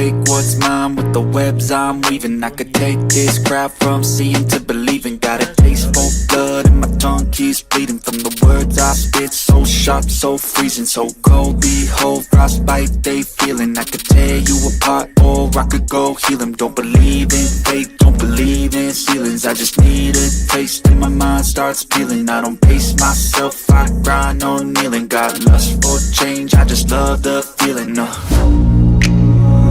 fake what's mine with the webs I'm weaving. I could take this crowd from seeing to believing. Got a taste for blood and my tongue keeps bleeding from the words I spit. So sharp, so freezing, so cold. Behold, frostbite they feeling. I could tear you apart or I could go heal them. Don't believe in fate, don't believe in ceilings. I just need a taste and my mind starts peeling. I don't pace myself, I grind on kneeling. Got lust for change, I just love the feeling.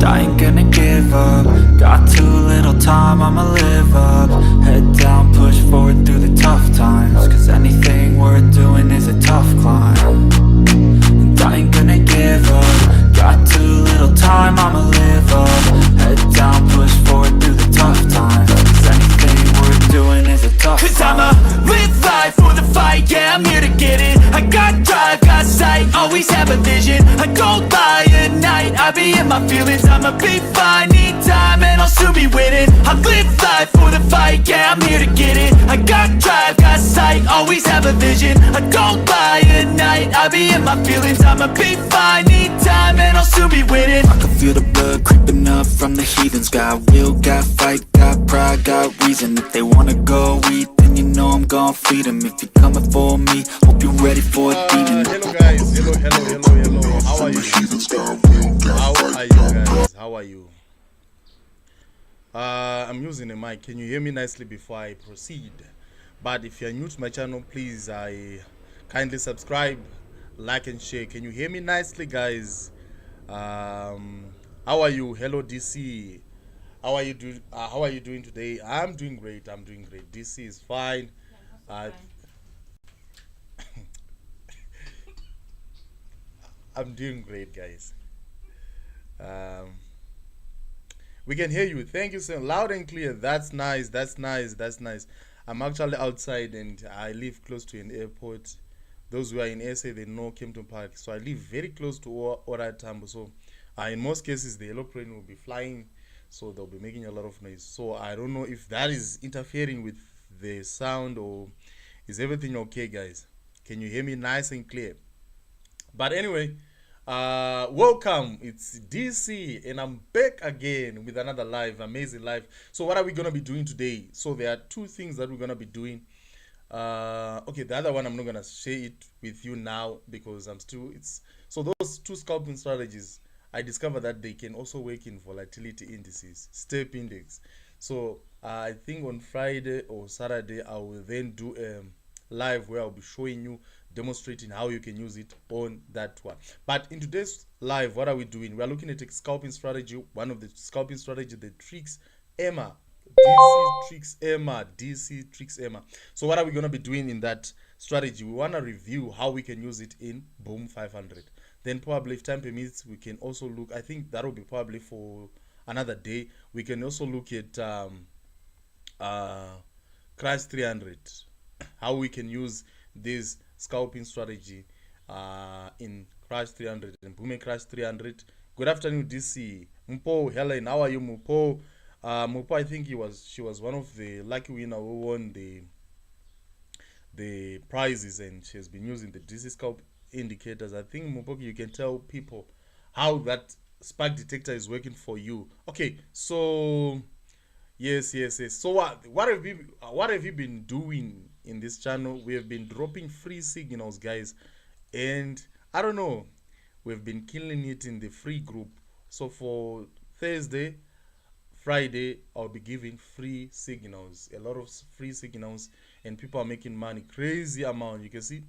I ain't gonna give up. Got too little time, I'ma live up. Head down, push forward through the tough times. Cause anything worth doing is a tough climb. And I ain't gonna give up. Got too little time, I'ma live up. Head down, push forward through the tough times. Cause anything worth doing is a tough climb. Cause I'ma live life for the fight, yeah, I'm here to get it. I got drive, got sight, always have a vision. I don't lie at night, I be in my feelings. I'ma be fine, need time, and I'll soon be winning. I live life for the fight, yeah, I'm here to get it. I got drive, got sight, always have a vision. I don't lie at night, I be in my feelings. I'ma be fine, need time, and I'll soon be winning. I can feel the blood creeping up from the heathens. Got will, got fight, got pride, got reason. If they wanna go eat, then you know I'm gon' feed them. If you're coming for me, hope you're ready for a demon. Hello guys, hello. How are you? How are you? I'm using a mic. Can you hear me nicely before I proceed? But if you're new to my channel, please kindly subscribe, like and share. Can you hear me nicely, guys? How are you? Hello DC. How are you doing today? I'm doing great. DC is fine. I'm doing great, guys. We can hear you. Thank you, sir. Loud and clear. That's nice. I'm actually outside and I live close to an airport. Those who are in SA, they know Kempton Park. So I live very close to Ora Tambo. So in most cases, the aeroplane will be flying. So they'll be making a lot of noise. So I don't know if that is interfering with the sound or is everything okay, guys? Can you hear me nice and clear? But anyway, welcome. It's DC and I'm back again with another amazing live. So what are we gonna be doing today? So there are two things that we're gonna be doing. Okay, the other one I'm not gonna share it with you now because so those two scalping strategies, I discovered that they can also work in volatility indices, step index. So I think on Friday or Saturday I will then do a live where I'll be showing you, demonstrating how you can use it on that one. But in today's live, what are we doing? We are looking at a scalping strategy. One of the scalping strategy that tricks Emma. DC tricks Emma. So what are we going to be doing in that strategy? We want to review how we can use it in Boom 500. Then probably if time permits, we can also look, I think that will be probably for another day. We can also look at Crash 300, how we can use this scalping strategy in Crash 300 and Booming Crash 300. Good afternoon, DC. Mupo, Helen, how are you, Mupo? Mupo, I think she was one of the lucky winner who won the prizes, and she has been using the DC scalp indicators. I think, Mupo, you can tell people how that spark detector is working for you. Okay, so yes. So what have you been doing in this channel? We have been dropping free signals, guys, and I don't know, we've been killing it in the free group. So for Thursday, Friday, I'll be giving free signals, a lot of free signals, and people are making money, crazy amount. You can see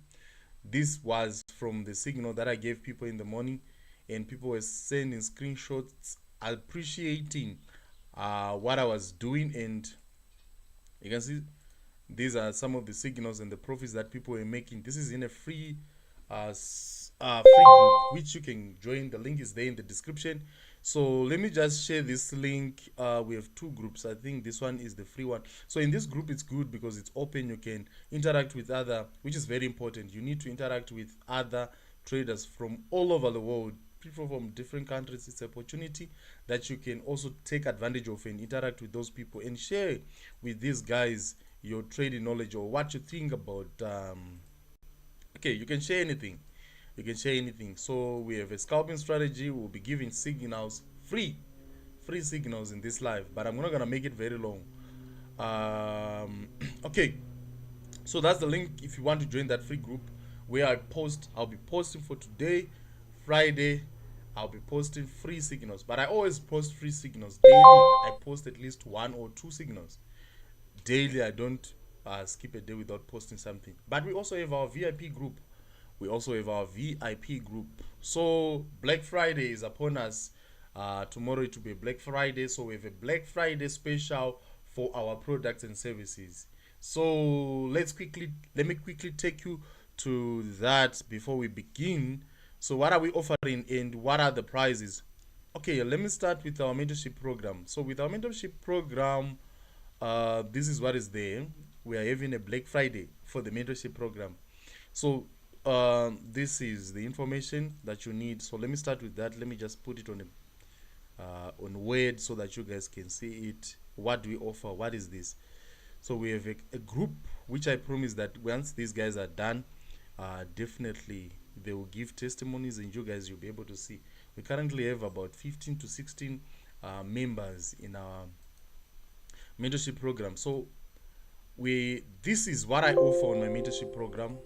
this was from the signal that I gave people in the morning, and people were sending screenshots appreciating what I was doing, and you can see these are some of the signals and the profits that people were making. This is in a free group which you can join. The link is there in the description. So let me just share this link. We have two groups. I think this one is the free one. So in this group, it's good because it's open. You can interact with other, which is very important. You need to interact with other traders from all over the world, people from different countries. It's an opportunity that you can also take advantage of and interact with those people and share with these guys your trading knowledge or what you think about. Okay, you can share anything. So we have a scalping strategy. We'll be giving signals free. free signals in this live, but I'm not gonna make it very long. Okay, so that's the link if you want to join that free group where I'll be posting for today, Friday. I'll be posting free signals, but I always post free signals daily. I post at least 1 or 2 signals daily. I don't skip a day without posting something. But we also have our VIP group. So Black Friday is upon us. Tomorrow it will be Black Friday, so we have a Black Friday special for our products and services. So let me quickly take you to that before we begin. So what are we offering and what are the prizes? Okay, let me start with our mentorship program. So with our mentorship program, this is what is there. We are having a Black Friday for the mentorship program. So this is the information that you need. So let me start with that. Let me just put it on Word so that you guys can see it. What do we offer? What is this? So we have a group which I promise that once these guys are done, definitely they will give testimonies and you guys will be able to see. We currently have about 15 to 16 members in our mentorship program. So this is what I offer on my mentorship program.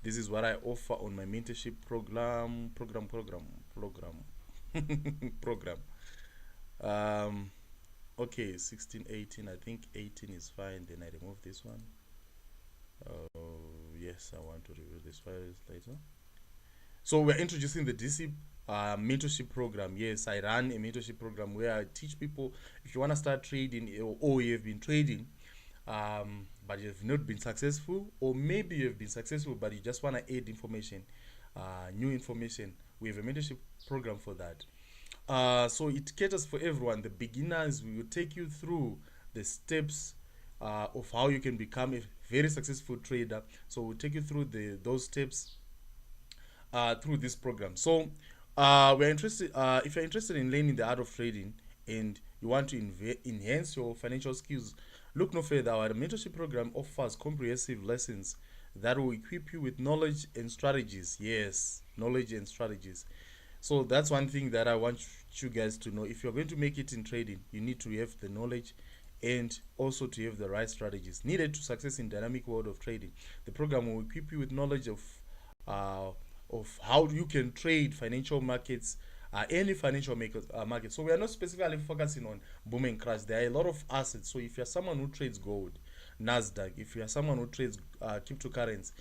This is what I offer on my mentorship program. Program. Okay, 16, 18. I think 18 is fine. Then I remove this one. Yes, I want to review this file later. So we're introducing the DC mentorship program. Yes, I run a mentorship program where I teach people if you want to start trading or you have been trading but you have not been successful, or maybe you have been successful but you just want to add information, new information. We have a mentorship program for that. So it caters for everyone. The beginners, we will take you through the steps of how you can become a very successful trader. So we'll take you through those steps through this program. So we're interested. If you're interested in learning the art of trading and you want to enhance your financial skills, look no further. Our mentorship program offers comprehensive lessons that will equip you with knowledge and strategies. Yes, knowledge and strategies. So that's one thing that I want you guys to know. If you're going to make it in trading, you need to have the knowledge and also to have the right strategies needed to success in dynamic world of trading. The program will equip you with knowledge of how you can trade financial markets, any financial market. So we are not specifically focusing on boom and crash. There are a lot of assets. So if you're someone who trades gold, Nasdaq, if you're someone who trades cryptocurrency,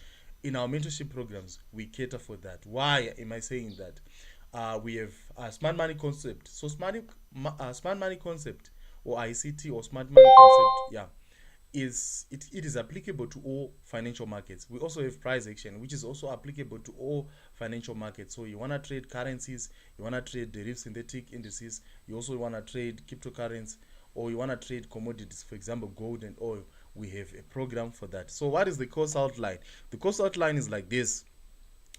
in our mentorship programs, we cater for that. Why am I saying that? We have a smart money concept. So smart money concept, or ICT, or smart money concept, yeah, it is applicable to all financial markets. We also have price action, which is also applicable to all financial markets. So you want to trade currencies, you want to trade derivative synthetic indices, you also want to trade cryptocurrency, or you want to trade commodities, for example gold and oil. We have a program for that. So what is the course outline? The course outline is like this.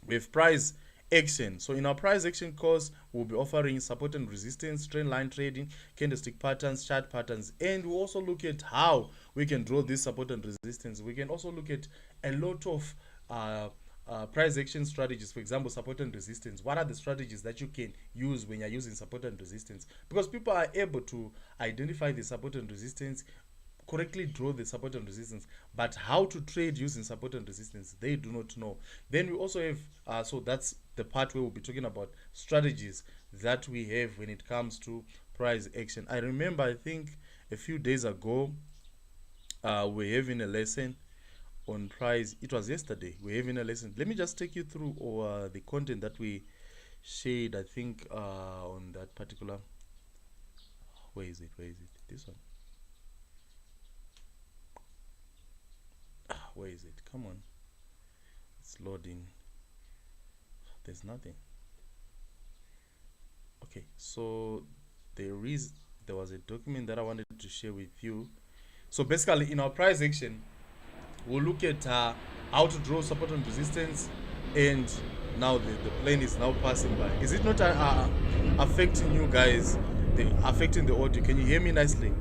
We have price action. So in our price action course, we'll be offering support and resistance, trend line trading, candlestick patterns, chart patterns, and we'll also look at how we can draw this support and resistance. We can also look at a lot of price action strategies. For example, support and resistance. What are the strategies that you can use when you're using support and resistance? Because people are able to identify the support and resistance, correctly draw the support and resistance, but how to trade using support and resistance, they do not know. Then we also have so that's the part where we'll be talking about strategies that we have when it comes to price action. I remember, I think a few days ago, we're having a lesson on price. It was yesterday. We're having a lesson. Let me just take you through the content that we shared, I think, on that particular. Where is it? This one. Where is it? Come on. It's loading. There's nothing. Okay, so there was a document that I wanted to share with you. So basically, in our price action, we'll look at how to draw support and resistance, and now the plane is now passing by. Is it not affecting you guys? Affecting the audio? Can you hear me nicely?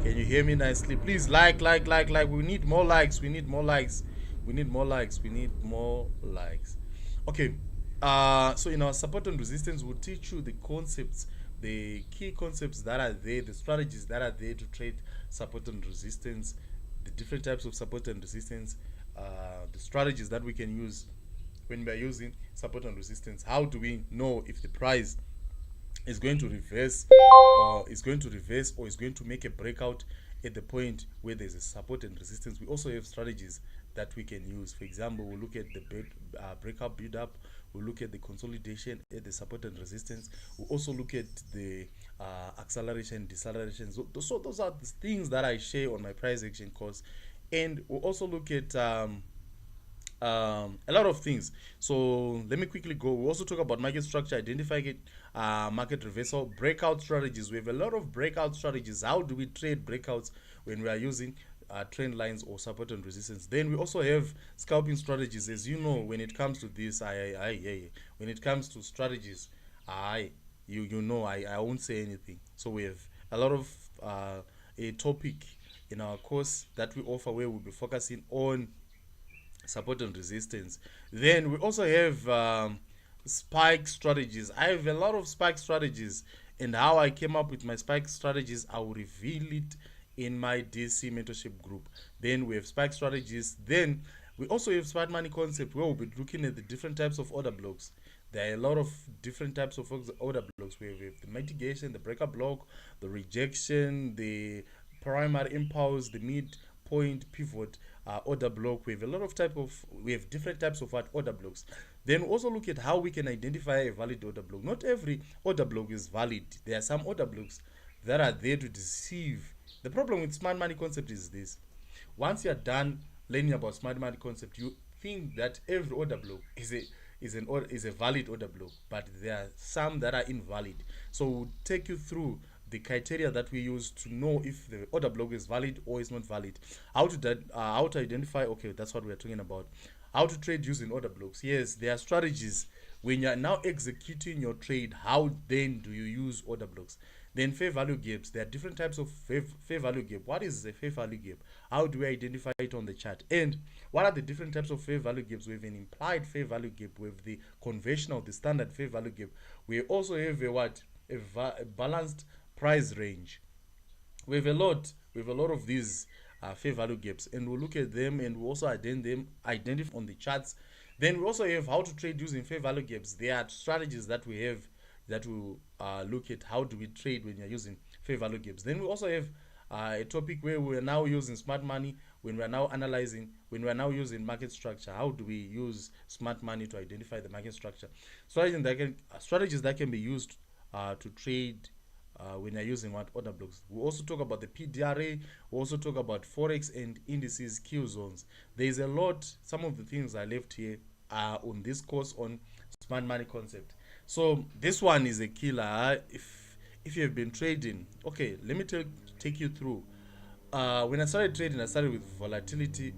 Can you hear me nicely? Please like. We need more likes. We need more likes. Okay. So in our support and resistance, we'll teach you the concepts the key concepts that are there, the strategies that are there to trade support and resistance, the different types of support and resistance, the strategies that we can use when we are using support and resistance. How do we know if the price is going to reverse, or is going to reverse, or is going to make a breakout at the point where there's a support and resistance? We also have strategies that we can use. For example, we'll look at the breakout build up, we'll look at the consolidation at the support and resistance, we'll also look at the acceleration, deceleration. So those are the things that I share on my price action course. And we'll also look at a lot of things. So let me quickly go. We also talk about market structure, identify it, market reversal, breakout strategies. We have a lot of breakout strategies. How do we trade breakouts when we are using trend lines or support and resistance? Then we also have scalping strategies. As you know, when it comes to this, when it comes to strategies, I won't say anything. So we have a lot of a topic in our course that we offer where we'll be focusing on support and resistance. Then we also have spike strategies. I have a lot of spike strategies, and how I came up with my spike strategies, I will reveal it in my DC mentorship group. Then we have spike strategies. Then we also have smart money concept, where we'll be looking at the different types of order blocks. There are a lot of different types of order blocks. We have the mitigation, the breakup block, the rejection, the primary impulse, the midpoint pivot order block. We have different types of order blocks. Then we also look at how we can identify a valid order block. Not every order block is valid. There are some order blocks that are there to deceive. The problem with smart money concept is this: once you're done learning about smart money concept, you think that every order block is a valid order block, but there are some that are invalid. So we'll take you through the criteria that we use to know if the order block is valid or is not valid. How to identify. Okay, that's what we're talking about. How to trade using order blocks. Yes, there are strategies when you're now executing your trade. How then do you use order blocks? Then fair value gaps. There are different types of fair value gap. What is a fair value gap? How do we identify it on the chart? And what are the different types of fair value gaps? We have an implied fair value gap. We have the conventional, the standard fair value gap. We also have a balanced price range. We have a lot of these fair value gaps, and we'll look at them, and we'll also identify on the charts. Then we also have how to trade using fair value gaps. There are strategies that we have that will look at how do we trade when you're using fair value gaps. Then we also have a topic where we're now using smart money, when we're now using market structure. How do we use smart money to identify the market structure? Strategies that can be used to trade when you're using order blocks. We also talk about the PDRA. We also talk about forex and indices, Q zones. There is a lot. Some of the things I left here are on this course on smart money concept. So this one is a killer. If you have been trading, okay, let me take you through. When I started trading, I started with volatility.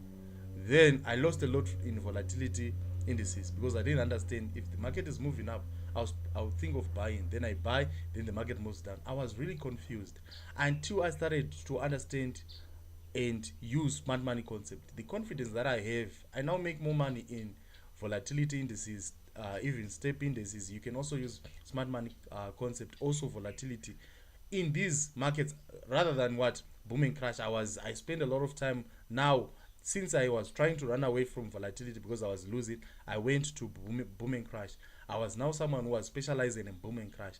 Then I lost a lot in volatility indices because I didn't understand. If the market is moving up, I would think of buying. Then I buy, then the market moves down. I was really confused until I started to understand and use smart money concept. The confidence that I have, I now make more money in volatility indices, even step indices. You can also use smart money concept, also volatility in these markets, rather than boom and crash. I spend a lot of time now. Since I was trying to run away from volatility because I was losing, I went to boom and crash. I was now someone who was specializing in boom and crash.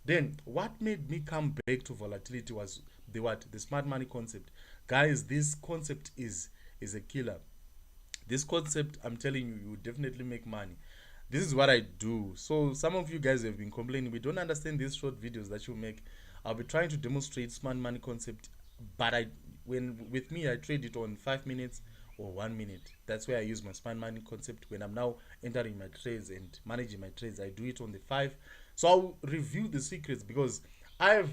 Then what made me come back to volatility was the smart money concept. Guys, this concept is a killer. This concept, I'm telling you, you will definitely make money. This is what I do. So some of you guys have been complaining we don't understand these short videos that you make. I'll be trying to demonstrate smart money concept, but with me I trade it on 5 minutes or 1 minute. That's where I use my smart money concept. When I'm now entering my trades and managing my trades, I do it on the 5. So I'll review the secrets because I have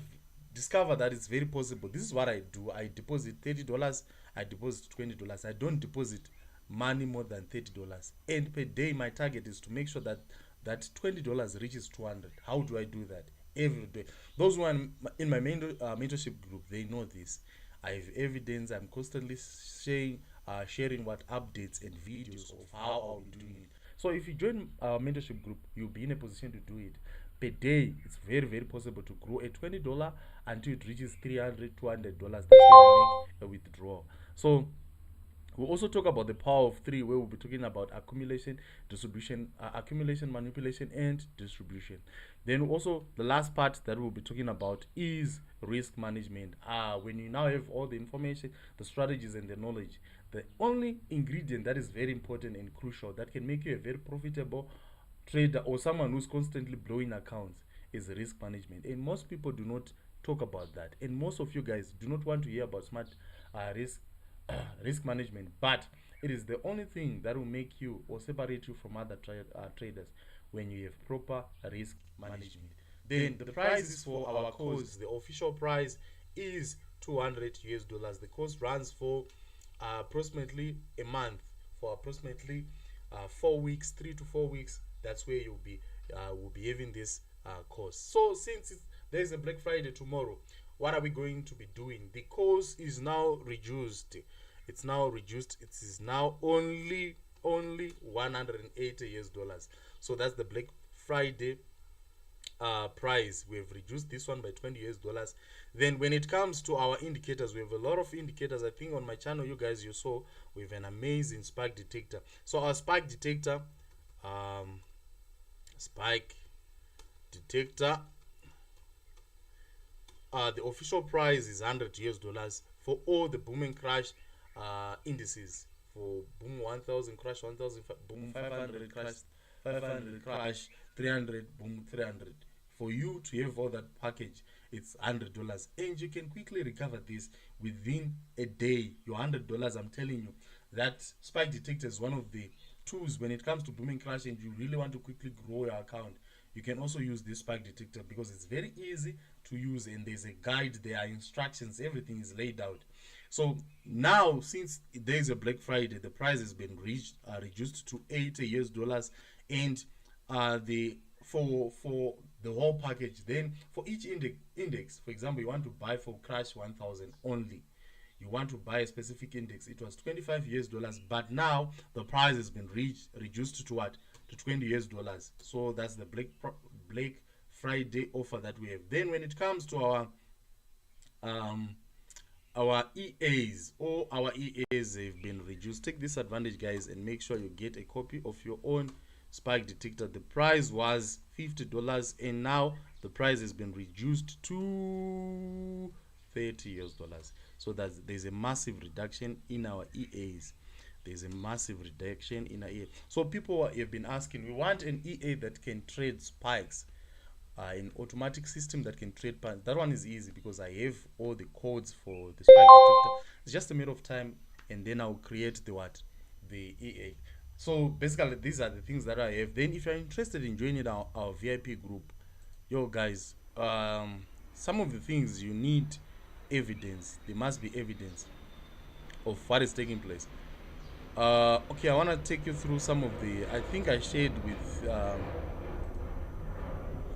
discovered that it's very possible. This is what I do. I deposit $30, I deposit $20. I don't deposit money more than $30. And per day my target is to make sure that $20 reaches 200. How do I do that? Every day. Those who are in my mentorship group, they know this. I have evidence. I'm constantly sharing what updates and videos of how I'll be doing it. So if you join our mentorship group, you'll be in a position to do it. per day, it's very, very possible to grow a $20 until it reaches $300, $200. That's when I make a withdrawal. So we'll also talk about the power of three, where we'll be talking about accumulation, distribution, accumulation, manipulation, and distribution. Then also the last part that we'll be talking about is risk management. When you now have all the information, the strategies, and the knowledge, the only ingredient that is very important and crucial that can make you a very profitable trader or someone who's constantly blowing accounts is risk management. And most people do not talk about that. And most of you guys do not want to hear about smart risk management, but it is the only thing that will make you or separate you from other traders when you have proper risk management. Then the prices for our course, the official price is $200. The course runs for approximately a month, for approximately 4 weeks, 3 to 4 weeks. That's where you'll be will be having this course. So since there's a Black Friday tomorrow, what are we going to be doing? The course is now reduced. It's now reduced. It is now only $180. So that's the Black Friday price. We have reduced this one by $20. Then when it comes to our indicators, we have a lot of indicators. I think on my channel, you saw we have an amazing spike detector. So our spike detector, the official price is $100 for all the boom and crash indices. For boom 1000, crash 1000, boom 500, crash 500, crash 300, boom 300. For you to have all that package, it's $100, and you can quickly recover this within a day. Your $100, I'm telling you, that spike detector is one of the tools when it comes to booming crash, and you really want to quickly grow your account. You can also use this spike detector because it's very easy to use, and there's a guide, there are instructions, everything is laid out. So now, since there's a Black Friday, the price has been reduced to $80, and for the whole package, then for each index, for example, you want to buy for crash 1000 only, you want to buy a specific index, it was $25, but now the price has been reduced to what? To $20. So that's the Black Friday offer that we have. Then when it comes to our EAs, all our EAs have been reduced. Take this advantage, guys, and make sure you get a copy of your own spike detector. The price was $50, and now the price has been reduced to $30. So there's a massive reduction in our EAs. There's a massive reduction in our EA. So people have been asking, we want an EA that can trade spikes, an automatic system that can trade spikes. That one is easy because I have all the codes for the spike detector. It's just a matter of time, and then I'll create the EA. So basically, these are the things that I have. Then if you're interested in joining our VIP group, yo guys, some of the things you need evidence. There must be evidence of what is taking place. Okay, I want to take you through some of the, I think I shared with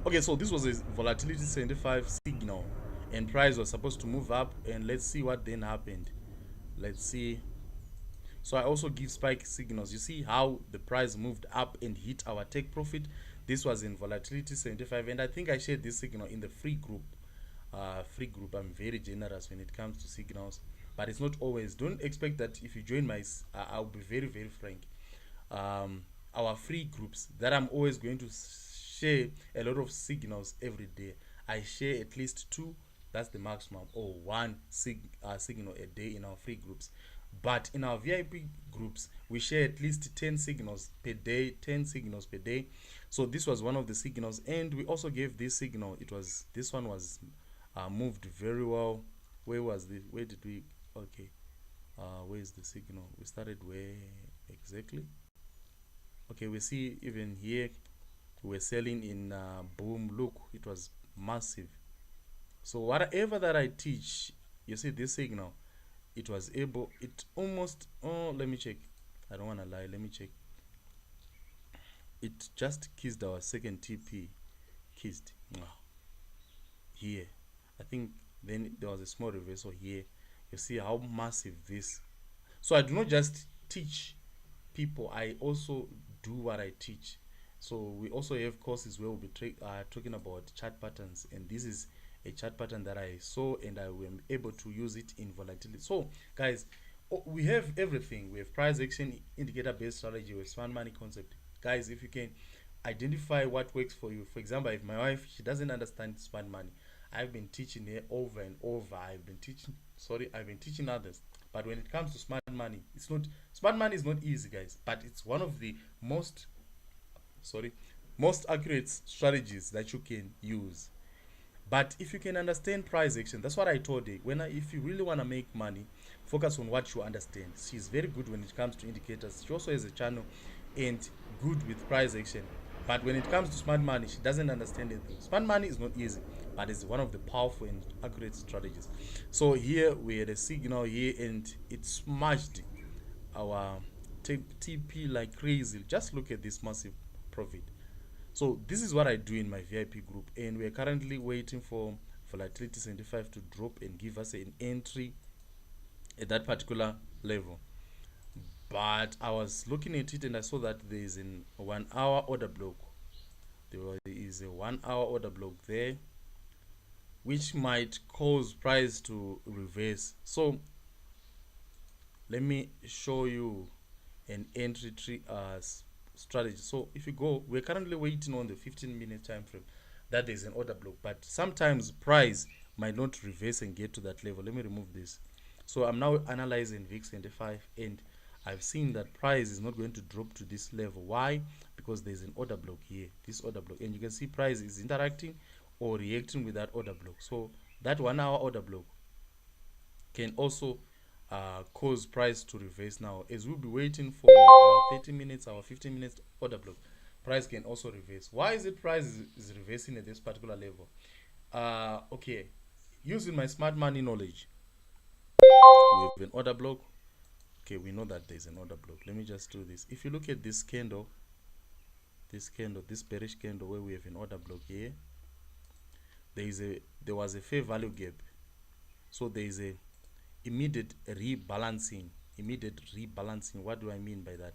okay, so this was a volatility 75 signal, and price was supposed to move up, and let's see what then happened. Let's see. So I also give spike signals. You see how the price moved up and hit our take profit. This was in volatility 75, and I think I shared this signal in the free group. I'm very generous when it comes to signals, but it's not always. Don't expect that if you join my I'll be very, very frank. Our free groups that I'm always going to share a lot of signals every day. I share at least 2, that's the maximum, or 1 signal a day in our free groups. But in our VIP groups, we share at least 10 signals per day, 10 signals per day. So this was one of the signals, and we also gave this signal. This one was moved very well. Where did we? Okay, where is the signal? We started where exactly? Okay, we see even here we're selling in boom. Look, it was massive. So whatever that I teach, you see this signal, it was able, it almost, oh, let me check, I don't want to lie, let me check. It just kissed our second TP, kissed here. I think then there was a small reversal here. You see how massive this. So I do not just teach people, I also do what I teach. So we also have courses where we'll be talking about chart patterns, and this is a chart pattern that I saw and I am able to use it in volatility. So guys, we have everything. We have price action, indicator based strategy, with smart money concept. Guys, if you can identify what works for you. For example, if my wife, she doesn't understand smart money, I've been teaching her over and over. I've been teaching others. But when it comes to smart money, it's not smart money is not easy, guys, but it's one of the most accurate strategies that you can use. But if you can understand price action, that's what I told her. If you really want to make money, focus on what you understand. She's very good when it comes to indicators. She also has a channel and good with price action. But when it comes to smart money, she doesn't understand anything. Smart money is not easy, but it's one of the powerful and accurate strategies. So here we had a signal here, and it smashed our TP like crazy. Just look at this massive profit. So this is what I do in my VIP group, and we're currently waiting for volatility 75 to drop and give us an entry at that particular level. But I was looking at it and I saw that there is a 1 hour order block. There is a 1 hour order block there, which might cause price to reverse. So let me show you an entry strategy. So if you go, we're currently waiting on the 15-minute time frame that there's an order block, but sometimes price might not reverse and get to that level. Let me remove this. So I'm now analyzing VIX 25, and I've seen that price is not going to drop to this level. Why? Because there's an order block here, this order block, and you can see price is interacting or reacting with that order block. So that 1 hour order block can also cause price to reverse. Now, as we'll be waiting for our 30 minutes, our 15 minutes order block, price can also reverse. Why is it price is reversing at this particular level? Okay, using my smart money knowledge, we have an order block. Okay, we know that there's an order block. Let me just do this. If you look at this candle, this bearish candle where we have an order block here, there was a fair value gap. So there is a immediate rebalancing. What do I mean by that?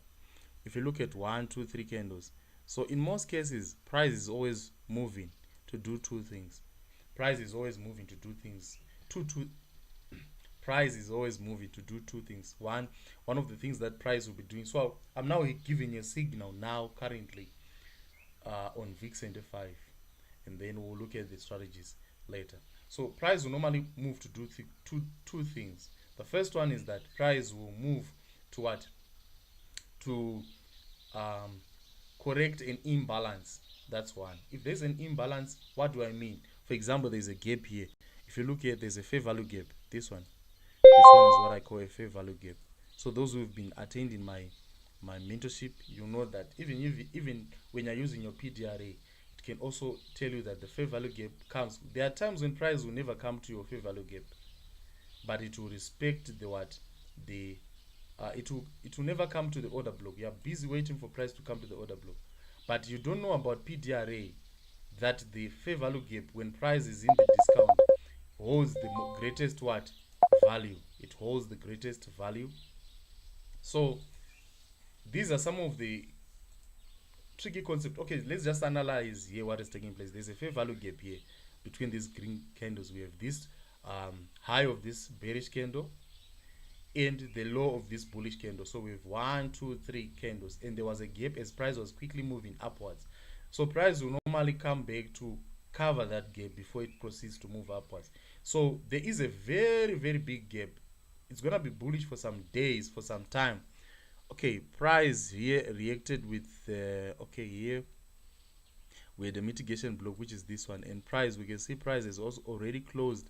If you look at 1, 2, 3 candles, so in most cases price is always moving to do two things. Price is always moving to do things. Price is always moving to do two things. One of the things that price will be doing. So I'm now giving a signal now currently on VIX 75, and then we'll look at the strategies later. So price will normally move to do two things. The first one is that price will move to what? To correct an imbalance. That's one. If there's an imbalance, what do I mean? For example, there's a gap here. If you look here, there's a fair value gap. This one is what I call a fair value gap. So those who've been attending my mentorship, you know that even when you're using your PDRA, can also tell you that the fair value gap comes. There are times when price will never come to your fair value gap, but it will respect it will never come to the order block. You are busy waiting for price to come to the order block, but you don't know about PDRA that the fair value gap, when price is in the discount, holds the greatest value. It holds the greatest value. So these are some of the tricky concept. Okay, let's just analyze here what is taking place. There's a fair value gap here between these green candles. We have this high of this bearish candle and the low of this bullish candle. So we have 1, 2, 3 candles, and there was a gap as price was quickly moving upwards. So price will normally come back to cover that gap before it proceeds to move upwards. So there is a very, very big gap. It's gonna be bullish for some days, for some time. Okay, price here reacted with okay, here we had a mitigation block, which is this one, and price, we can see price is also already closed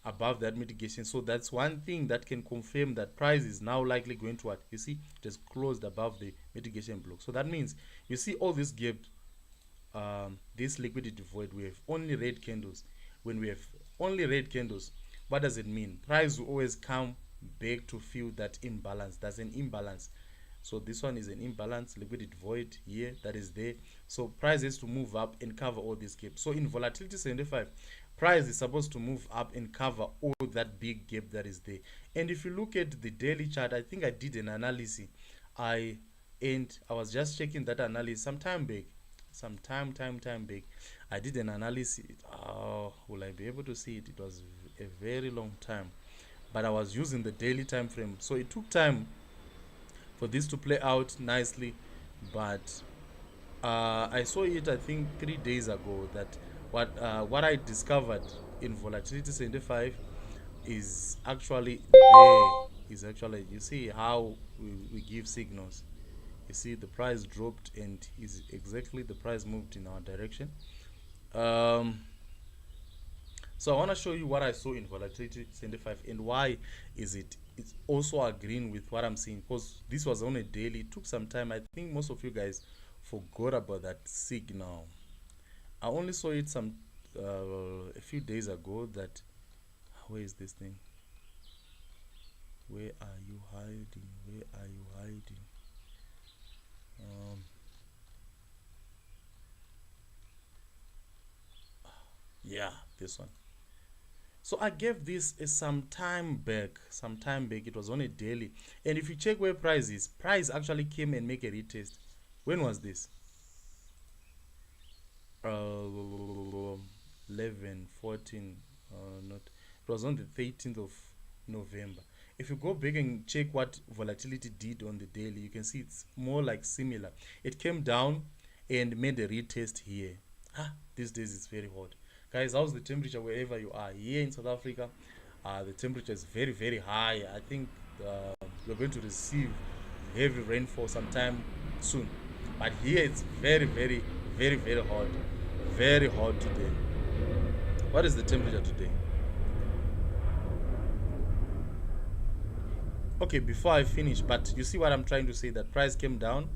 above that mitigation. So that's one thing that can confirm that price is now likely going to what? You see, it is closed above the mitigation block. So that means you see all this gap, this liquidity void, we have only red candles. When we have only red candles, what does it mean? Price will always come back to feel that imbalance. That's an imbalance. So this one is an imbalance, liquidity void here that is there. So price has to move up and cover all these gaps. So in volatility 75, price is supposed to move up and cover all that big gap that is there. And if you look at the daily chart, I think I did an analysis. I was just checking that analysis some time back. some time back. I did an analysis. Oh, will I be able to see it? It was a very long time, but I was using the daily time frame, so it took time for this to play out nicely. But I saw it, I think, 3 days ago, that what I discovered in volatility 75 is actually there. Is actually, you see how we give signals. You see the price dropped, and is exactly the price moved in our direction. Um, so I want to show you what I saw in volatility 75 and why is it's also agreeing with what I'm seeing, because this was on a daily. It took some time. I think most of you guys forgot about that signal. I only saw it a few days ago. That, where is this thing? Where are you hiding? Where are you hiding? Um, yeah, this one. So I gave this some time back. Some time back, it was on a daily. And if you check where price is, price actually came and make a retest. When was this? 11, 14, not. It was on the 13th of November. If you go back and check what volatility did on the daily, you can see it's more like similar. It came down and made a retest here. These days it's very hot. Guys, how's the temperature wherever you are? Here in South Africa, the temperature is very high. I think we're going to receive heavy rainfall sometime soon. But here it's very hot. Very hot today. What is the temperature today? Okay, before I finish, but you see what I'm trying to say, that price came down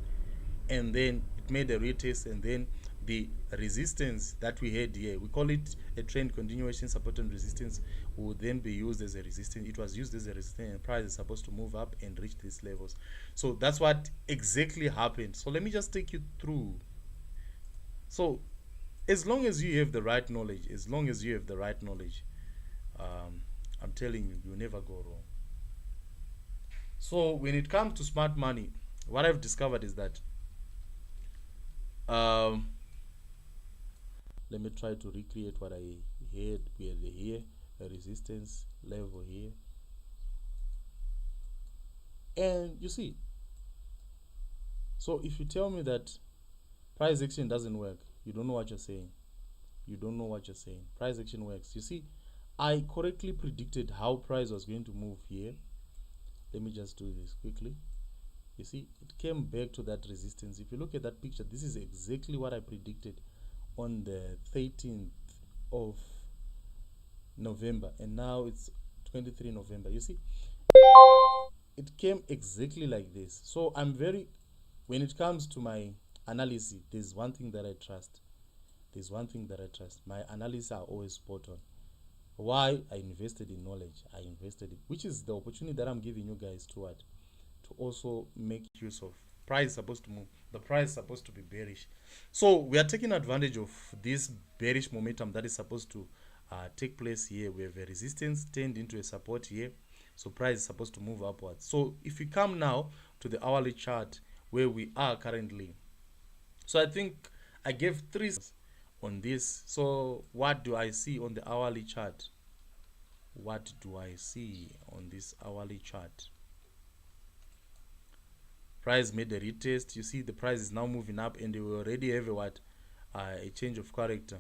and then it made a retest, and then the resistance that we had here, we call it a trend continuation, support and resistance, would then be used as a resistance. It was used as a resistance, and price is supposed to move up and reach these levels. So that's what exactly happened. So let me just take you through. So as long as you have the right knowledge, I'm telling you, you'll never go wrong. So when it comes to smart money, what I've discovered is that let me try to recreate what I had. We had here a resistance level here, and you see, so if you tell me that price action doesn't work, you don't know what you're saying. Price action works. You see, I correctly predicted how price was going to move here. Let me just do this quickly. You see, it came back to that resistance. If you look at that picture, this is exactly what I predicted on the 13th of November, and now it's 23 November. You see, it came exactly like this. So when it comes to my analysis, there's one thing that I trust. My analysis are always spot on. Why? I invested in knowledge. Which is the opportunity that I'm giving you guys to what? To also make use of. Price is supposed to move. The price is supposed to be bearish. So we are taking advantage of this bearish momentum that is supposed to take place here. We have a resistance turned into a support here. So price is supposed to move upwards. So if we come now to the hourly chart where we are currently. So I think I gave 3 on this. So what do I see on the hourly chart? What do I see on this hourly chart? Price made a retest. You see the price is now moving up, and we already have a change of character,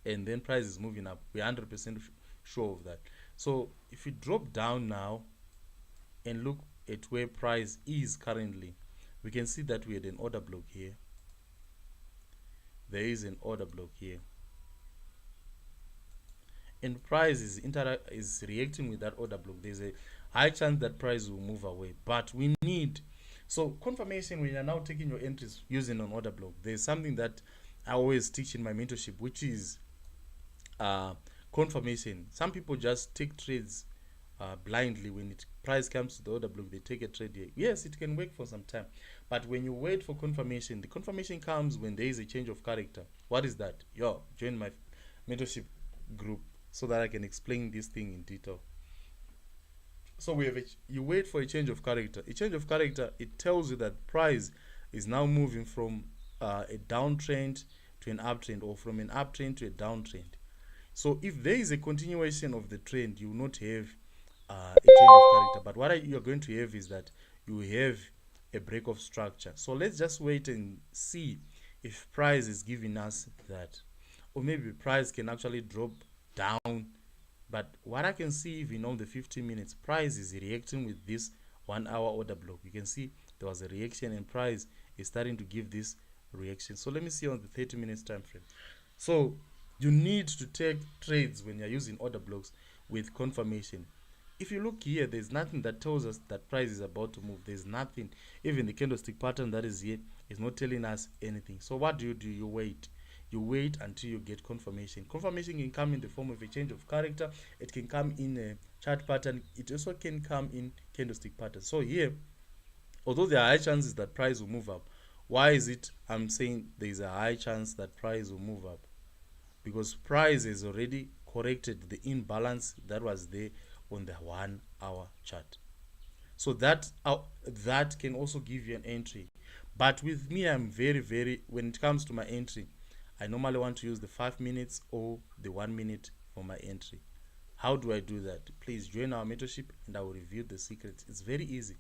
and then price is moving up. We're 100% sure of that. So if we drop down now and look at where price is currently, we can see that we had an order block here. There is an order block here, and price is reacting with that order block. There's a high chance that price will move away, but we need confirmation when you're now taking your entries using an order block. There's something that I always teach in my mentorship, which is confirmation. Some people just take trades blindly. When price comes to the order block, they take a trade here. Yes, it can work for some time, but when you wait for confirmation, the confirmation comes when there is a change of character. What is that? Join my mentorship group so that I can explain this thing in detail. So you wait for a change of character. A change of character, it tells you that price is now moving from a downtrend to an uptrend, or from an uptrend to a downtrend. So if there is a continuation of the trend, you will not have a change of character. But what you are going to have is that you have a break of structure. So let's just wait and see if price is giving us that, or maybe price can actually drop down. But what I can see, even on the 15 minutes, price is reacting with this 1 hour order block. You can see there was a reaction, and price is starting to give this reaction. So let me see on the 30 minutes time frame. So you need to take trades when you're using order blocks with confirmation. If you look here, there's nothing that tells us that price is about to move. There's nothing. Even the candlestick pattern that is here is not telling us anything. So what do? You wait. You wait until you get confirmation. Confirmation can come in the form of a change of character. It can come in a chart pattern. It also can come in candlestick pattern. So here, although there are high chances that price will move up, why is it I'm saying there is a high chance that price will move up? Because price has already corrected the imbalance that was there on the 1 hour chart. So that can also give you an entry. But with me, I'm very, when it comes to my entry, I normally want to use the 5 minutes or the 1 minute for my entry. How do I do that? Please join our mentorship and I will reveal the secrets. It's very easy.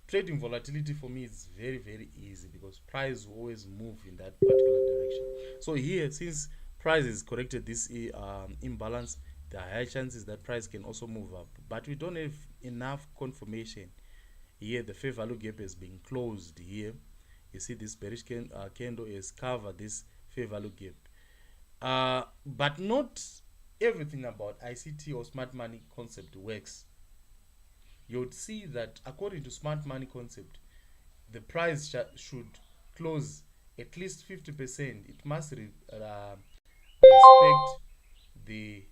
Trading volatility for me is very easy, because price will always move in that particular direction. So here, since price has corrected this imbalance, there are high chances that price can also move up, but we don't have enough confirmation. Here the fair value gap has been closed. Here you see this bearish candle has covered this fair value gap, but not everything about ICT or smart money concept works. You would see that according to smart money concept, the price should close at least 50%. It must respect the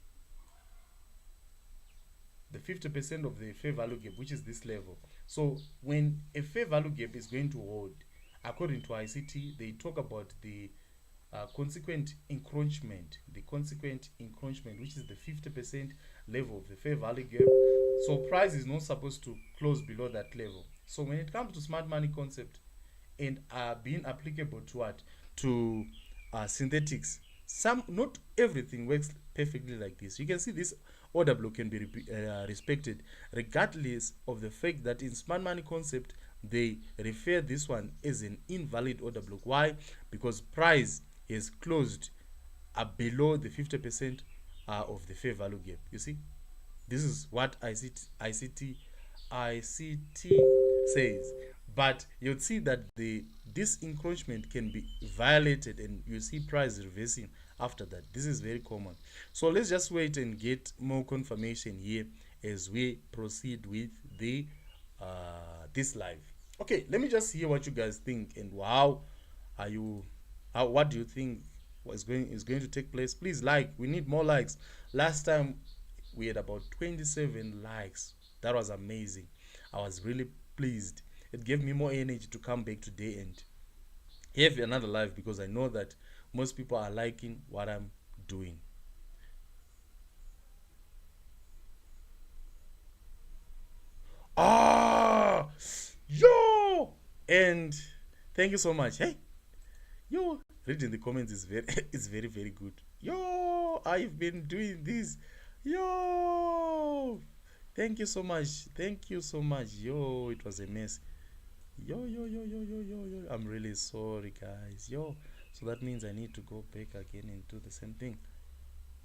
50% of the fair value gap, which is this level. So when a fair value gap is going to hold, according to ICT, they talk about the consequent encroachment, which is the 50% level of the fair value gap. So price is not supposed to close below that level. So when it comes to smart money concept and being applicable to what? To synthetics, not everything works perfectly like this. You can see this order block can be respected regardless of the fact that in smart money concept they refer this one as an invalid order block. Why? Because price is closed below the 50% of the fair value gap. You see, this is what ICT says. But you'll see that this encroachment can be violated, and you see price reversing after that. This is very common. So let's just wait and get more confirmation here as we proceed with the this live. Okay, let me just hear what you guys think, and what do you think is going to take place? Please like. We need more likes. Last time we had about 27 likes. That was amazing. I was really pleased. It gave me more energy to come back today and have another live, because I know that most people are liking what I'm doing. Yo, and thank you so much. Hey, yo, reading the comments is very good. Yo, I've been doing this. Yo, thank you so much. Yo, it was a mess. Yo. I'm really sorry, guys. Yo, so that means I need to go back again and do the same thing.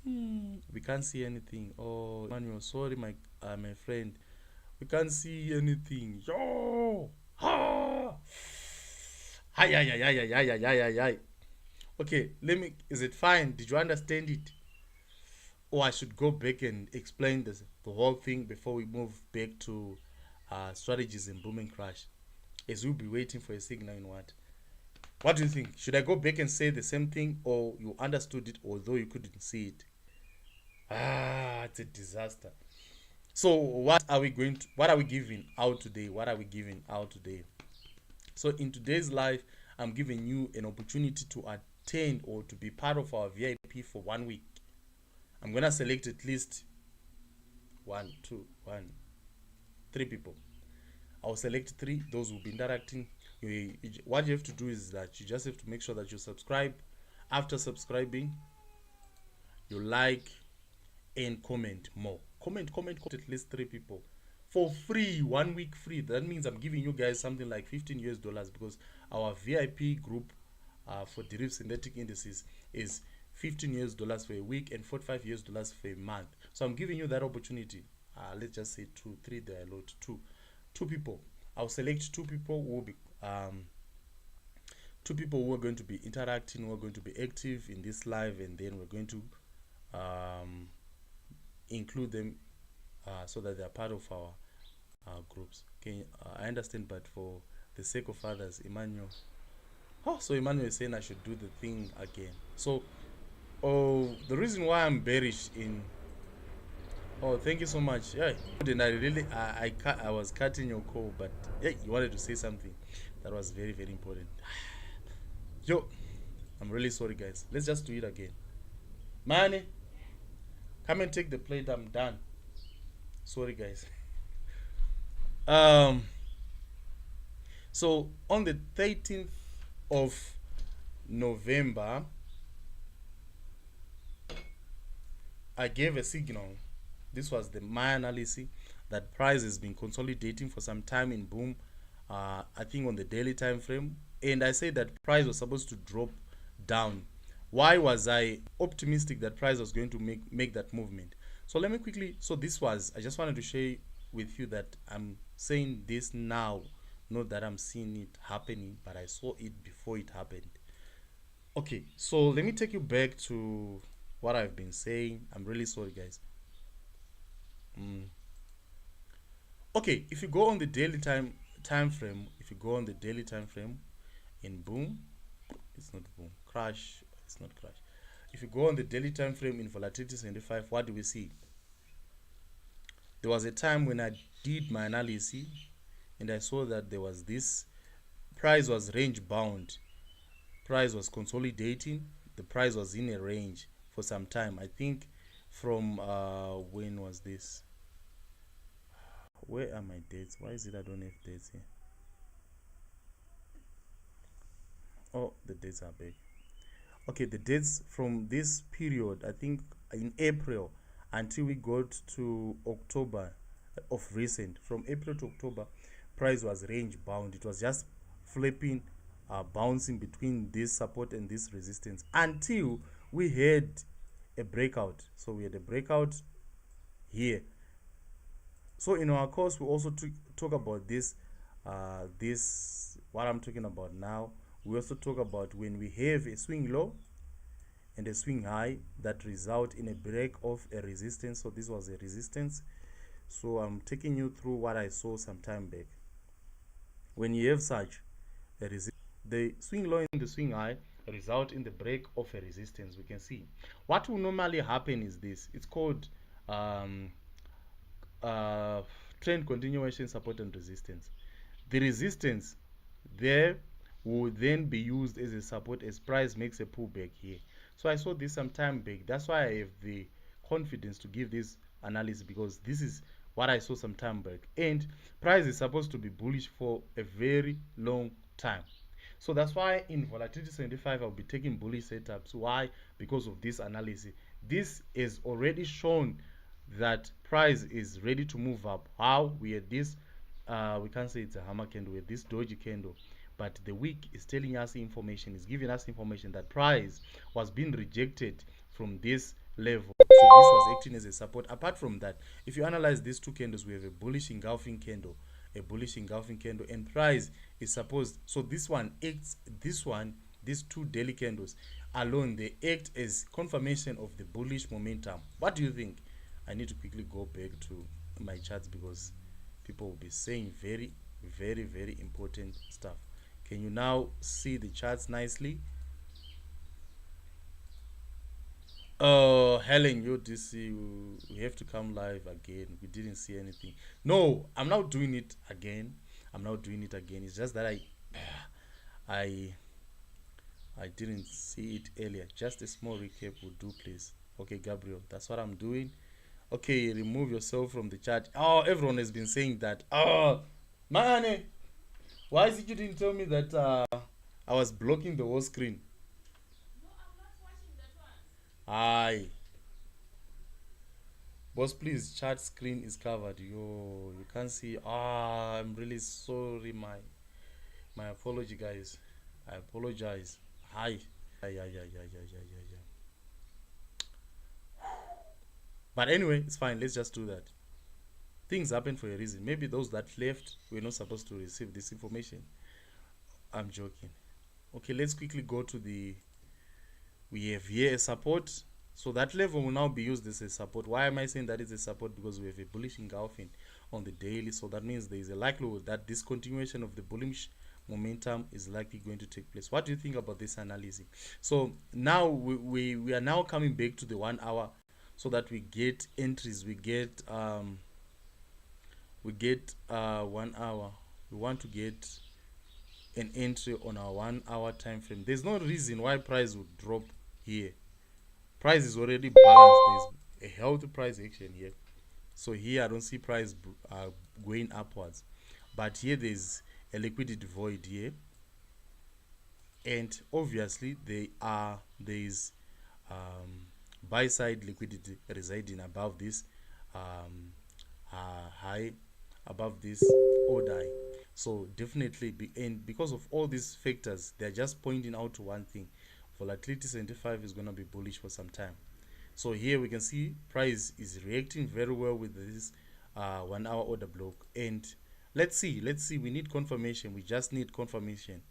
We can't see anything. Oh, Manuel, sorry, my friend. We can't see anything. Yo, ha. Hi. Okay, is it fine? Did you understand it? Or I should go back and explain the whole thing before we move back to strategies in boom and crash, as we'll be waiting for a signal in what do you think? Should I go back and say the same thing, or you understood it although you couldn't see it? It's a disaster. So what are we giving out today? So in today's live, I'm giving you an opportunity to attend or to be part of our VIP for 1 week. I'm gonna select at least 3 people. I'll select 3. Those will be interacting What you have to do is that you just have to make sure that you subscribe. After subscribing, you like and comment more. Comment at least 3 people for free, 1 week free. That means I'm giving you guys something like $15 because our VIP group for derived synthetic indices is $15 for a week and $45 for a month. So I'm giving you that opportunity. Let's just say 2, 3. There are a lot. Two people. I'll select 2 people who will be 2 people who are going to be interacting, who are going to be active in this live, and then we're going to include them so that they are part of our groups. Okay, I understand, but for the sake of others, Emmanuel. Oh, so Emmanuel is saying I should do the thing again. So, the reason why I'm bearish in. Oh, thank you so much. Yeah, and I really, I was cutting your call, but yeah, you wanted to say something that was very, very important. Yo, I'm really sorry, guys. Let's just do it again. Money, come and take the plate. I'm done. Sorry, guys. So on the 13th of November, I gave a signal. This was my analysis that price has been consolidating for some time in boom. I think on the daily time frame, and I said that price was supposed to drop down. Why was I optimistic that price was going to make that movement? So let me quickly. So this was. I just wanted to share with you that I'm saying this now, not that I'm seeing it happening, but I saw it before it happened. Okay, so let me take you back to what I've been saying. I'm really sorry, guys. Okay, if you go on the daily time frame, if you go on the daily time frame in boom, it's not boom, crash, it's not crash. If you go on the daily time frame in volatility 75, what do we see? There was a time when I did my analysis and I saw that there was this price was range bound, price was consolidating, the price was in a range for some time. I think from when was this? Where are my dates? Why is it I don't have dates here? Oh, the dates are big. Okay, the dates from this period, I think in April until we got to October of recent. From April to October, price was range bound. It was just flipping, bouncing between this support and this resistance until we had a breakout. So we had a breakout here. So in our course, we also talk about this, what I'm talking about now. We also talk about when we have a swing low and a swing high that result in a break of a resistance. So this was a resistance. So I'm taking you through what I saw some time back. When you have such a resistance, the swing low and the swing high result in the break of a resistance. We can see what will normally happen is this. It's called trend continuation, support and resistance. The resistance there will then be used as a support as price makes a pullback here. So I saw this some time back. That's why I have the confidence to give this analysis, because this is what I saw some time back, and price is supposed to be bullish for a very long time. So that's why in volatility 75 I'll be taking bullish setups. Why? Because of this analysis. This is already shown that price is ready to move up. How? We had this, we can't say it's a hammer candle, with this doji candle, but the wick is telling us information, is giving us information that price was being rejected from this level. So this was acting as a support. Apart from that, if you analyze these two candles, we have a bullish engulfing candle, and price is supposed, so this one acts, these two daily candles alone, they act as confirmation of the bullish momentum. What do you think? I need to quickly go back to my charts because people will be saying very, very, very important stuff. Can you now see the charts nicely? Helen, we have to come live again. We didn't see anything. No, I'm not doing it again. It's just that I didn't see it earlier. Just a small recap will do, please. Okay, Gabriel, that's what I'm doing. Okay, remove yourself from the chat. Oh, everyone has been saying that. Oh, money. Why is it you didn't tell me that I was blocking the whole screen? Aye. Boss, please, chat screen is covered. Yo, you can't see. I'm really sorry. My apology, guys. I apologize. Hi. Yeah. But anyway, it's fine. Let's just do that. Things happen for a reason. Maybe those that left were not supposed to receive this information. I'm joking. Okay, let's quickly go to the. We have here a support. So that level will now be used as a support. Why am I saying that it's a support? Because we have a bullish engulfing on the daily. So that means there is a likelihood that this continuation of the bullish momentum is likely going to take place. What do you think about this analysis? So now we are now coming back to the 1 hour so that we get entries. We get 1 hour. We want to get an entry on our 1 hour time frame. There's no reason why price would drop here. Price is already balanced. There's a healthy price action here. So here I don't see price going upwards, but here there's a liquidity void here, and obviously there is buy side liquidity residing above this high, above this order. So definitely and because of all these factors, they're just pointing out to one thing: volatility 75 is going to be bullish for some time. So here we can see price is reacting very well with this 1 hour order block. And let's see, we need confirmation. We just need confirmation.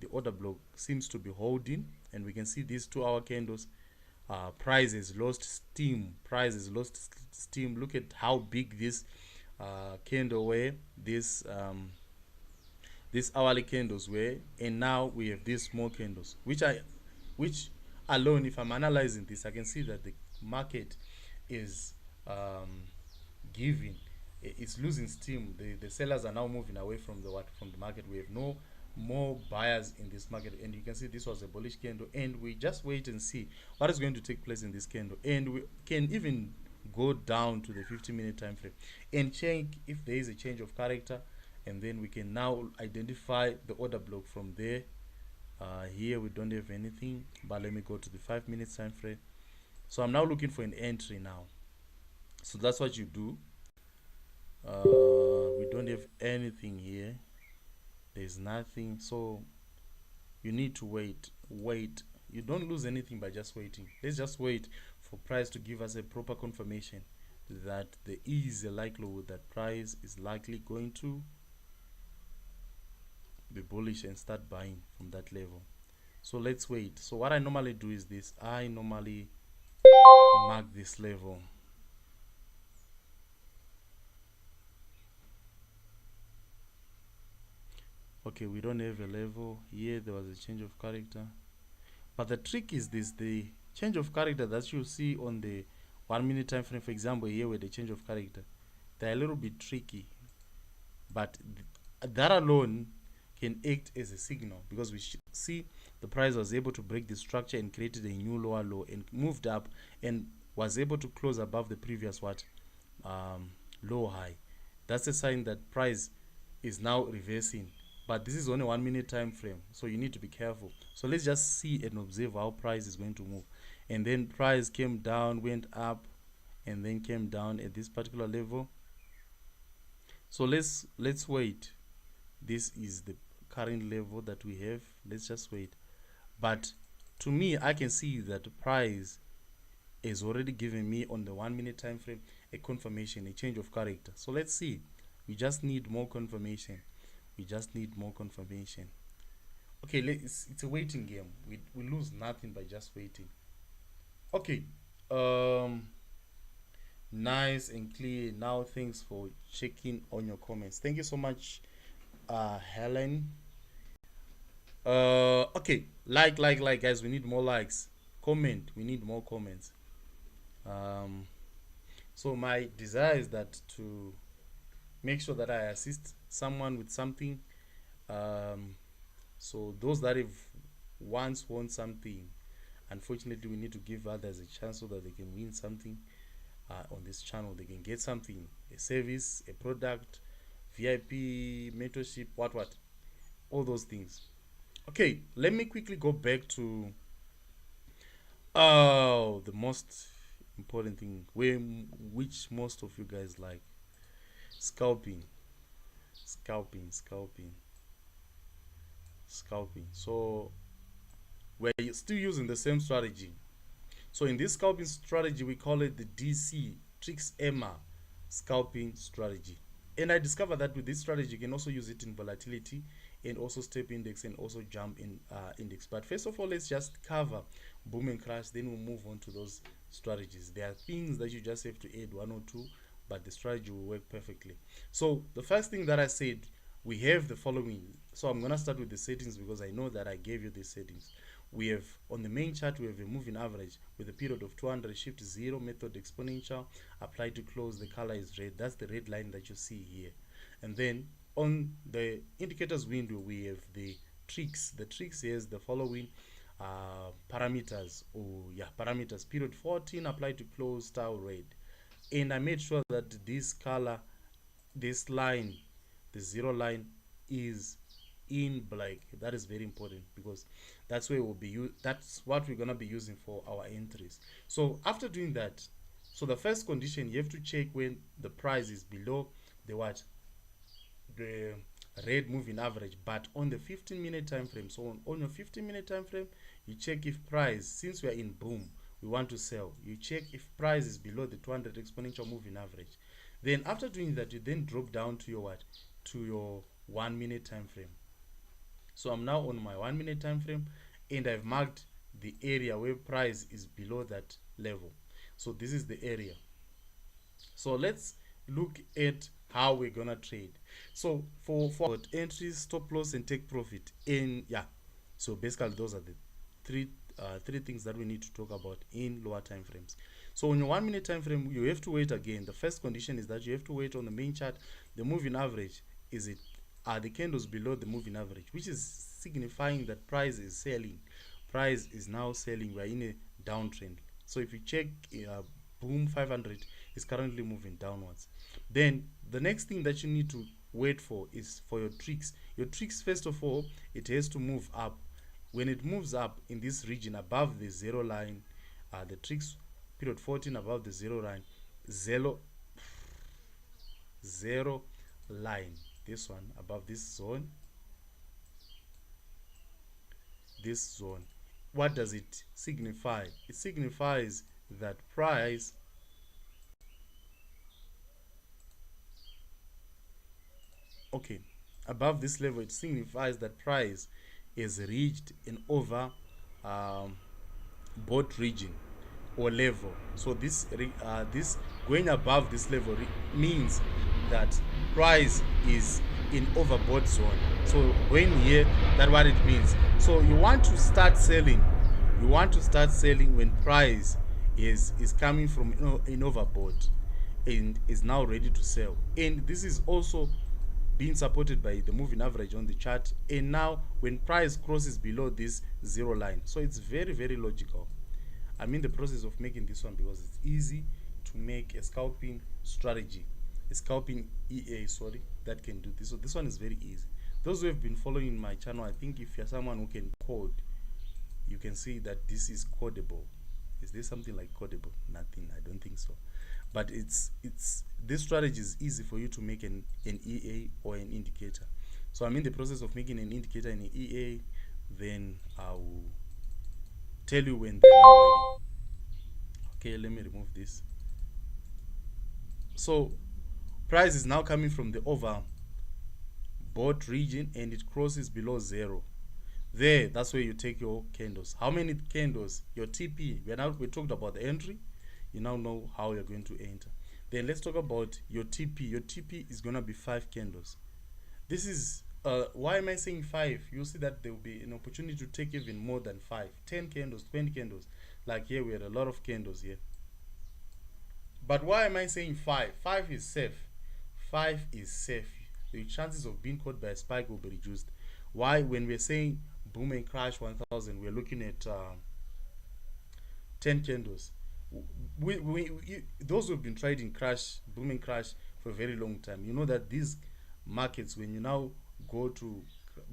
The order block seems to be holding, and we can see these 2 hour candles. Price has lost steam. Look at how big this candle were, this these hourly candles were, and now we have these small candles, which alone, if I'm analyzing this, I can see that the market is giving, it's losing steam. The sellers are now moving away from the market. We have no more buyers in this market, and you can see this was a bullish candle, and we just wait and see what is going to take place in this candle. And we can even go down to the 50-minute time frame and check if there is a change of character, and then we can now identify the order block from there. Here we don't have anything, but let me go to the 5-minute time frame. So I'm now looking for an entry now. So that's what you do. We don't have anything here. There's nothing. So you need to wait. You don't lose anything by just waiting. Let's just wait for price to give us a proper confirmation that there is a likelihood that price is likely going to be bullish and start buying from that level. So let's wait. So what I normally do is this: I normally mark this level. Okay, we don't have a level here. There was a change of character, but the trick is this: the change of character that you see on the 1 minute time frame, for example, here with the change of character, they're a little bit tricky, but that alone can act as a signal, because we see the price was able to break the structure and created a new lower low and moved up and was able to close above the previous low high. That's a sign that price is now reversing, but this is only 1 minute time frame, so you need to be careful. So let's just see and observe how price is going to move. And then price came down, went up, and then came down at this particular level. So let's wait. This is the current level that we have. Let's just wait. But to me, I can see that price is already giving me on the 1 minute time frame a confirmation, a change of character. So let's see. We just need more confirmation. Okay, it's a waiting game. We lose nothing by just waiting. Okay, nice and clear. Now thanks for checking on your comments. Thank you so much, Helen. Okay, like guys, we need more likes. Comment, we need more comments. So my desire is that to make sure that I assist someone with something. So those that have once won something, unfortunately we need to give others a chance so that they can win something on this channel. They can get something, a service, a product, VIP, mentorship, what. all those things. Okay, let me quickly go back to the most important thing, which most of you guys like: scalping, scalping. Scalping. So we're still using the same strategy. So in this scalping strategy, we call it the DC Trix Emma scalping strategy. And I discovered that with this strategy, you can also use it in volatility and also step index and also jump in index. But first of all, let's just cover boom and crash. Then we'll move on to those strategies. There are things that you just have to add one or two, but the strategy will work perfectly. So the first thing that I said, we have the following. So I'm gonna start with the settings because I know that I gave you these settings. We have on the main chart, we have a moving average with a period of 200, shift 0, method exponential, apply to close. The color is red. That's the red line that you see here. And then on the indicators window, we have the tricks. The tricks is the following parameters, parameters: period 14, apply to close, style red. And I made sure that this color, this line, the zero line, is in black. That is very important because that's where we'll be that's what we're gonna be using for our entries. So after doing that, so the first condition, you have to check when the price is below the what, the red moving average, but on the 15-minute time frame. So on your 15-minute time frame, you check if price, since we are in boom, we want to sell, you check if price is below the 200 exponential moving average. Then after doing that, you then drop down to your what, to your 1-minute time frame. So I'm now on my 1-minute time frame, and I've marked the area where price is below that level. So this is the area. So let's look at how we're gonna trade. So for entries, stop loss, and take profit. In so basically those are the three things that we need to talk about in lower time frames. So on your 1-minute time frame, you have to wait again. The first condition is that you have to wait on the main chart. The moving average is it are the candles below the moving average, which is signifying that price is selling. Price is now selling. We are in a downtrend. So if you check boom 500 is currently moving downwards. Then the next thing that you need to wait for is for your tricks. Your tricks, first of all, it has to move up. When it moves up in this region above the zero line, the tricks period 14 above the zero line, zero line, this one above this zone, what does it signify? It signifies that price above this level, it signifies that price is reached an over bought region or level. So this going above this level means that price is in overbought zone. So going here, that's what it means. So you want to start selling. You want to start selling when price is coming from in overbought and is now ready to sell. And this is also being supported by the moving average on the chart. And now when price crosses below this zero line, so it's very, very logical. I'm in the process of making this one because it's easy to make a scalping strategy, a scalping EA, that can do this. So this one is very easy. Those who have been following my channel, I think if you're someone who can code, you can see that this is codable. Is there something like codable? Nothing, I don't think so. But it's this strategy is easy for you to make an EA or an indicator. So I'm in the process of making an indicator and an EA. Then I'll tell you when they're now ready. Okay, let me remove this. So price is now coming from the overbought region and it crosses below zero. There, that's where you take your candles. How many candles? Your TP. We talked about the entry. You now know how you're going to enter. Then let's talk about your TP. Your TP is gonna be 5 candles. This is why am I saying 5? You'll see that there will be an opportunity to take even more than 5, 10 candles, 20 candles. Like here, we had a lot of candles here. But why am I saying 5? 5 is safe. 5 is safe. The chances of being caught by a spike will be reduced. Why? When we're saying boom and crash 1000, we're looking at 10 candles. Those who've been trading boom and crash for a very long time, you know that these markets, when you now go to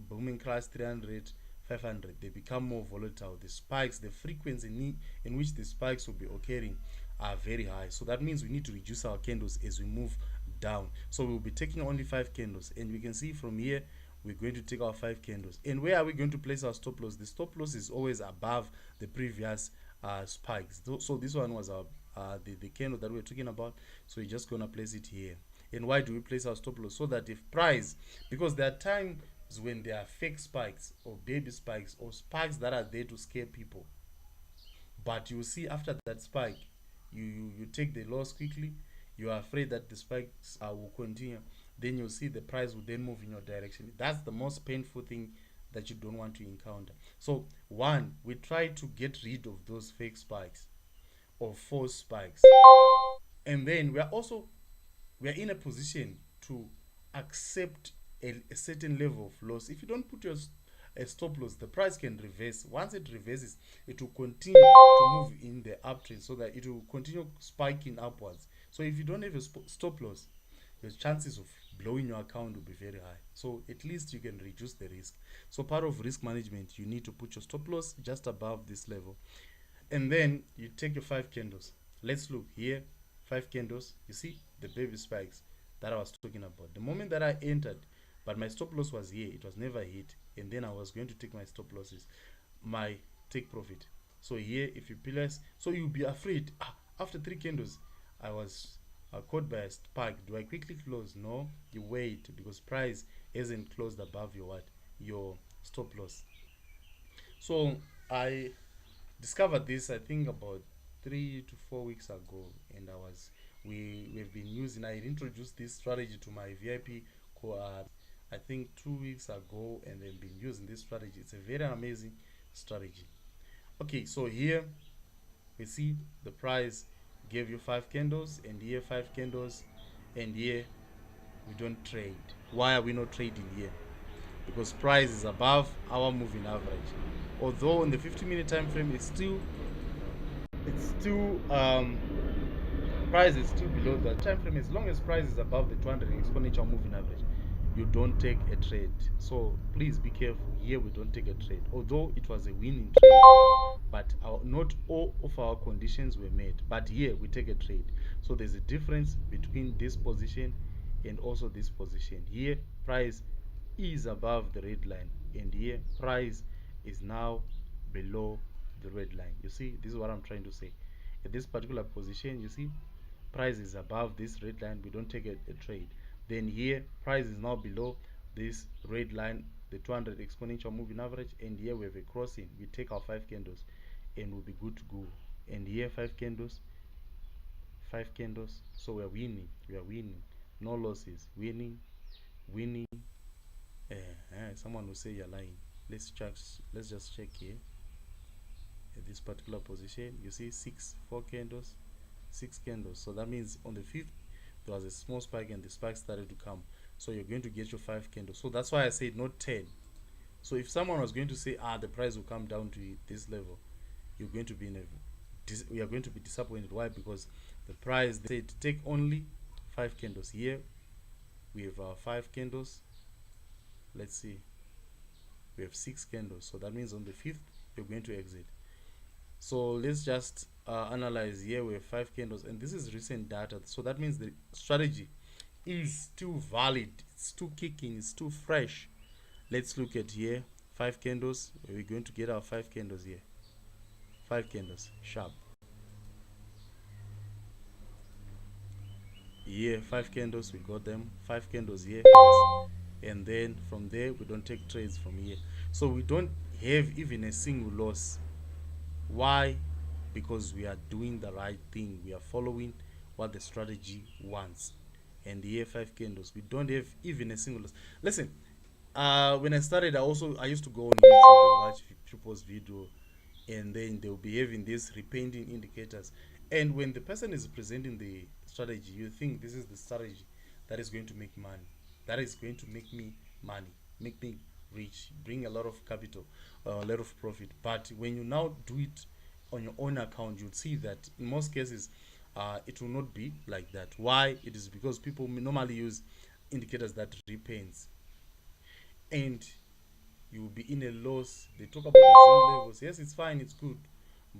booming crash 300, 500, they become more volatile. The spikes, the frequency in which the spikes will be occurring are very high. So that means we need to reduce our candles as we move down. So we'll be taking only 5 candles, and we can see from here we're going to take our 5 candles. And where are we going to place our stop loss? The stop loss is always above the previous spikes. So this one was our the candle that we're talking about. So we're just gonna place it here. And why do we place our stop loss? So that if price, because there are times when there are fake spikes or baby spikes or spikes that are there to scare people, but you see after that spike, you take the loss quickly. You are afraid that the spikes will continue. Then you see the price will then move in your direction. That's the most painful thing that you don't want to encounter. So one, we try to get rid of those fake spikes or false spikes, and then we are in a position to accept a certain level of loss. If you don't put your a stop loss, the price can reverse. Once it reverses, it will continue to move in the uptrend, so that it will continue spiking upwards. So if you don't have a stop loss, your chances of blowing your account will be very high. So at least you can reduce the risk. So part of risk management, you need to put your stop loss just above this level, and then you take your 5 candles. Let's look here. 5 candles, you see the baby spikes that I was talking about. The moment that I entered, but my stop loss was here, it was never hit, and then I was going to take my stop losses, my take profit. So here, if you pillars, so you'll be afraid, after 3 candles I was caught by a spike. Do I quickly close? No, you wait, because price hasn't closed above your what, your stop loss. So I discovered this, I think, about 3 to 4 weeks ago, and we've been using. I introduced this strategy to my VIP cohort, I think 2 weeks ago, and they've been using this strategy. It's a very amazing strategy. Okay, so here we see the price gave you 5 candles, and here 5 candles, and here we don't trade. Why are we not trading here? Because price is above our moving average. Although on the 50-minute time frame, it's still price is still below that time frame. As long as price is above the 200 exponential moving average, you don't take a trade. So please be careful. Here we don't take a trade, although it was a winning trade, but not all of our conditions were met. But here we take a trade. So there's a difference between this position and also this position. Here price is above the red line, and here price is now below the red line. You see, this is what I'm trying to say. At this particular position, you see price is above this red line, we don't take a trade. Then here price is now below this red line, the 200 exponential moving average, and here we have a crossing. We take our 5 candles and we'll be good to go. And here 5 candles, 5 candles, so we are winning, no losses, winning. Someone will say you're lying. Let's just check here. At this particular position, you see 4 candles, 6 candles. So that means on the 5th there was a small spike, and the spike started to come. So you're going to get your 5 candles. So that's why I said not 10. So if someone was going to say the price will come down to this level, you're going to be we are going to be disappointed. Why? Because the price, they said take only 5 candles. Here we have 5 candles. Let's see, we have 6 candles. So that means on the 5th you're going to exit. So let's just analyze. Here we have 5 candles, and this is recent data. So that means the strategy is still valid, it's still kicking, it's still fresh. Let's look at here. 5 candles, we're going to get our 5 candles here. 5 candles sharp. Here 5 candles, we got them. 5 candles here, yes. And then from there we don't take trades from here. So we don't have even a single loss. Why? Because we are doing the right thing. We are following what the strategy wants. And here 5 candles, we don't have even a single loss. Listen, when I started, I used to go on YouTube and watch people's video, and then they'll be having these repainting indicators. And when the person is presenting the strategy, you think this is the strategy that is going to make money, that is going to make me money, make me rich, bring a lot of capital, a lot of profit. But when you now do it on your own account, you'll see that in most cases it will not be like that. Why? It is because people normally use indicators that repaints, and you will be in a loss. They talk about the zoom levels. Yes, it's fine, it's good,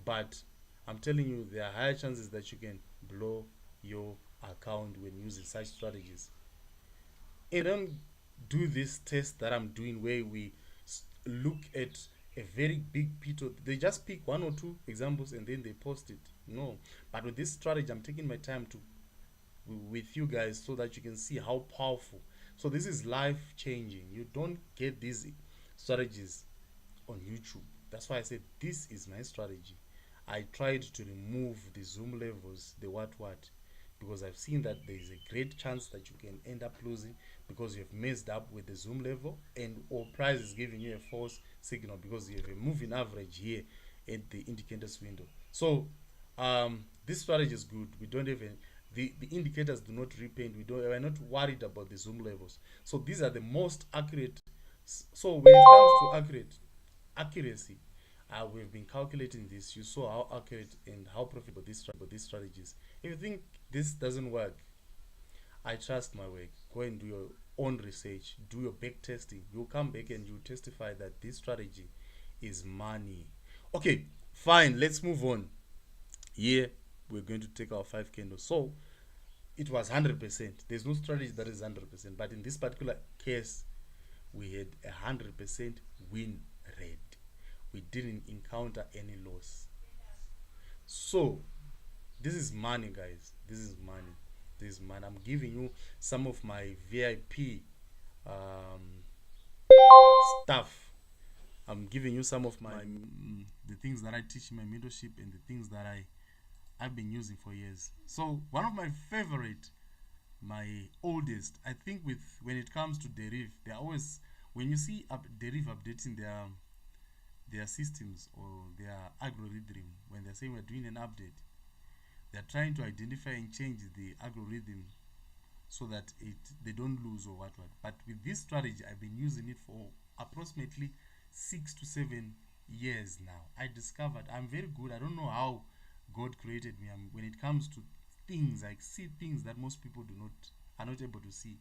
but I'm telling you, there are higher chances that you can blow your account when using such strategies. And don't do this test that I'm doing where we look at a very big pito. They just pick one or two examples and then they post it. No, but with this strategy, I'm taking my time to with you guys so that you can see how powerful. So this is life changing. You don't get these strategies on YouTube. That's why I said this is my strategy. I tried to remove the zoom levels, the what, because I've seen that there is a great chance that you can end up losing because you've messed up with the zoom level, and or price is giving you a false signal because you have a moving average here at the indicators window. So this strategy is good. We don't even the indicators do not repaint. We're not worried about the zoom levels. So these are the most accurate. So when it comes to accuracy, we've been calculating this. You saw how accurate and how profitable these strategies. If you think this doesn't work, I trust my work. Go and do your own research, do your back testing. You'll come back and you testify that this strategy is money. Okay, fine, let's move on. Here we're going to take our 5 candles. So it was 100%. There's no strategy that is 100%, but in this particular case, we had 100% win rate. We didn't encounter any loss. So this is money, guys. This is money. This is money. I'm giving you some of my VIP stuff. I'm giving you some of my the things that I teach in my mentorship and the things that I've been using for years. So one of my favorite, my oldest, I think with when it comes to deriv, they're always, when you see deriv updating their systems or their algorithm, when they're saying we're doing an update, they're trying to identify and change the algorithm so that they don't lose or what. But with this strategy, I've been using it for approximately 6 to 7 years now. I discovered I'm very good. I don't know how God created me. When it comes to things, I see things that most people are not able to see.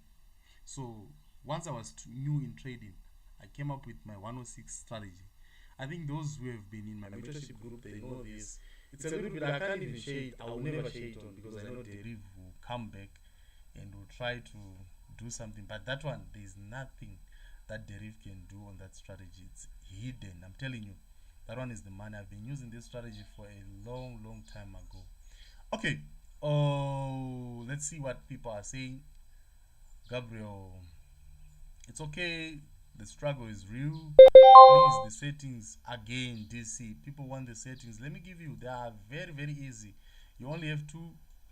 So once I was new in trading, I came up with my 106 strategy. I think those who have been in my mentorship group, they know this. It's a little bit, I can't even share it. I will never share it on because I know Deriv will come back and will try to do something. But that one, there is nothing that Deriv can do on that strategy. It's hidden. I'm telling you, that one is the money. I've been using this strategy for a long time ago. Okay. Oh, let's see what people are saying. Gabriel, it's okay. The struggle is real. Please, the settings again. DC, people want the settings. Let me give you. They are very easy. You only have 2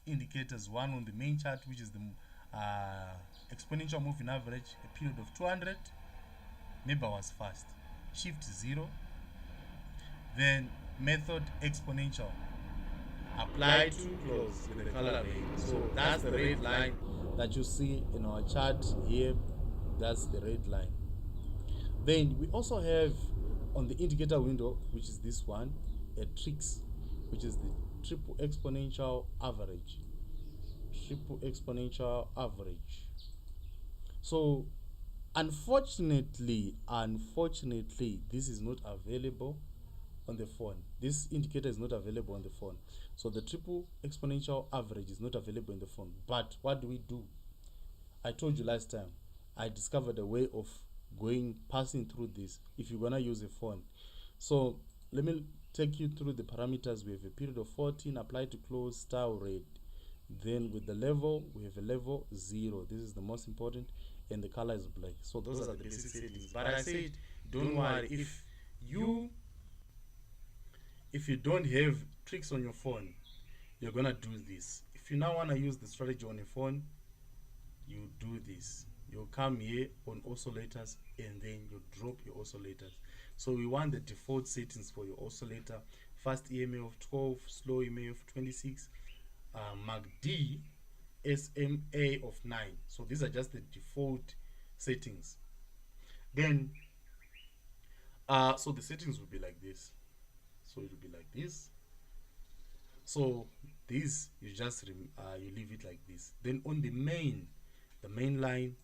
indicators. One on the main chart, which is the exponential moving average, a period of 200. Maybe I was fast. Shift 0. Then method exponential. Apply to close with the color red. So that's the red line that you see in our chart here. That's the red line. Then we also have on the indicator window, which is this one, a tricks, which is the triple exponential average. Triple exponential average. So unfortunately, this is not available on the phone. This indicator is not available on the phone. So the triple exponential average is not available in the phone. But what do? I told you last time, I discovered a way of passing through this if you're gonna use a phone. So let me take you through the parameters. We have a period of 14, apply to close, style red. Then with the level, we have a level 0. This is the most important, and the color is black. So those are the basic settings. But I said, don't worry, if you don't have tricks on your phone, you're gonna do this. If you now wanna use the strategy on your phone, you do this. You come here on oscillators and then you drop your oscillators. So we want the default settings for your oscillator: fast EMA of 12, slow EMA of 26, MACD SMA of 9. So these are just the default settings. Then so the settings will be like this. So it will be like this. So this you just you leave it like this. Then on the main line,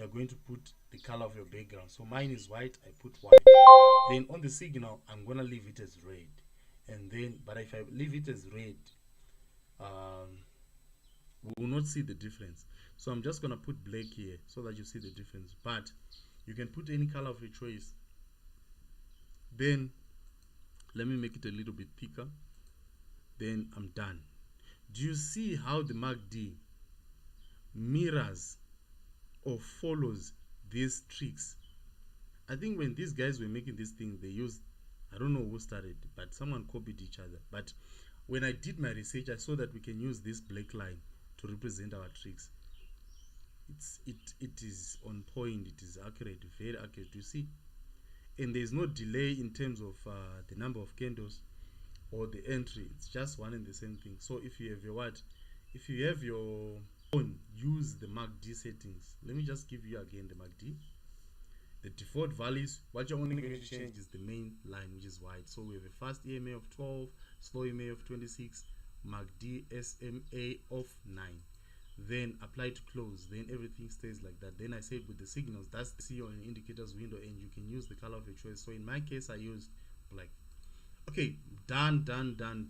you're going to put the color of your background. So mine is white, I put white. Then on the signal, I'm gonna leave it as red. And then, but if I leave it as red, we will not see the difference. So I'm just gonna put black here so that you see the difference. But you can put any color of your choice. Then let me make it a little bit thicker. Then I'm done. Do you see how the Mark D mirrors or follows these tricks? I think when these guys were making this thing, they used, I don't know who started, but someone copied each other. But when I did my research, I saw that we can use this black line to represent our tricks. It is on point, it is accurate, very accurate, you see. And there's no delay in terms of the number of candles or the entry. It's just one and the same thing. So if you have your if you have your phone, use the MACD settings. Let me just give you again the MACD. The default values, what you're only going to change is the main line, which is white. So we have a fast EMA of 12, slow EMA of 26, MACD SMA of 9. Then apply to close, then everything stays like that. Then I said with the signals, that's the see on indicators window, and you can use the color of your choice. So in my case, I used black. Okay, done. I'm done.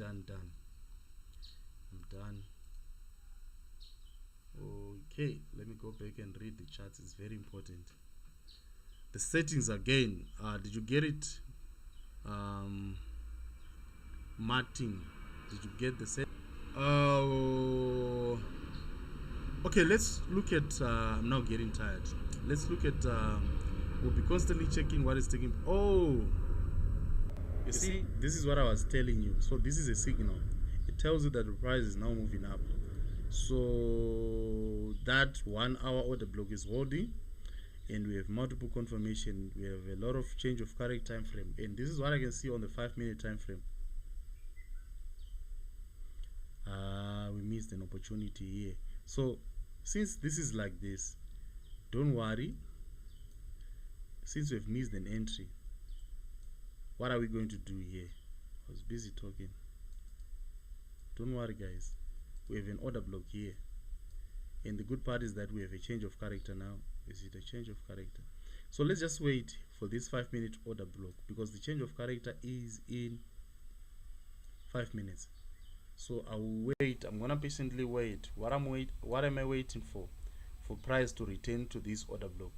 Okay, let me go back and read the charts. It's very important. The settings again, did you get it? Martin, did you get the set? Okay, let's look at I'm now getting tired. Let's look at we'll be constantly checking what is taking. You see, this is what I was telling you. So this is a signal. It tells you that the price is now moving up. So that 1 hour order block is holding, and we have multiple confirmation. We have a lot of change of character time frame, and this is what I can see on the 5-minute time frame. We missed an opportunity here. So since this is like this, don't worry. Since we've missed an entry, what are we going to do here? I was busy talking. Don't worry, guys. We have an order block here, and the good part is that we have a change of character now. Is it a change of character? So let's just wait for this 5-minute order block, because the change of character is in 5 minutes. So I will wait. I'm gonna patiently wait. What am I waiting for? For price to return to this order block.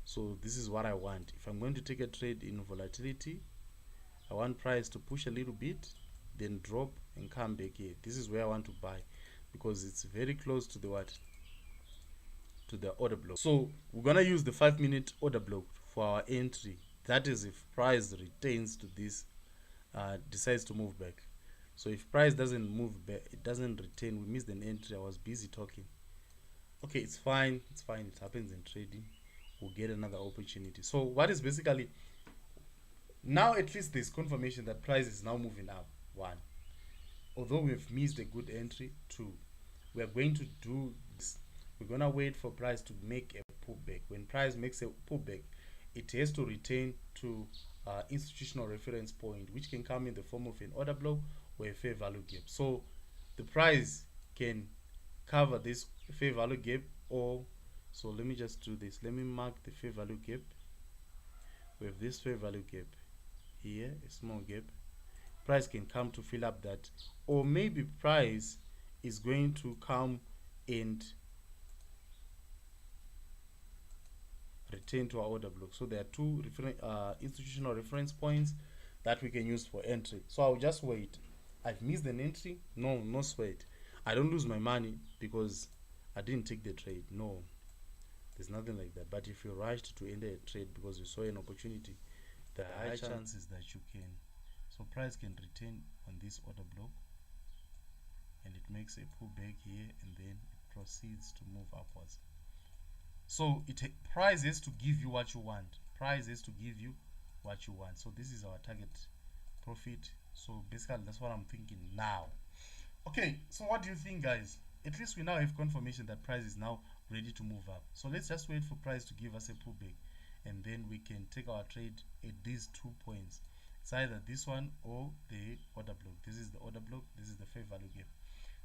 So this is what I want. If I'm going to take a trade in volatility, I want price to push a little bit, then drop and come back here. This is where I want to buy, because it's very close to the what? To the order block. So we're gonna use the 5-minute order block for our entry. That is if price retains to this, decides to move back. So if price doesn't move back, it doesn't retain, we missed an entry. I was busy talking. Okay, it's fine. It happens in trading. We'll get another opportunity. So what is basically now, at least there's confirmation that price is now moving up. 1, although we've missed a good entry. 2, we are going to do this. We're gonna wait for price to make a pullback. When price makes a pullback, it has to return to institutional reference point, which can come in the form of an order block or a fair value gap. So the price can cover this fair value gap, or so let me just do this. Let me mark the fair value gap. We have this fair value gap here, a small gap. Price can come to fill up that, or maybe price is going to come and return to our order block. So there are 2 institutional reference points that we can use for entry. So I'll just wait. I've missed an entry. No sweat. I don't lose my money because I didn't take the trade. No, there's nothing like that. But if you rushed to enter a trade because you saw an opportunity, the high chances that you can. So price can return on this order block, and it makes a pullback here, and then it proceeds to move upwards. So price has to give you what you want. Price has to give you what you want. So this is our target profit. So basically that's what I'm thinking now. Okay, so what do you think, guys? At least we now have confirmation that price is now ready to move up. So let's just wait for price to give us a pullback, and then we can take our trade at these 2 points. It's either this one or the order block. This is the order block, this is the fair value gap.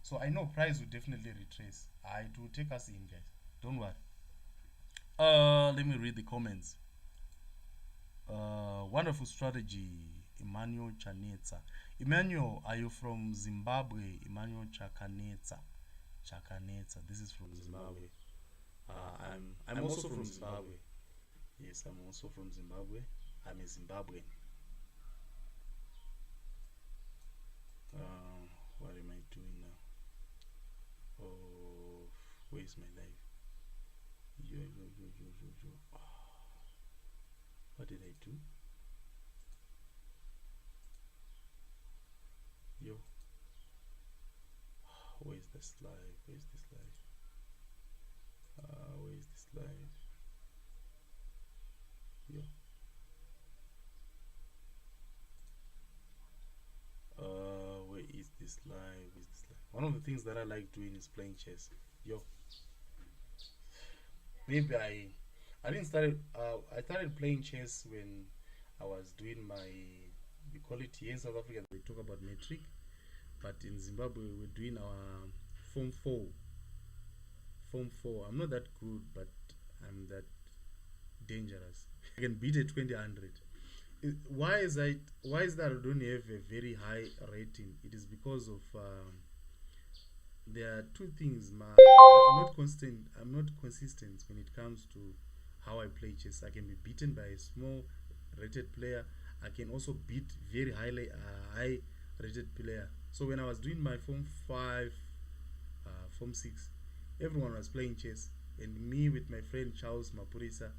So I know price will definitely retrace. It will take us in, guys. Don't worry. Let me read the comments. Wonderful strategy, Emmanuel Chanetsa. Emmanuel, are you from Zimbabwe? Emmanuel Chakanetsa. Chakanetsa. This is from Zimbabwe. I'm also from Zimbabwe. Yes, I'm also from Zimbabwe. I'm a Zimbabwean. What am I doing now? Oh, where's my life? Yo. What did I do? Yo. Where's this live? Where's this live? Where's this live? Yo. Where is this live? Where is this live? One of the things that I like doing is playing chess. Yo. Maybe I didn't start. I started playing chess when I was doing my. We call it here in South Africa. We talk about metric, but in Zimbabwe we're doing our form 4. Form 4. I'm not that good, but I'm that dangerous. I can beat a 20-100. Why is that? Why is that I don't have a very high rating? It is because of there are two things. I'm not constant. I'm not consistent when it comes to how I play chess. I can be beaten by a small rated player. I can also beat very high rated player. So when I was doing my form 5, form 6, everyone was playing chess, and me with my friend Charles Mapurisa,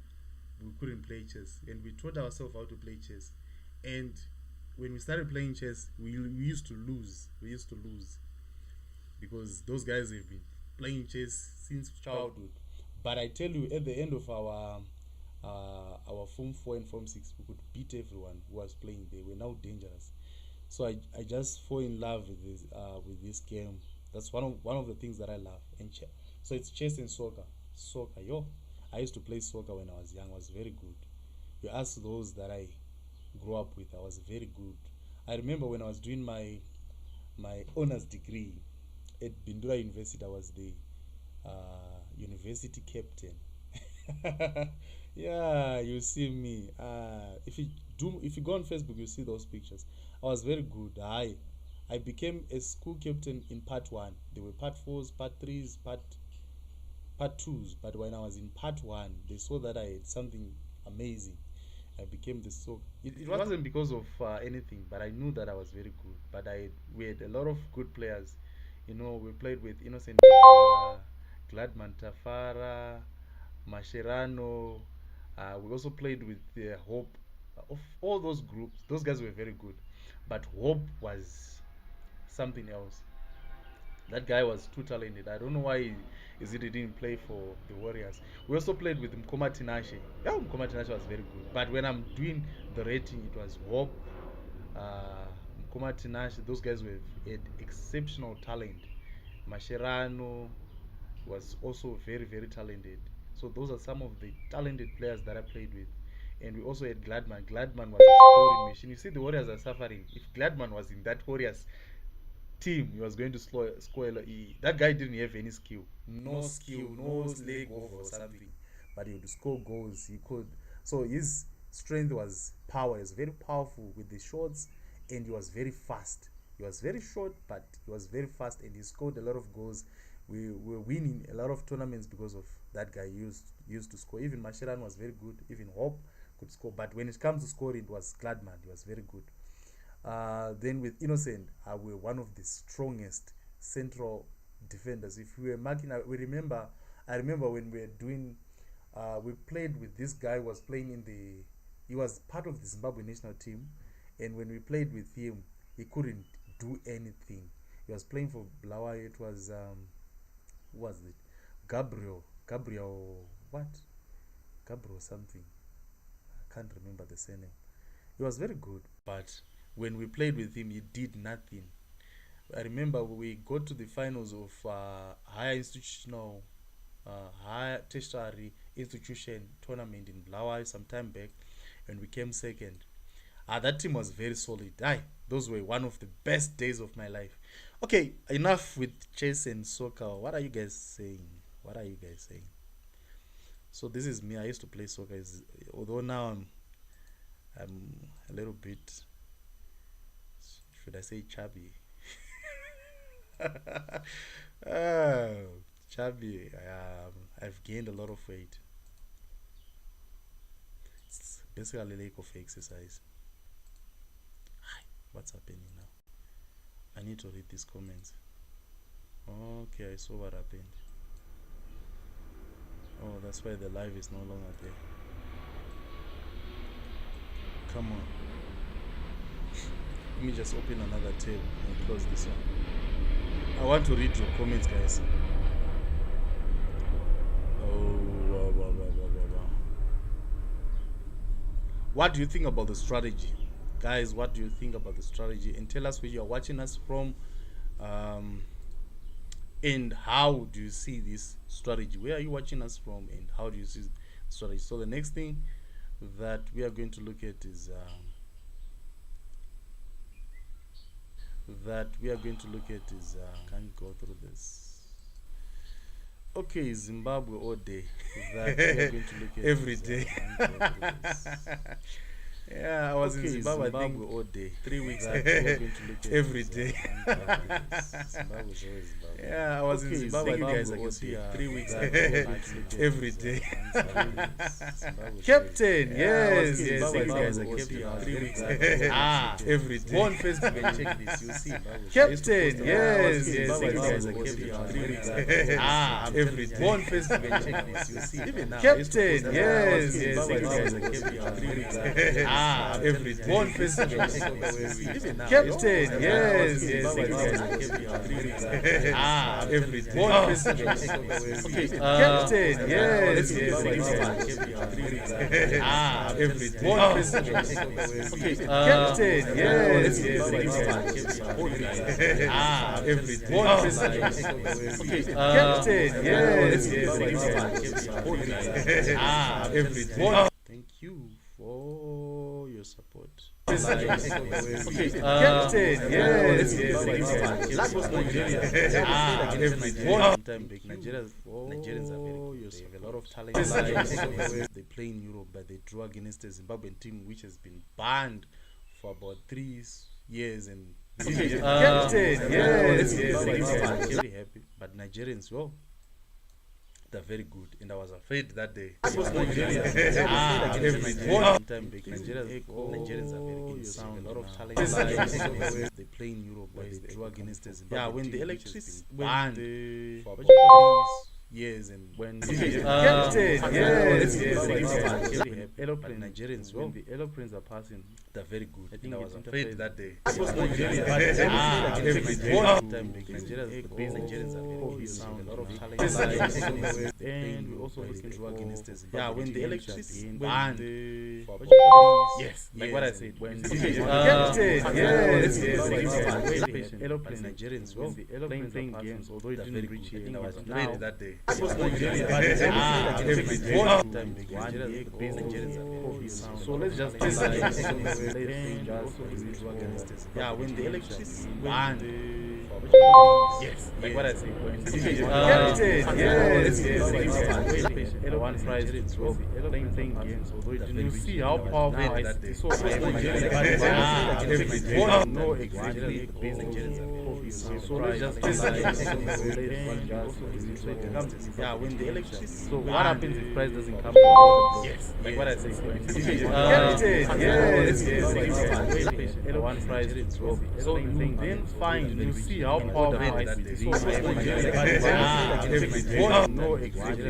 we couldn't play chess, and we taught ourselves how to play chess. And when we started playing chess, we used to lose. We used to lose because those guys have been playing chess since childhood. But I tell you, at the end of our form 4 and form 6, we could beat everyone who was playing. They were now dangerous. So I just fall in love with this game. That's one of the things that I love. And so it's chess and soccer. Soccer, yo. I used to play soccer when I was young. I was very good. You ask those that I grew up with, I was very good. I remember when I was doing my honors degree at Bindura University, I was the university captain. Yeah, you see me. If you go on Facebook, you see those pictures. I was very good. I became a school captain in part 1. There were part 4s, part 3s, part 2s, but when I was in part 1, they saw that I had something amazing. I became the so. It wasn't because of anything, but I knew that I was very good. But we had a lot of good players. You know, we played with Innocent Jibura, Gladman Tafara, Mascherano. We also played with Hope. Of all those groups, those guys were very good. But Hope was something else. That guy was too talented. I don't know why he didn't play for the Warriors. We also played with Mkoma Tinashe. Yeah, Mkoma Tinashe was very good. But when I'm doing the rating, it was Hope, uh, Mkoma Tinashe. Those guys had exceptional talent. Mascherano was also very, very talented. So those are some of the talented players that I played with. And we also had Gladman. Gladman was a scoring machine. You see, the Warriors are suffering. If Gladman was in that Warriors team, he was going to score. That guy didn't have any skill, no skill, no leg over or something, but he would score goals. He could. So his strength was power. He was very powerful with the shots, and he was very fast. He was very short, but he was very fast, and he scored a lot of goals. We were winning a lot of tournaments because of that guy. Used to score. Even Masheran was very good. Even Hope could score. But when it comes to scoring, it was Gladman. He was very good. Then with Innocent, we're one of the strongest central defenders. If we were marking, I remember when we were doing, we played with this guy who was playing he was part of the Zimbabwe national team, and when we played with him, he couldn't do anything. He was playing for Blawa. It was, who was it? Gabriel, what? Gabriel something. I can't remember the surname. He was very good, but when we played with him, he did nothing. I remember we got to the finals of higher tertiary institution tournament in Blawa some time back, and we came second. That team was very solid. Those were one of the best days of my life. Okay, enough with chess and soccer. What are you guys saying? What are you guys saying? So this is me. I used to play soccer, although now I'm a little bit, should I say, chubby? Chubby. I've gained a lot of weight. It's basically lack of exercise. What's happening now? I need to read these comments. Okay, I saw what happened. Oh, that's why the live is no longer there. Come on. Let me just open another tab and close this one. I want to read your comments, guys. Oh, wow. What do you think about the strategy? Guys, what do you think about the strategy? And tell us where you are watching us from. And how do you see this strategy? Where are you watching us from, and how do you see the strategy? So the next thing that we are going to look at is can't go through this. Okay, Zimbabwe all day. That we are going to look at every day. Yeah, I was in Zimbabwe, I think, all day. 3 weeks ago. Every day. Yeah, I was in Zimbabwe, you guys, I can see 3 weeks ago. Every day. Captain, yes, you guys, I can see 3 weeks ago. Every day. Go on Facebook and check this, you'll see. Captain, yes, you guys, I can see 3 weeks ago. Every day. Go on Facebook and check this, you'll see. Even now. Captain, yes, you guys, I can see 3 weeks ago. Every day. One festival. Captain, yes, every day. One festival. Okay, Captain, yes, every day. One festival. Okay, Captain, yes, every day. One festival. Okay, Captain, yes, every day. Thank you for your support. Okay, Captain, yes, that was Nigeria. Nigerians are very good. They have a lot of talent. They play in Europe, but they draw against the Zimbabwean team, which has been banned for about 3 years. And Captain, yes, very happy. But Nigerians, well, they're very good, and I was afraid that day. Nigerians are very good. A lot of talent. They play in Europe, but they draw against the Zimbabwe. Yeah, when the electricity went for about 3 years, and when Captain, yes, aeroplanes, Nigerians, when the aeroplanes are passing, they're very good. I think I was afraid that day. Nigerians are very good. A lot of talent. And we also looking to against the Zimbabwe. Yeah, when the electricity went for about 3 years, like what I said, when Captain, yes, aeroplanes, Nigerians, when the aeroplanes playing games, although it didn't reach here, I was afraid that day. So let's just yeah, when the electricity went yes, like what I said, Captain, yes, one prize playing games, although it didn't see how powerful I so no exactly. So let's just yeah, when the electricity. So what happens if price doesn't come? Yes, like what I say. Captain, yes, one price. So then fine, you see how powerful I see. So no exactly.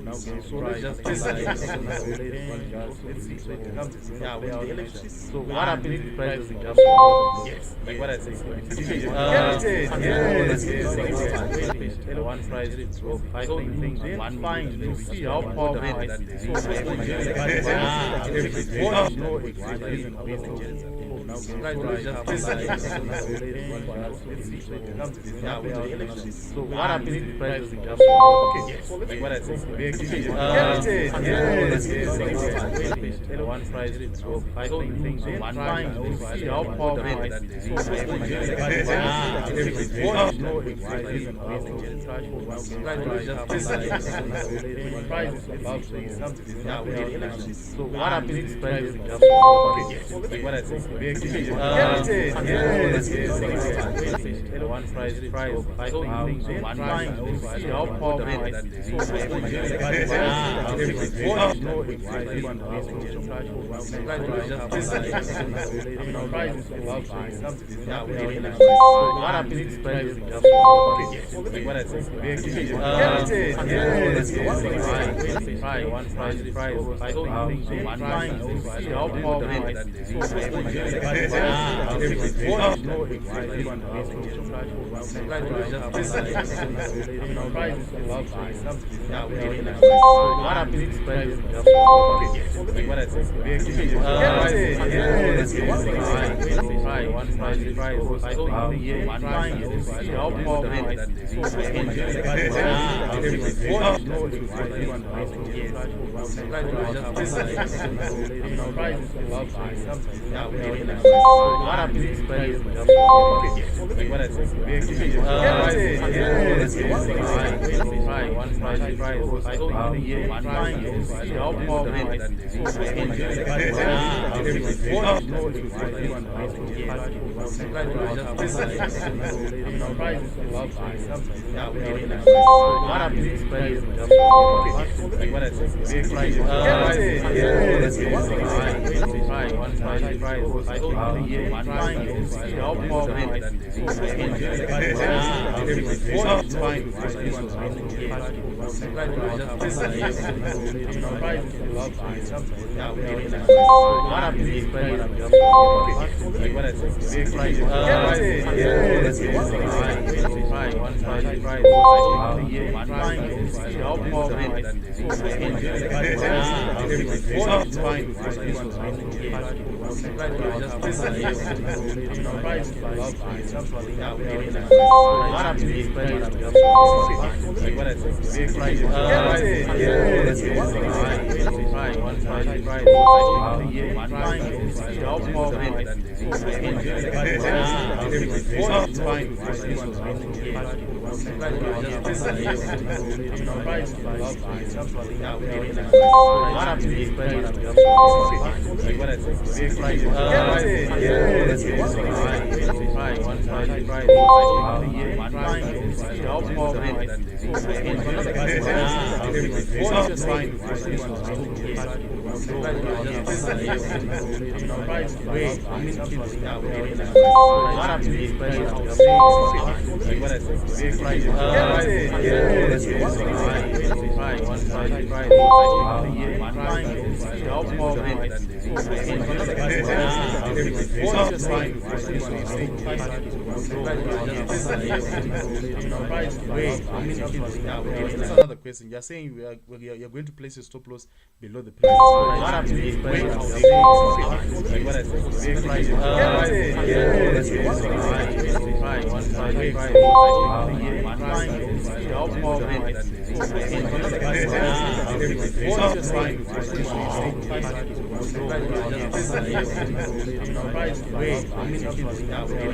So let's just yeah, when the electricity. So what happens if price doesn't come? Yes, like what I say. Captain, yes, one price. So then fine, you see how powerful I see. So no exactly. So what happens if the price doesn't jump? What I say? One price to go 5 things, so one price to see how powerful it is. So what happens if the price doesn't jump? What I say? One price to go 5 things, so one price to see how powerful it That's another question. You're saying you're going to place your stop loss below the previous price. What happens if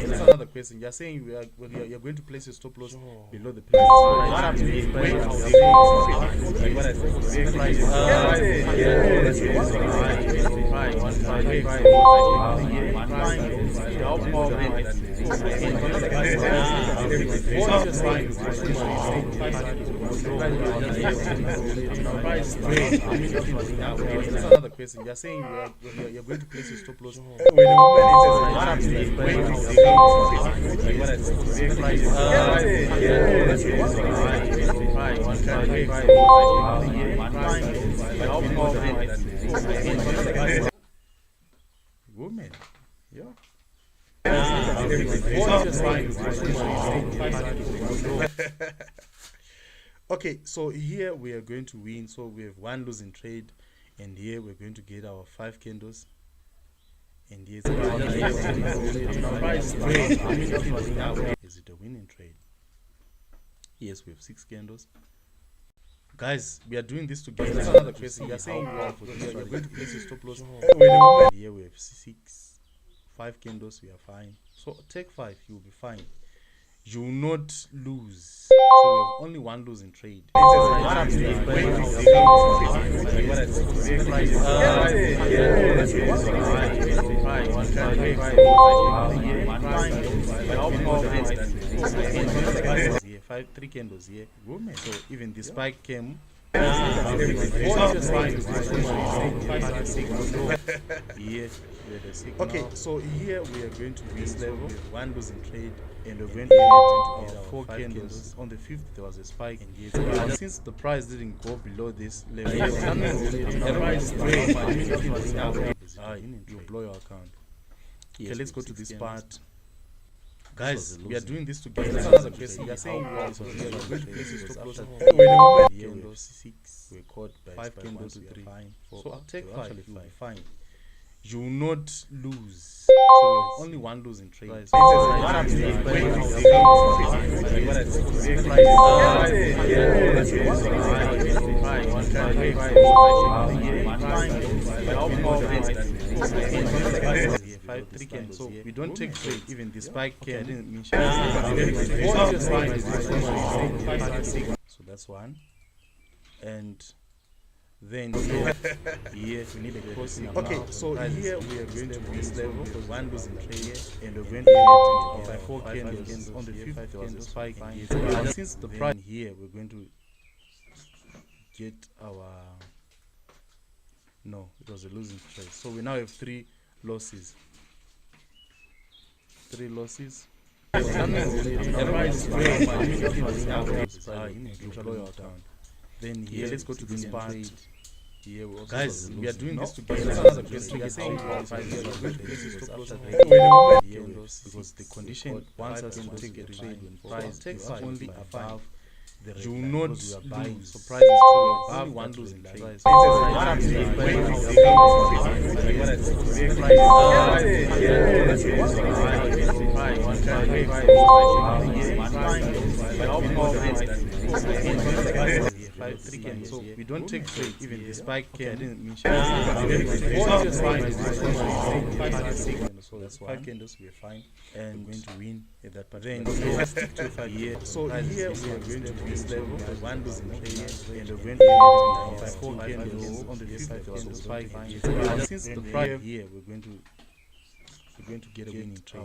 That's another question. You're saying you're going to place your stop loss below the previous price. What happens if That's another question. You're saying you're going to place your stop loss when the woman woman, yeah. Okay, so here we are going to win. So we have one losing trade, and here we're going to get our 5 candles. And yes, is it a winning trade? Yes, we have 6 candles. Guys, we are doing this together. That's another question. We are saying we are going to place a stop loss. Here we have 5 candles, we are fine. So take 5, you will be fine. You will not lose. So we have only one losing trade. Here, 3 candles here. So even the spike came. Okay, so here we are going to this level, one losing trade, and we're going to get 4 candles. On the 5th there was a spike, and since the price didn't go below this level, you blow your account. Okay, let's go to this part. Guys, we are doing this together. That's another question. We are saying we are going to place a stop loss. Here we have 6. We're caught by 5 candles to 3. So take 5, you will be fine. You will not lose. So we have only one losing trade. Five, 3 candles. So we don't take trade. Even the spike came. So that's one. And then here we need a crossing. Okay, so here we are going to this level, one losing trade, and we're going to get by 4 candles. On the 5th there was a spike. And since the price here, we're going to get our it was a losing trade. So we now have 3 losses. 3 losses. Then here, let's go to this part. Here guys, we are doing this together. Because the condition wants us to take a trade when price takes only above. You will not lose. Surprises to above one losing trade. So we don't take trade. Even the spike came. So that's 5 candles, we're fine, and we're going to win at that part. Then stick to 5 here. So here we are going to this level, one losing trade, and we're going to get 4 candles. On the 5th there was 5. And since the price here, we're going to get a winning trade.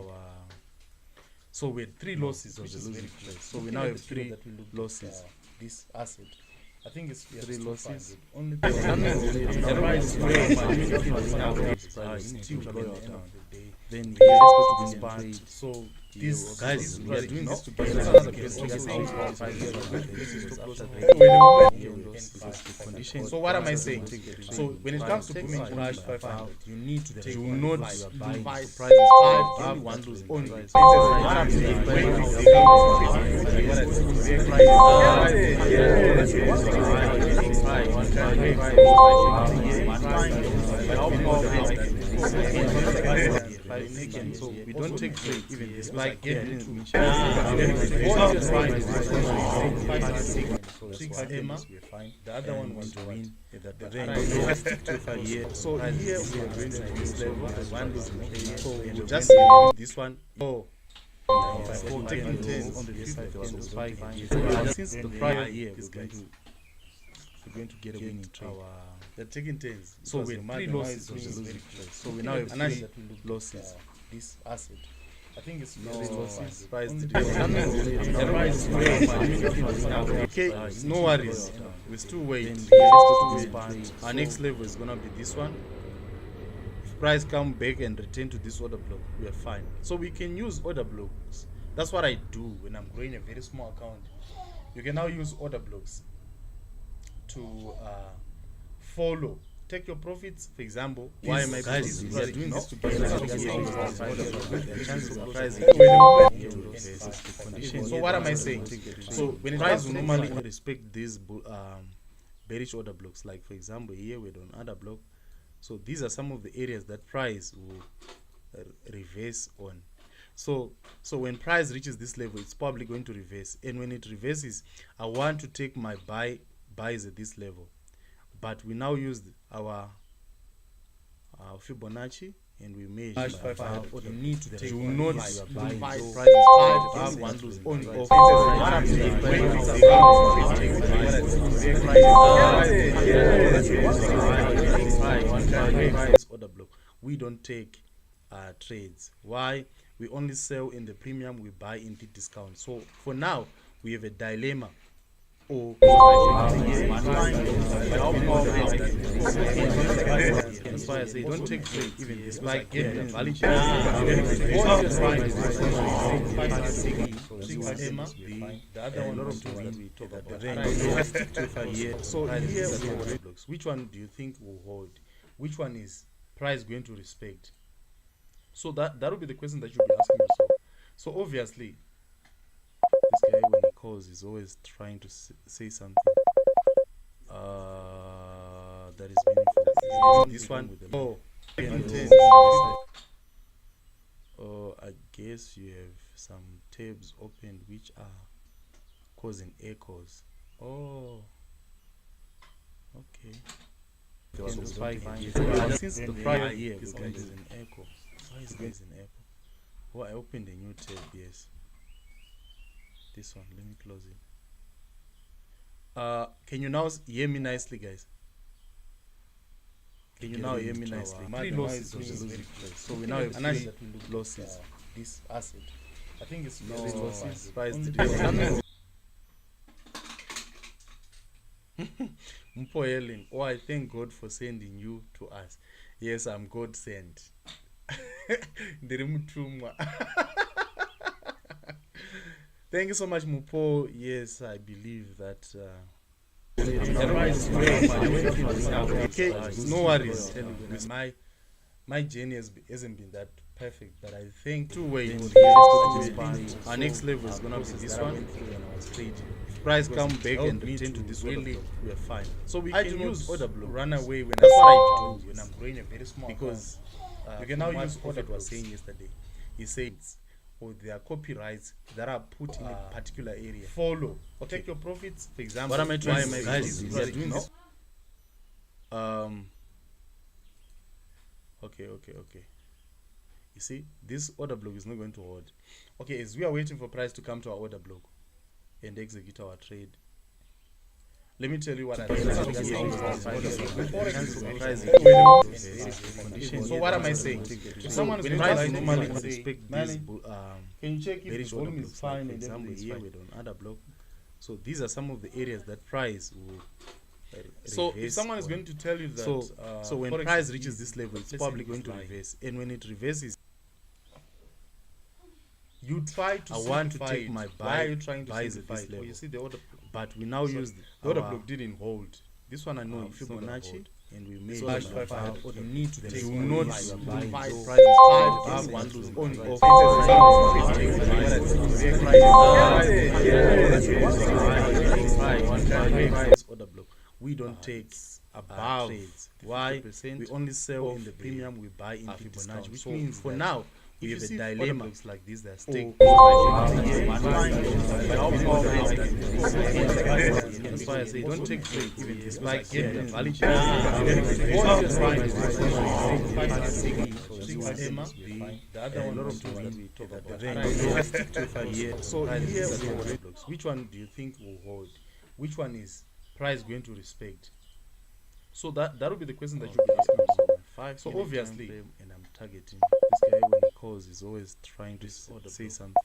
So we had 3 losses of the losing trade. So we now have 3 losses. This asset, I think it's 3 losses. Only then let's go to this part. So these guys, we are doing this together. So what am I saying? So when it comes to booming crash 500, you need to take. You will not lose. Prices 5, only one losing price. What I'm saying, so we don't take trade. Even this spike came. So that's why we're fine. The other one wants to win. So here we are going to this level. One losing trade. So we just this one. Taking 10 on the 5th there was 5. And since the prior year we're going to get a winning trade. They're taking 10s. So we have 3 losses. So we now have 3 losses. This asset, I think it's 3 losses. Okay, no worries. We still wait. Our next level is gonna be this one. If price come back and return to this order block, we are fine. So we can use order blocks. That's what I do when I'm growing a very small account. You can now use order blocks to follow. Take your profits, for example. Why am I guys? We are doing this together. So what am I saying? So when it comes to normally respect these bearish order blocks, like for example here we're on other block, So these are some of the areas that price will reverse on. So when price reaches this level, it's probably going to reverse, and when it reverses, I want to take my buys at this level, but we now use our Fibonacci, and we measure you need to take not price above one lose on off. Order block. We don't take trades. Why? We only sell in the premium, we buy in the discount. So for now, we have a dilemma. Or that's why I say don't take trade even despite getting the value. The other one we talk about the range. So here we have blocks. Which one do you think will hold? Which one is price going to respect? So that will be the question that you'll be asking yourself. So obviously, this guy when he calls is always trying to say something that is meaningful. This one with the I guess you have some tabs open which are causing echoes. Oh, okay. Since the prior year, this guy is an echo. Why is this an echo? Oh, I opened a new tab. Yes, this one. Let me close it. Can you now hear me nicely, guys? Can you now hear me nicely? Three losses. So we now have three losses. This asset. I think it's losses. Mpo Helen, oh, I thank God for sending you to us. Yes, I'm God sent. Thank you so much, Mupo. Yes, I believe that. Okay, no worries. My journey hasn't been that perfect, but I think two ways. Our next level is gonna be this one. If price come back and return to this really, we are fine. So we can use order block. Run away when that's what I do when I'm growing a very small because you can now use order block. Was saying yesterday, he said, or there are copyrights that are put in a particular area. Follow or take your profits. For example, what am I trying to say? We are doing this. Okay. You see, this order block is not going to hold. Okay, as we are waiting for price to come to our order block and execute our trade, let me tell you what I think. So what am I saying? If someone is normally expect this, can you check if the volume is fine? For example, here we're on other block. So these are some of the areas that price will. So if someone is going to tell you that, so when price reaches this level, it's probably going to reverse, and when it reverses, you try to. I want to take my buy. Why are you trying to simplify at this level? You see the order, but we now use the order block didn't hold. This one I know Fibonacci, and we made you need to take not buy prices one lose on order block. We don't take above trades. Why? We only sell in the premium, we buy in Fibonacci, which means for now we have a dilemma like this that stake. That's why I say don't take trade even despite getting the value. The other one we talk about the range. So here we have blocks. Which one do you think will hold? Which one is price going to respect? So that will be the question that you'll be asking yourself. So obviously, and I'm targeting this guy when he calls is always trying to say something.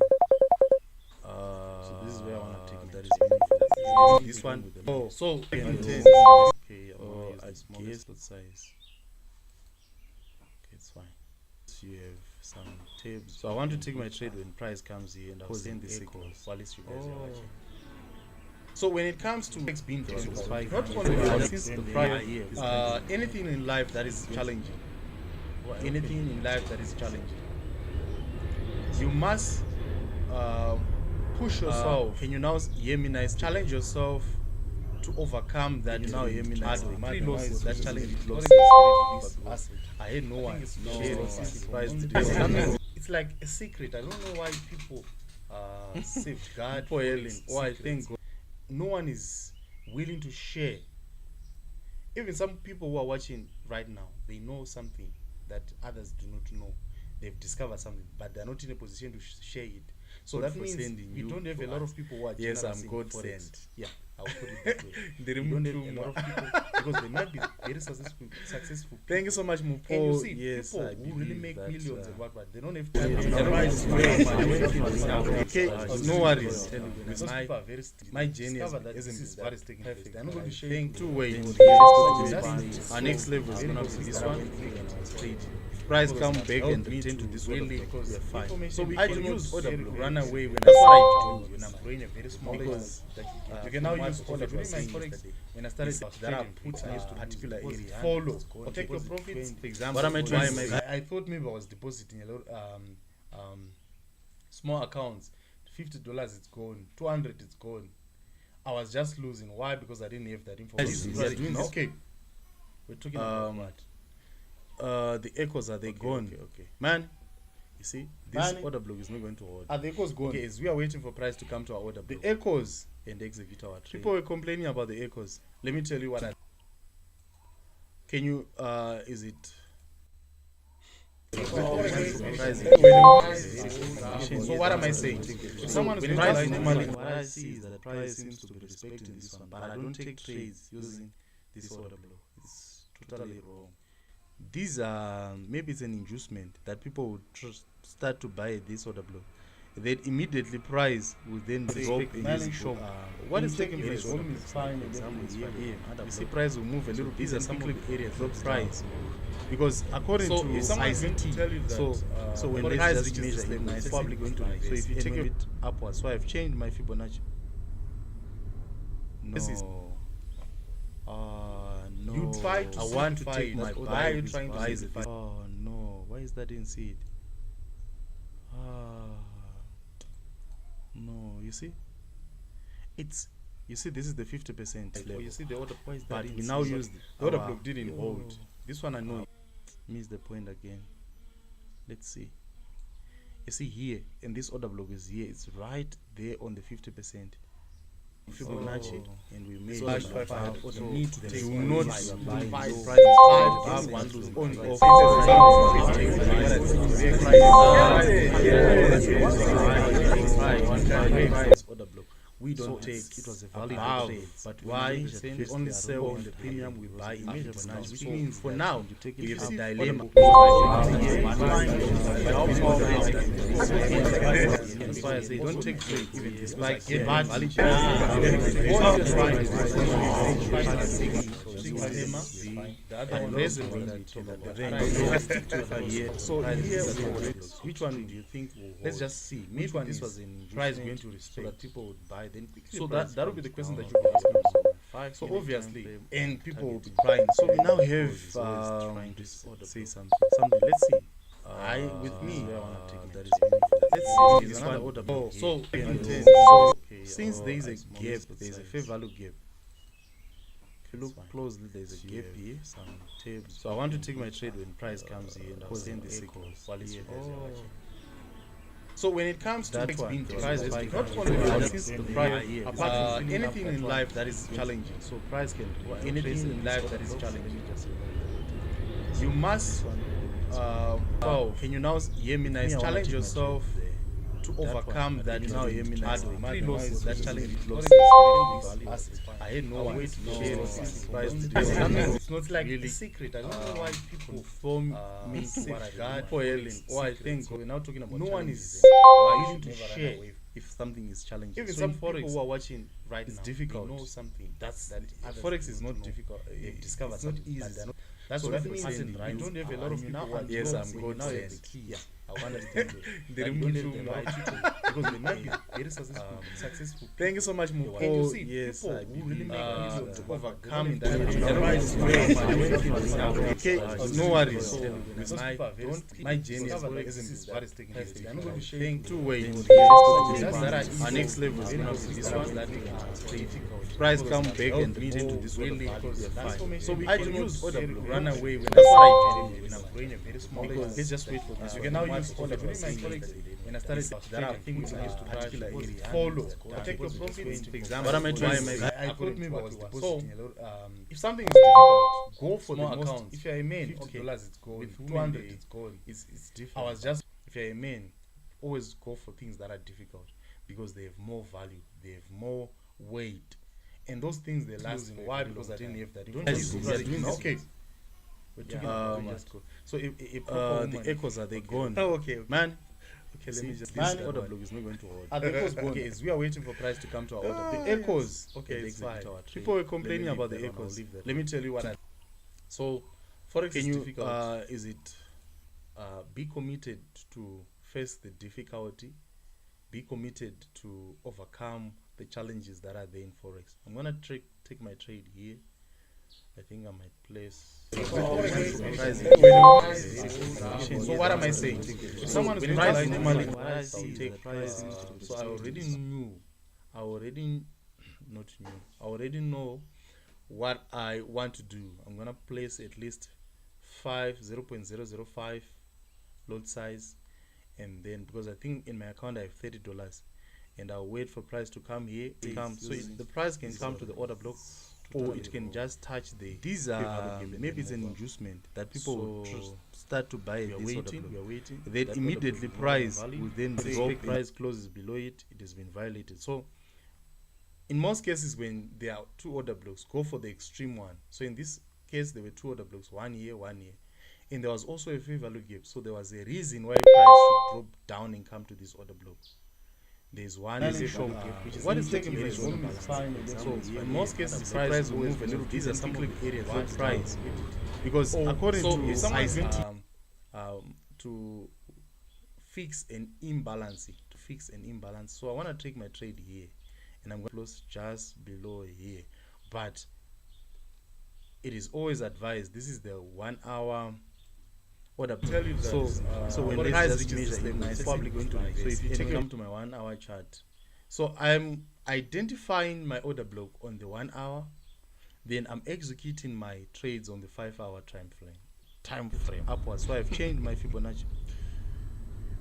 So this is where I want to take that is meaningful. This one. Oh, so okay. I guess what size? Okay, it's fine. So you have some tabs. So I want to take my trade when price comes here, and I'll send the signal while you guys are watching. So when it comes to X being not only since the prior year, anything in life that is challenging, you must push yourself. Can you now hear me nice? Challenge yourself to overcome that. You now hear me now. Three losses, that challenge. I had no one. It's like a secret. I don't know why people safeguard foiling, or I think no one is willing to share. Even some people who are watching right now, they know something that others do not know. They've discovered something, but they're not in a position to share it. So God that for means sending we you don't have to a lot us. of people who are Yes, I'm generous in God forex. sent. Yeah, I'll put it that way. They We don't have remove a lot of people because they might be very successful. Thank you so much, Mupo. And You see, yes, people I who really believe make that, millions and uh, what, but they don't have time. Okay, no worries. My journey isn't very taking place. They're not going to share two ways. Our next level is going to be this one. Price come back and return to this really because we're fine. So we can use order block, run away when I do when I'm growing a very small because you can now use order block. When I started that I put in a particular area, follow or take your profits. For example, what am I trying to say? I thought maybe I was depositing a lot small accounts. $50 it's gone, 200 it's gone. I was just losing. Why? Because I didn't have that information. We are doing this. Okay. We're talking about what? The echoes, are they gone? Okay. Man, you see, this order block is not going to hold. Are the echoes gone? Okay, as we are waiting for price to come to our order block. The echoes and execute our trade. People were complaining about the echoes. Let me tell you what can you is it so what am I saying? Someone is price normally. What I see is that the price seems to be respecting this one, but I don't take trades using this order block. It's totally wrong. These are maybe it's an inducement that people would start to buy this order block. Then immediately price will then drop in this shop. What is taking place? Volume is fine. You see, price will move a little. These are some of the areas drop price because according to if someone is going to tell you that so when price reaches this level, it's probably going to reverse. So if you take it upwards, so I've changed my Fibonacci. No. This is no. You try to. I want to take my buy. Why are you trying to it? Oh no! Why is that in seed? No, you see, it's this is the 50% level. You see the order, but we now use the order block didn't hold. This one I know missed the point again. Let's see. You see here, and this order block is here. It's right there on the 50%. Fibonacci, and we made need to take do not buy prices 5 1 lose on order block. We don't take it was a valid trade, but why we only sell on the premium we buy in Fibonacci, which means for now we have a dilemma. That's why I say don't take trade even despite valid so here which one do you think will hold? Let's just see. Maybe this was in price going to respect so that people would buy. Then so that will be the question that you will ask yourself. So obviously, and people will be buying. So we now have trying to say something. Let's see. With me, that is let's see. This one order. So since there is a gap, there is a fair value gap. If you look closely, there is a gap here. Some tabs. So I want to take my trade when price comes here, and I'll send the signal. So when it comes to being price, not only since the price, apart from anything in life that is challenging. So price can anything in life that is challenging. You must. Can you now hear me nice? Challenge yourself to overcome that. You now hear me nice. Three losses that challenge losses. I had no way to share it's not like really a secret. I don't know why people form me safeguard foiling. Or I think we're now talking about no one is willing to share if something is challenging. Even so some people who are watching right now, it's difficult. They know something. That's that. Forex is not difficult. They've discovered it's not easy. That's what means. I don't have a lot of people. Yes, I'm good. Now the key. Yeah, I understand. They remove because they might be very successful. Thank you so much, Mupo. And you see, yes, people who really make millions to overcome that. Okay, no worries. My journey isn't very taking place. I'm going to share two ways. Our next level is going to be this one. Price come back and meet into this really order block, that's fine. formation. So we I can do use not order block. run away when That's I what I start did. when I'm growing a very small Because let's just wait for this. you one. can now Much use of order it block. was saying When I started there are things I used to particular particular area. follow. Protect your profits. For example, What am I trying to why say? I couldn't remember what it was. So, If something is difficult, go for small the most. accounts. If you're a man, $50 okay, it's gone. with With 200 it's gone. it's different. I was just, if you're a man, always go for things that are difficult because they have more value, they have more weight, and those things they last for. Why? Because I didn't have that. Don't Yes, you they're doing this. okay. We're Yeah, talking about um, just go. So the echoes are they gone? Oh, okay. Man, Okay, let see, me just this list order that block is not going to hold. Are the echoes gone? Okay, as we are waiting for price to come to our order. Oh, The echoes, yes. Okay, they it's exhibit fine. our trade. People were complaining about the echoes. Let me tell you what I. So, Forex can is you? difficult. Is it? Be committed to face the difficulty. Be committed to overcome the challenges that are there in forex. I'm gonna take my trade here. I think I might place. So what am I saying? If someone is pricing normally, take price. So I already know what I want to do. I'm gonna place at least 0.005 lot size, and then because I think in my account I have $30, and I'll wait for price to come here. So the price can come to the order block, or it can just touch the. These are maybe it's an inducement that people will start to buy. We are waiting. Then immediately price will then drop. Price closes below it. It has been violated. So in most cases, when there are two order blocks, go for the extreme one. So in this case, there were two order blocks, 1 year, and there was also a fair value gap. So there was a reason why price should drop down and come to this order block. There's one show what is taking place. So in most cases, the price will move a little. These are some of the areas where price, because according to identity, to fix an imbalance. So I want to take my trade here, and I'm going to close just below here. But it is always advised. This is the 1 hour. What I tell you that so when price reaches this level, it's probably going to reverse. So if you take come to my 1 hour chart, so I'm identifying my order block on the 1 hour, then I'm executing my trades on the 5 hour time frame upwards. So I've changed my Fibonacci.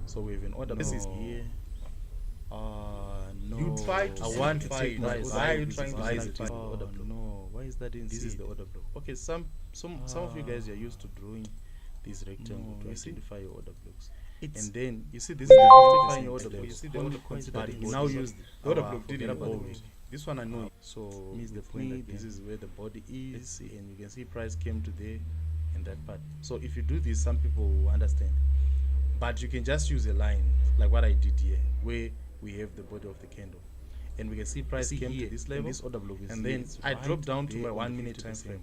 So we have an order. This is here. No. You try to I want to take my price. why are you This trying is to why buy is the it order block? No, why is that in This C? is the order block. Okay, some of you guys are used to drawing these rectangles to identify your order blocks. And then you see this is identifying your order block. You see the order considered. You now use the order block didn't hold. This one I know. So means the point. This is where the body is, and you can see price came to there and that part. So if you do this, some people will understand. But you can just use a line like what I did here, where we have the body of the candle, and we can see price came to this level, and then I drop down to my 1 minute time frame,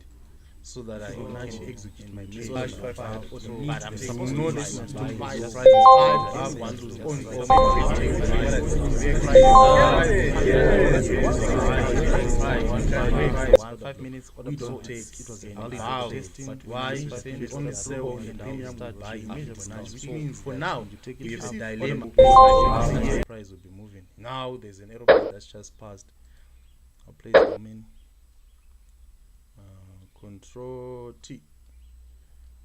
so that I can execute my trade. But I'm supposed to know this to buy price 5 minutes. We don't take. It was a testing. Why? It's only sell and premium buy immediately. Which means for now we have a dilemma. Price will be moving. Now there's an aeroplane that's just passed. I'll place them in. Control T.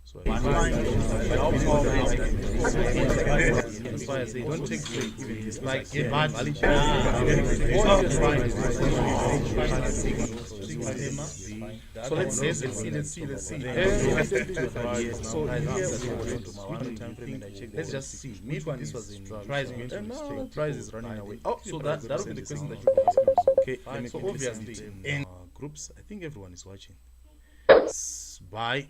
So that's why I say don't take trade even this like bad so let's see. Let's just see. Maybe this was in price going to be straight. Price is running away. Oh, so that will be the question that you ask. Okay, so obviously in groups, I think everyone is watching. Buy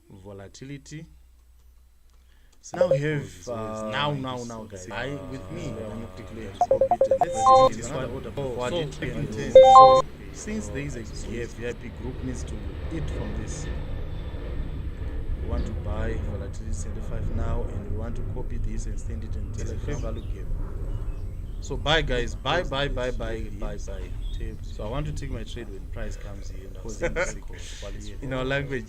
volatility. So now we have now guys. With me, let's see this one order before so since there is a VIP group needs to eat from this. We want to buy volatility 75 now, and we want to copy this and send it until a fair value gap. So buy guys, buy. So I want to take my trade when price comes here in our language.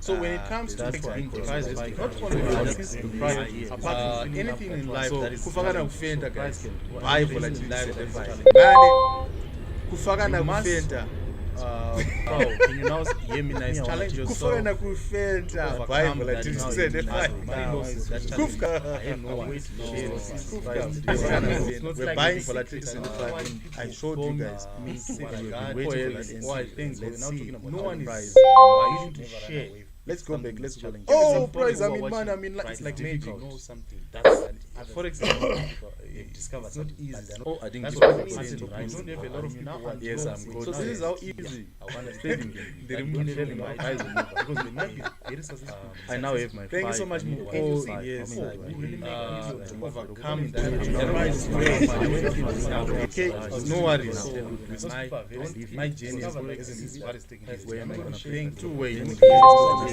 So when it comes to that's why being price is not different. only I volatility, just the price here. apart from Filling anything up in that life one. that is So kufaka na price kufenta, price guys. can- Buy increase volatility in that life, is that's challenging. fine. Mani, kufaka na You must- kufenta. Oh, can you now hear me nice? Challenge Kufaka yourself. na kufenta. Overcome Buy that volatility now that you is know, fine. money losses, that challenge. Kufka. I had no one to share this price. We're buying volatility in the flag. I showed you guys. Me too. We've We've been been waiting waiting for for that. that. Oh, I think Let's we're now see. talking about No the one is price. willing to share. Let's go back. Let's go. challenge. Oh, If price. I somebody mean, who are man. I watching mean, it's like price magic. know something. That's Forex discover it's not something. easy. Oh, I didn't That's give what you I'm the saying. percent I of don't risk. have a lot of You people now who are yes, I'm going. going. So this is how easy. They remove telling my my eyes eyes because they might be very successful. I now have my Thank you so five. much, I need Mo. one Oh, to five. yes. How many do I need? To overcome that. Okay, no worries. My journey is What is taking place? where am I going to Think pay? two ways.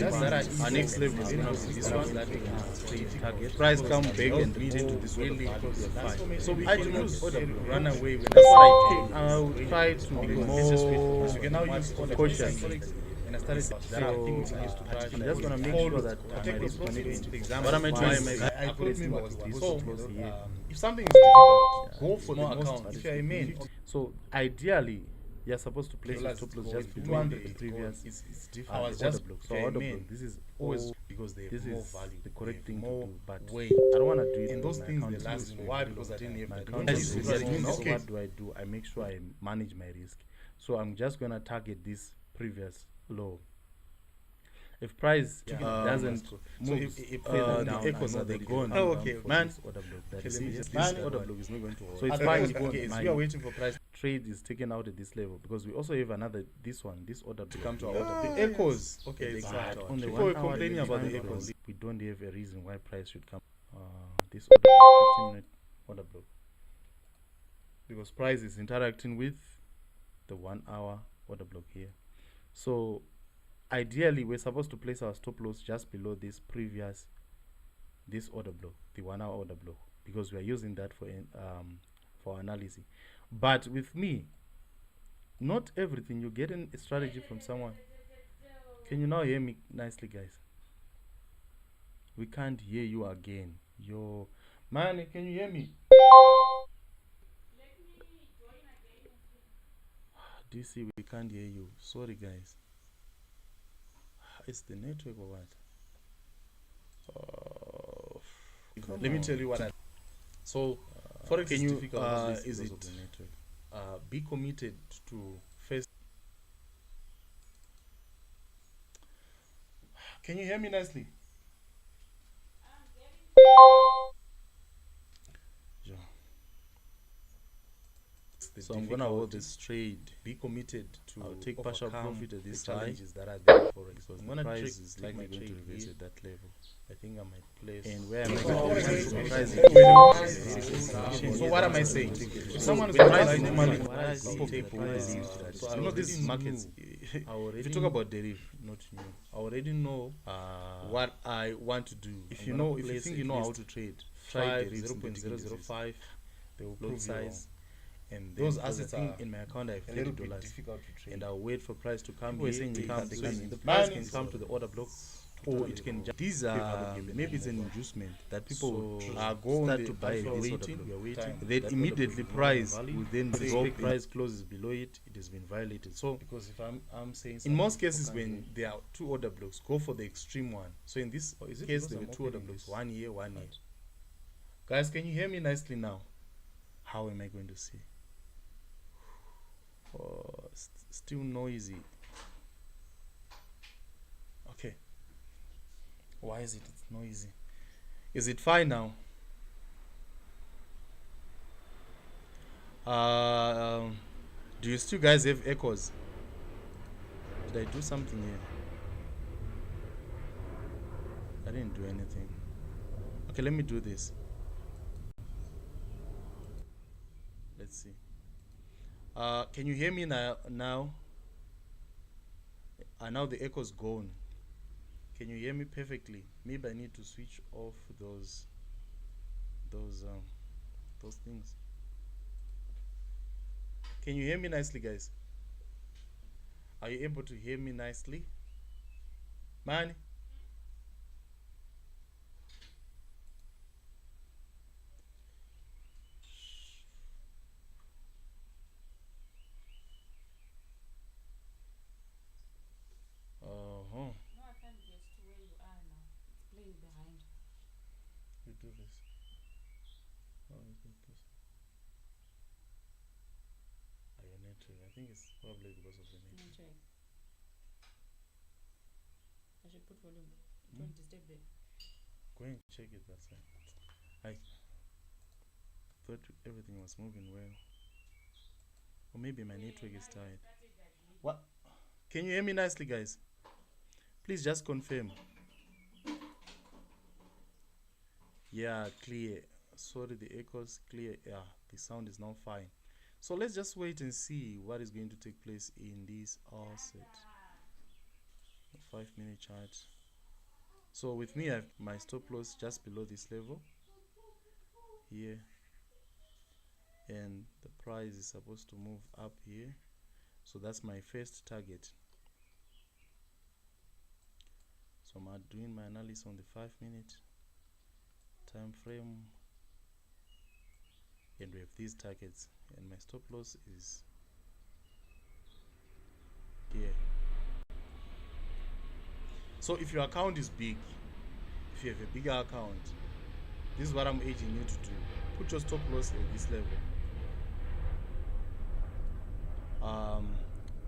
Our next level is going to be this one. Target. Price come back and return to this Really, one. fine. So we I can do use order run away. That's what I will try to be more. You can now use cautious. And I started that I think we used to try. I'm just gonna make sure that my risk management. What am I trying to say? I couldn't remember what it was. So, If something is difficult, go for the more most. account. If you're a man, so ideally, you're supposed to place your stop loss just between the previous. It's difficult. I was just block. So fair order man. block. This is Always always because they this have more is value. the correct They thing have to more do, but weight. I don't want to do it. And those on my things account they last. too. Why? Because I didn't have My the account account. is Yes, very yes, good. So okay. what do? I make sure I manage my risk. So I'm just gonna target this previous low. If price doesn't move further down, the echoes I know are they that it gone? will Oh, come okay, down for man. this order block. That Okay, is let me it. just This man. order block is not going to hold. So it's I fine. think Okay, my we are waiting for price trade is taken out at this level because we also have another this order to block come to our here. order. The echoes. Okay, But exactly. on the People were 1 hour complaining daily about the time echoes. frame, we don't have a reason why price should come. This order block, 15-minute order block, because price is interacting with the 1 hour order block here. So ideally, we're supposed to place our stop loss just below this order block, the 1 hour order block, because we are using that for analysis. But with me, not everything you get a strategy from someone. Can you now hear me nicely, guys? We can't hear you again. Yo, man, can you hear me? DC, we can't hear you. Sorry, guys. It's the network or what? Let me tell you what I. So, forex Can is you difficult. Is because it of the network? be committed to first? Can you hear me nicely? Yeah. So I'm gonna hold this trade. Be committed to. I'll take partial overcome profit at this the high challenges that are there for it. because I'm the gonna price take is my likely going to trade reverse here. at that level. I think I might place. And where am I So what am I saying? If someone is normally you know these markets. If you talk about derivative, not new. I already know what I want to do. If you know, if you think you know how to trade, try derivatives 0.005. They will prove size. And those assets are in my account. I have $30, and I'll wait for price to come. Here, the price can come to the order block, or it can. These are maybe it's an inducement that people start to buy waiting. Then immediately price will then drop. Price closes below it. It has been violated. So Because if I'm saying in most cases, when there are two order blocks, go for the extreme one. So in this case, there were two order blocks, 1 year, 1 year. Guys, can you hear me nicely now? How am I going to see? Oh, still noisy. Okay. Why is it noisy? Is it fine now? Do you still guys have echoes? Did I do something here? I didn't do anything. Okay, let me do this. Let's see. Can you hear me now? Now the echo's gone. Can you hear me perfectly? Maybe I need to switch off those things. Can you hear me nicely, guys? Are you able to hear me nicely? Man. Uh-huh. No, I can't get to where you are now. It's playing behind. You do this. Oh, you do this. Your network. I think it's probably because of the network. Network. I should put volume. It Hmm? won't disturb the. Go and check it that side. I thought everything was moving well. Or maybe my network is tired. What? Can you hear me nicely, guys? Please just confirm. Yeah, clear. Sorry, the echoes clear. Yeah, the sound is now fine. So let's just wait and see what is going to take place in this offset. 5-minute chart. So with me, I have my stop loss just below this level here, and the price is supposed to move up here. So that's my first target. So I'm doing my analysis on the 5-minute time frame, and we have these targets, and my stop loss is here. So if your account is big, if you have a bigger account, this is what I'm urging you to do. Put your stop loss at this level.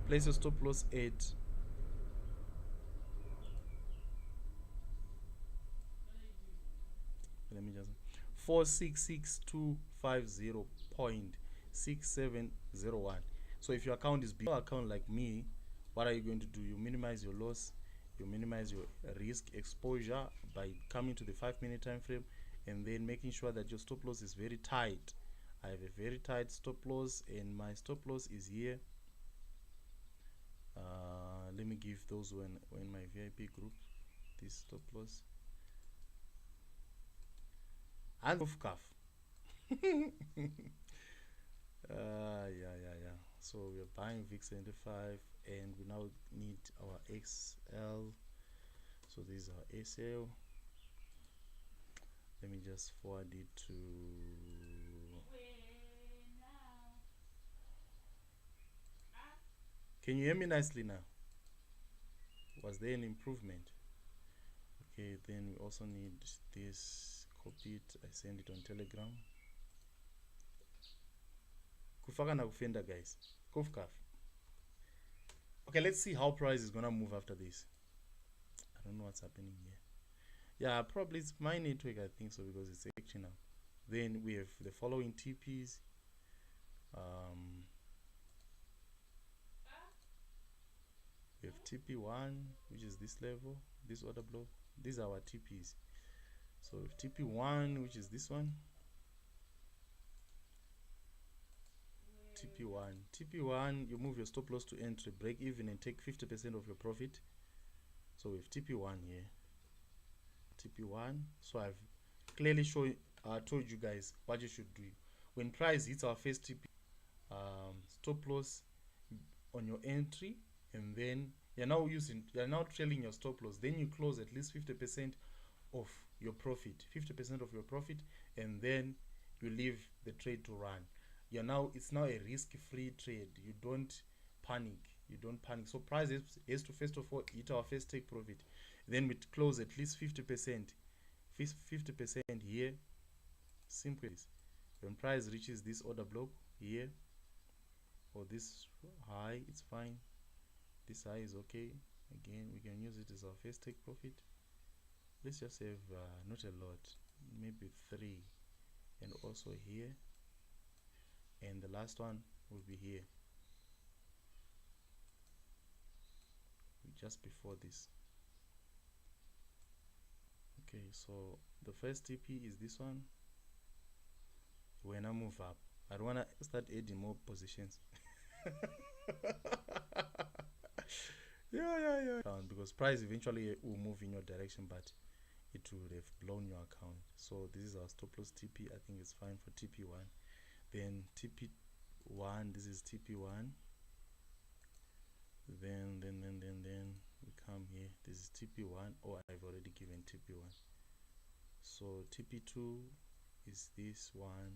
Place your stop loss at let me just 466,250.6701. So if your account is big account like me, what are you going to do? You minimize your loss, you minimize your risk exposure by coming to the 5-minute time frame and then making sure that your stop loss is very tight. I have a very tight stop loss, and my stop loss is here. Let me give those who are in my VIP group this stop loss. And of cuff. Yeah. So we're buying VIX 75, and we now need our XL. So these are SL. Let me just forward it to. Can you hear me nicely now? Was there an improvement? Okay, then we also need this. Copy it. I send it on Telegram. Kufaka na kufenda, guys. Kufkaf. Okay, let's see how price is gonna move after this. I don't know what's happening here. Yeah, probably it's my network, I think so, because it's acting up. Then we have the following TPs. We have TP1, which is this level, this order block. These are our TPs. So if TP1, which is this one, TP1, you move your stop loss to entry, break even, and take 50% of your profit. So with TP1 here, TP1. So I've clearly told you guys what you should do when price hits our first TP. Stop loss on your entry, and then you're now trailing your stop loss. Then you close at least 50% of your profit, and then you leave the trade to run. It's now a risk-free trade. You don't panic. So price has to first of all hit our first take profit, then we close at least 50% here. Simple. When price reaches this order block here, or this high, it's fine. This high is okay. Again, we can use it as our first take profit. Let's just have not a lot, maybe 3, and also here, and the last one will be here, just before this. Okay, so the first TP is this one. When I move up, I don't want to start adding more positions. Yeah. Because price eventually will move in your direction, but it would have blown your account. So this is our stop loss TP. I think it's fine for TP1. Then TP1, this is TP1. Then we come here. This is TP1, or I've already given TP1. So TP2 is this one,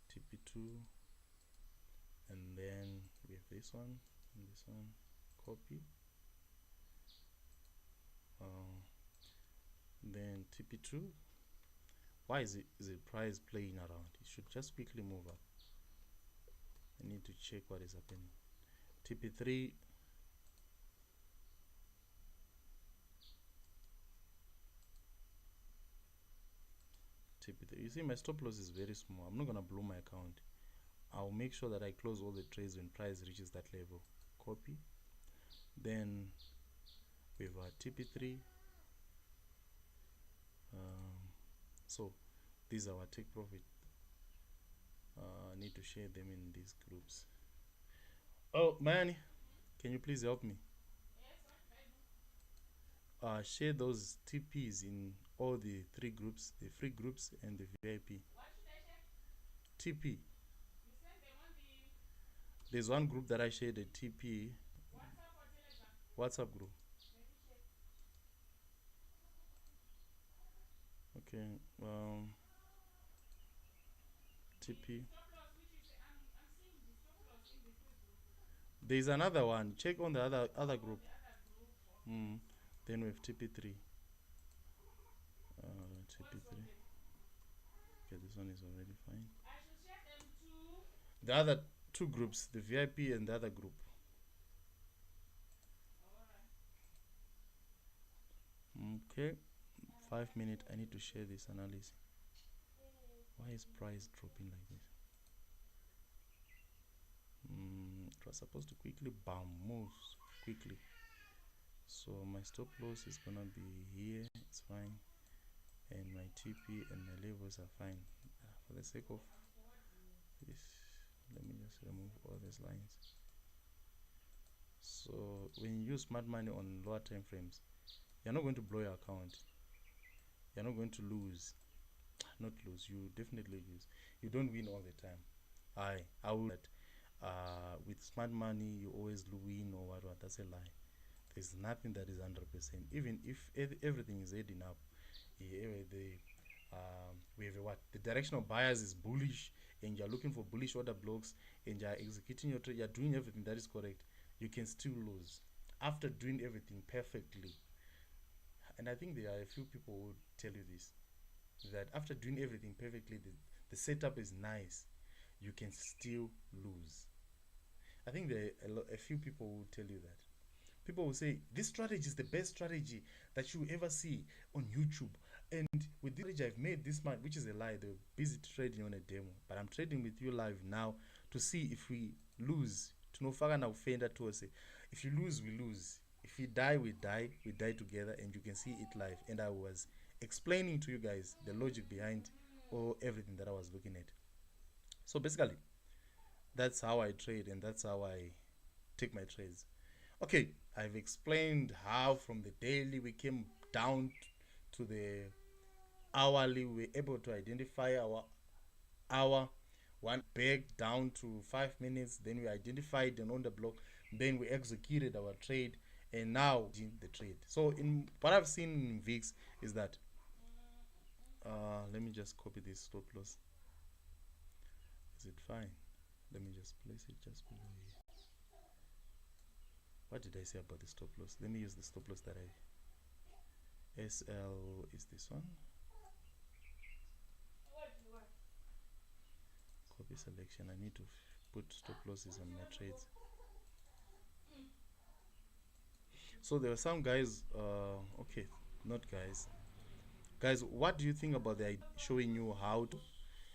TP2, and then we have this one and this one. Copy. Then TP2. Why is it price playing around? It should just quickly move up. I need to check what is happening. TP3. TP3. You see, my stop loss is very small. I'm not gonna blow my account. I'll make sure that I close all the trades when price reaches that level. Copy. Then we have our TP3. So these are our take profit. I need to share them in these groups. Oh man, can you please help me? Share those TPs in all the three groups, the free groups and the VIP. What should I share? TP. You send them on the There's one group that I shared a TP WhatsApp or Telegram? WhatsApp group. Let me check. Okay. TP. Stop loss, which is I'm seeing the stop loss in the free group. There's another one. Check on the other group. The other group. Okay. Then we have TP3. TP3. Okay, this one is already fine. I should share them to The other two groups, the VIP and the other group. Okay, 5 minutes. I need to share this analysis. Why is price dropping like this? It was supposed to quickly move quickly. So my stop loss is gonna be here. It's fine, and my TP and my levels are fine. For the sake of this, let me just remove all these lines. So when you use smart money on lower time frames, you're not going to blow your account. You're not going to lose. Not lose. You definitely lose. You don't win all the time. I will. With smart money, you always win or what? That's a lie. There's nothing that is 100%. Even if everything is heading up, we have what? The directional bias is bullish, and you're looking for bullish order blocks, and you're executing your trade. You're doing everything that is correct. You can still lose after doing everything perfectly. And I think there are a few people who tell you this, that after doing everything perfectly, the setup is nice, you can still lose. I think there are a few people who tell you that. People will say, this strategy is the best strategy that you ever see on YouTube. And with this strategy I've made this month, which is a lie. They're busy trading on a demo. But I'm trading with you live now to see if we lose. To know to us. If you lose, we lose. If we die, we die together, and you can see it live. And I was explaining to you guys the logic behind everything that I was looking at. So basically, that's how I trade, and that's how I take my trades. Okay, I've explained how from the daily we came down to the hourly. We were able to identify our hour, one back down to 5 minutes. Then we identified an order block. Then we executed our trade, and now in the trade. So in what I've seen in VIX is that let me just copy this stop loss. Is it fine? Let me just place it just below here. What did I say about the stop loss? Let me use the stop loss that SL is this one. Copy selection. I need to put stop losses on my trades. So there are some guys, okay, not guys. Guys, what do you think about the showing you how to,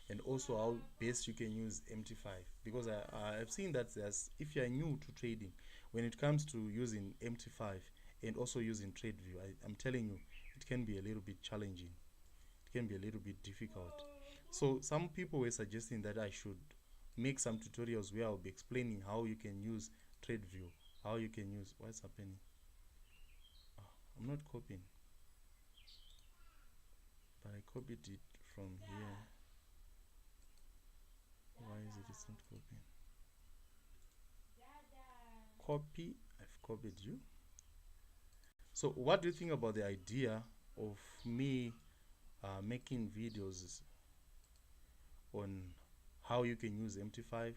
and also how best you can use MT5? Because I've seen that if you're new to trading, when it comes to using MT5 and also using TradeView, I'm telling you, it can be a little bit challenging. It can be a little bit difficult. So some people were suggesting that I should make some tutorials where I'll be explaining how you can use TradeView, how you can use, what's happening? I'm not copying, but I copied it from here. Why is it not copying? Copy, I've copied you. So what do you think about the idea of me making videos on how you can use MT5,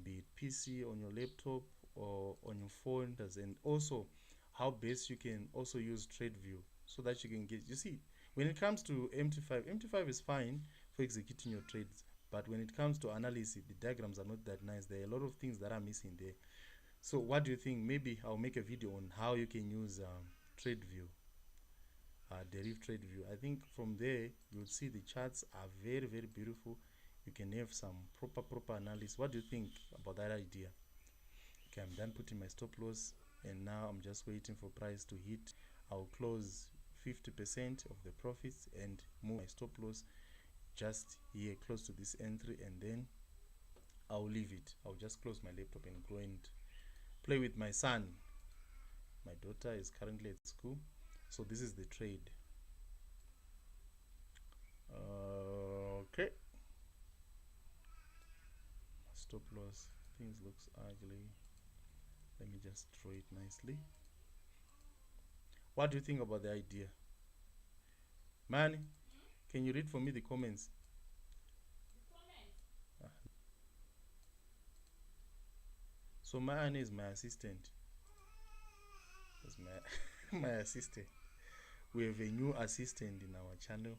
be it PC, on your laptop, or on your phone, and also how best you can also use TradeView so that you can get, you see, when it comes to MT5 is fine for executing your trades, but when it comes to analysis, the diagrams are not that nice. There are a lot of things that are missing there. So what do you think? Maybe I'll make a video on how you can use TradeView, derive TradeView. I think from there you'll see the charts are very, very beautiful. You can have some proper analysis. What do you think about that idea? Okay, I'm done putting my stop loss, and now I'm just waiting for price to hit. I'll close 50% of the profits and move my stop loss just here close to this entry, and then I'll leave it. I'll just close my laptop and go and play with my son. My daughter is currently at school, so this is the trade. Okay, stop loss, things looks ugly. Let me just draw it nicely. What do you think about the idea, man? Can you read for me the comments? So Mane is my assistant. That's my my assistant. We have a new assistant in our channel.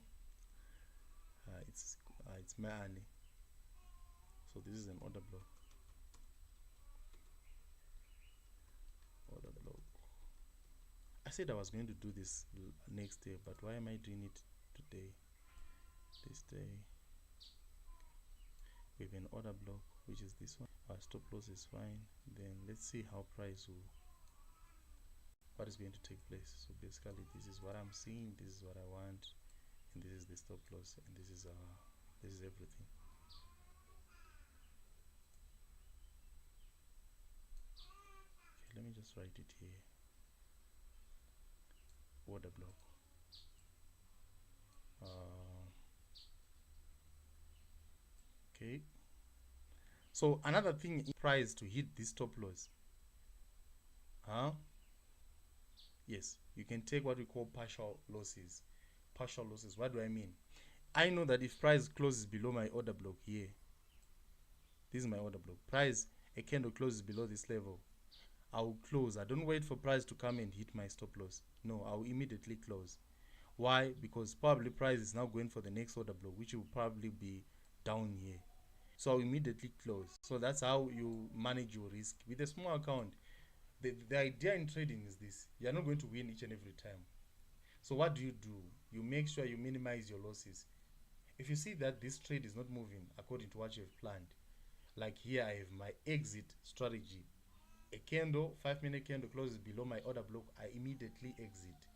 It's Mane. So this is an order block. Order block. I said I was going to do this next day, but why am I doing it today? This day we have an order block, which is this one. Our stop loss is fine. Then let's see how price will, what is going to take place. So basically this is what I'm seeing, this is what I want, and this is the stop loss, and this is everything. Okay, let me just write it here. Order block. Okay, so another thing is price to hit this stop loss. Yes, you can take what we call partial losses. Partial losses, what do I mean? I know that if price closes below my order block here, this is my order block, price, a candle closes below this level, I'll close. I don't wait for price to come and hit my stop loss. No, I'll immediately close. Why? Because probably price is now going for the next order block, which will probably be down here. So I'll immediately close. So that's how you manage your risk with a small account. The idea in trading is this: you're not going to win each and every time. So what do? You make sure you minimize your losses. If you see that this trade is not moving according to what you have planned, like here I have my exit strategy. A candle, 5-minute candle closes below my order block, I immediately exit.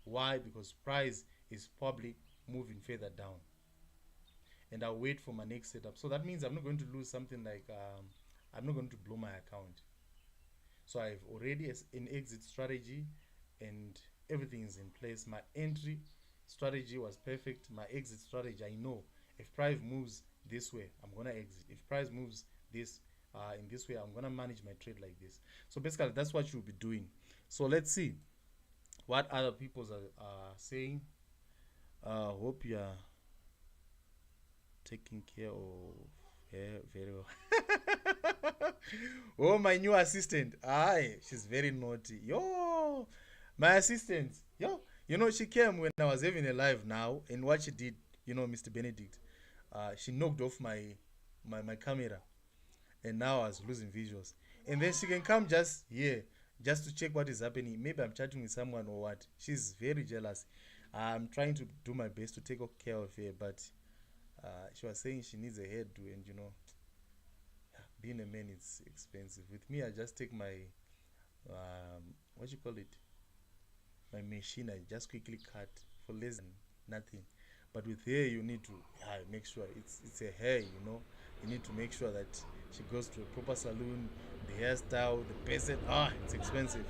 Why? Because price is probably moving further down, and I'll wait for my next setup. So that means I'm not going to lose something like I'm not going to blow my account. So I've already an exit strategy and everything is in place. My entry strategy was perfect. My exit strategy, I know if price moves this way, I'm gonna exit. If price moves this in this way, I'm gonna manage my trade like this. So basically that's what you'll be doing. So let's see what other people are saying. Hope you are taking care of her very well. Oh, my new assistant. Aye, she's very naughty. Yo, my assistant. Yo, you know, she came when I was having a live now, and what she did, you know, Mr. Benedict, she knocked off my camera, and now I was losing visuals. And then she can come just here, just to check what is happening. Maybe I'm chatting with someone or what. She's very jealous. I'm trying to do my best to take care of her, but she was saying she needs a hairdo, and you know, being a man, it's expensive. With me, I just take my what you call it, my machine. I just quickly cut for less than nothing. But with hair, you need to make sure it's a hair, you know. You need to make sure that she goes to a proper salon, the hairstyle, the person. It's expensive.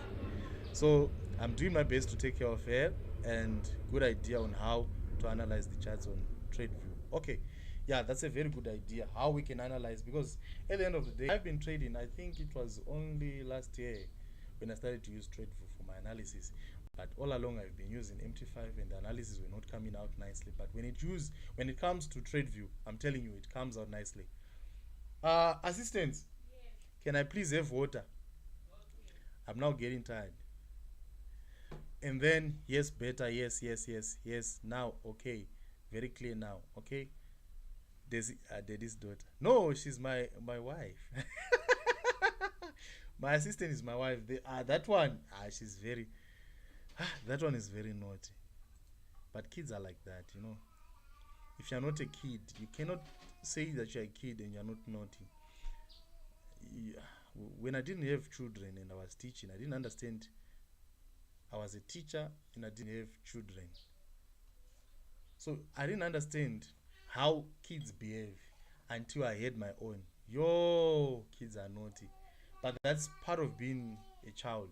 So I'm doing my best to take care of her, and good idea on how to analyze the charts on TradeView. Okay, yeah, that's a very good idea how we can analyze, because at the end of the day, I've been trading. I think it was only last year when I started to use TradeView for my analysis. But all along I've been using MT5 and the analysis were not coming out nicely. But when it comes to TradeView, I'm telling you, it comes out nicely. Assistants, can I please have water? I'm now getting tired. And then yes, better, yes, now okay, very clear now, okay. Daddy's daughter. No, she's my wife. My assistant is my wife. That one, she's very that one is very naughty. But kids are like that, you know. If you're not a kid, you cannot say that you're a kid and you're not naughty. Yeah. When I didn't have children and I was teaching, I didn't understand. I was a teacher and I didn't have children. So I didn't understand how kids behave until I had my own. Yo, kids are naughty. But that's part of being a child.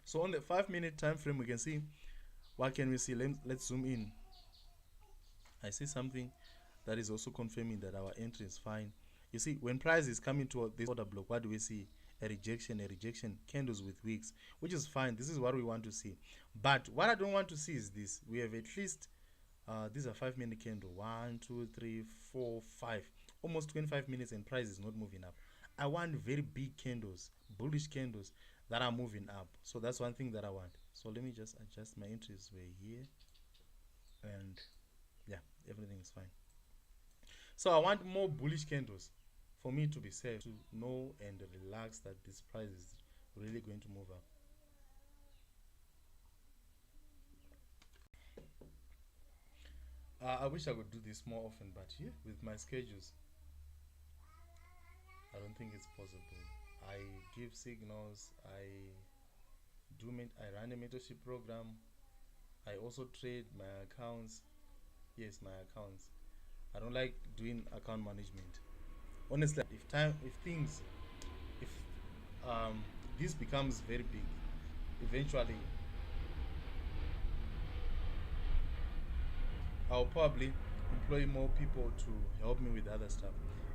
So on the 5-minute time frame, we can see, what can we see? Let's zoom in. I see something that is also confirming that our entry is fine. You see, when price is coming to this order block, what do we see? A rejection, candles with wicks, which is fine. This is what we want to see. But what I don't want to see is this. We have at least, these are 5-minute candle. 1, 2, 3, 4, 5. Almost 25 minutes and price is not moving up. I want very big candles, bullish candles that are moving up. So that's one thing that I want. So let me just adjust my entries way here. And yeah, everything is fine. So I want more bullish candles for me to be safe, to know and relax that this price is really going to move up. I wish I could do this more often, but yeah, with my schedules, I don't think it's possible. I give signals, I run a mentorship program, I also trade my accounts. Yes, my accounts. I don't like doing account management. Honestly, if this becomes very big, eventually I'll probably employ more people to help me with other stuff.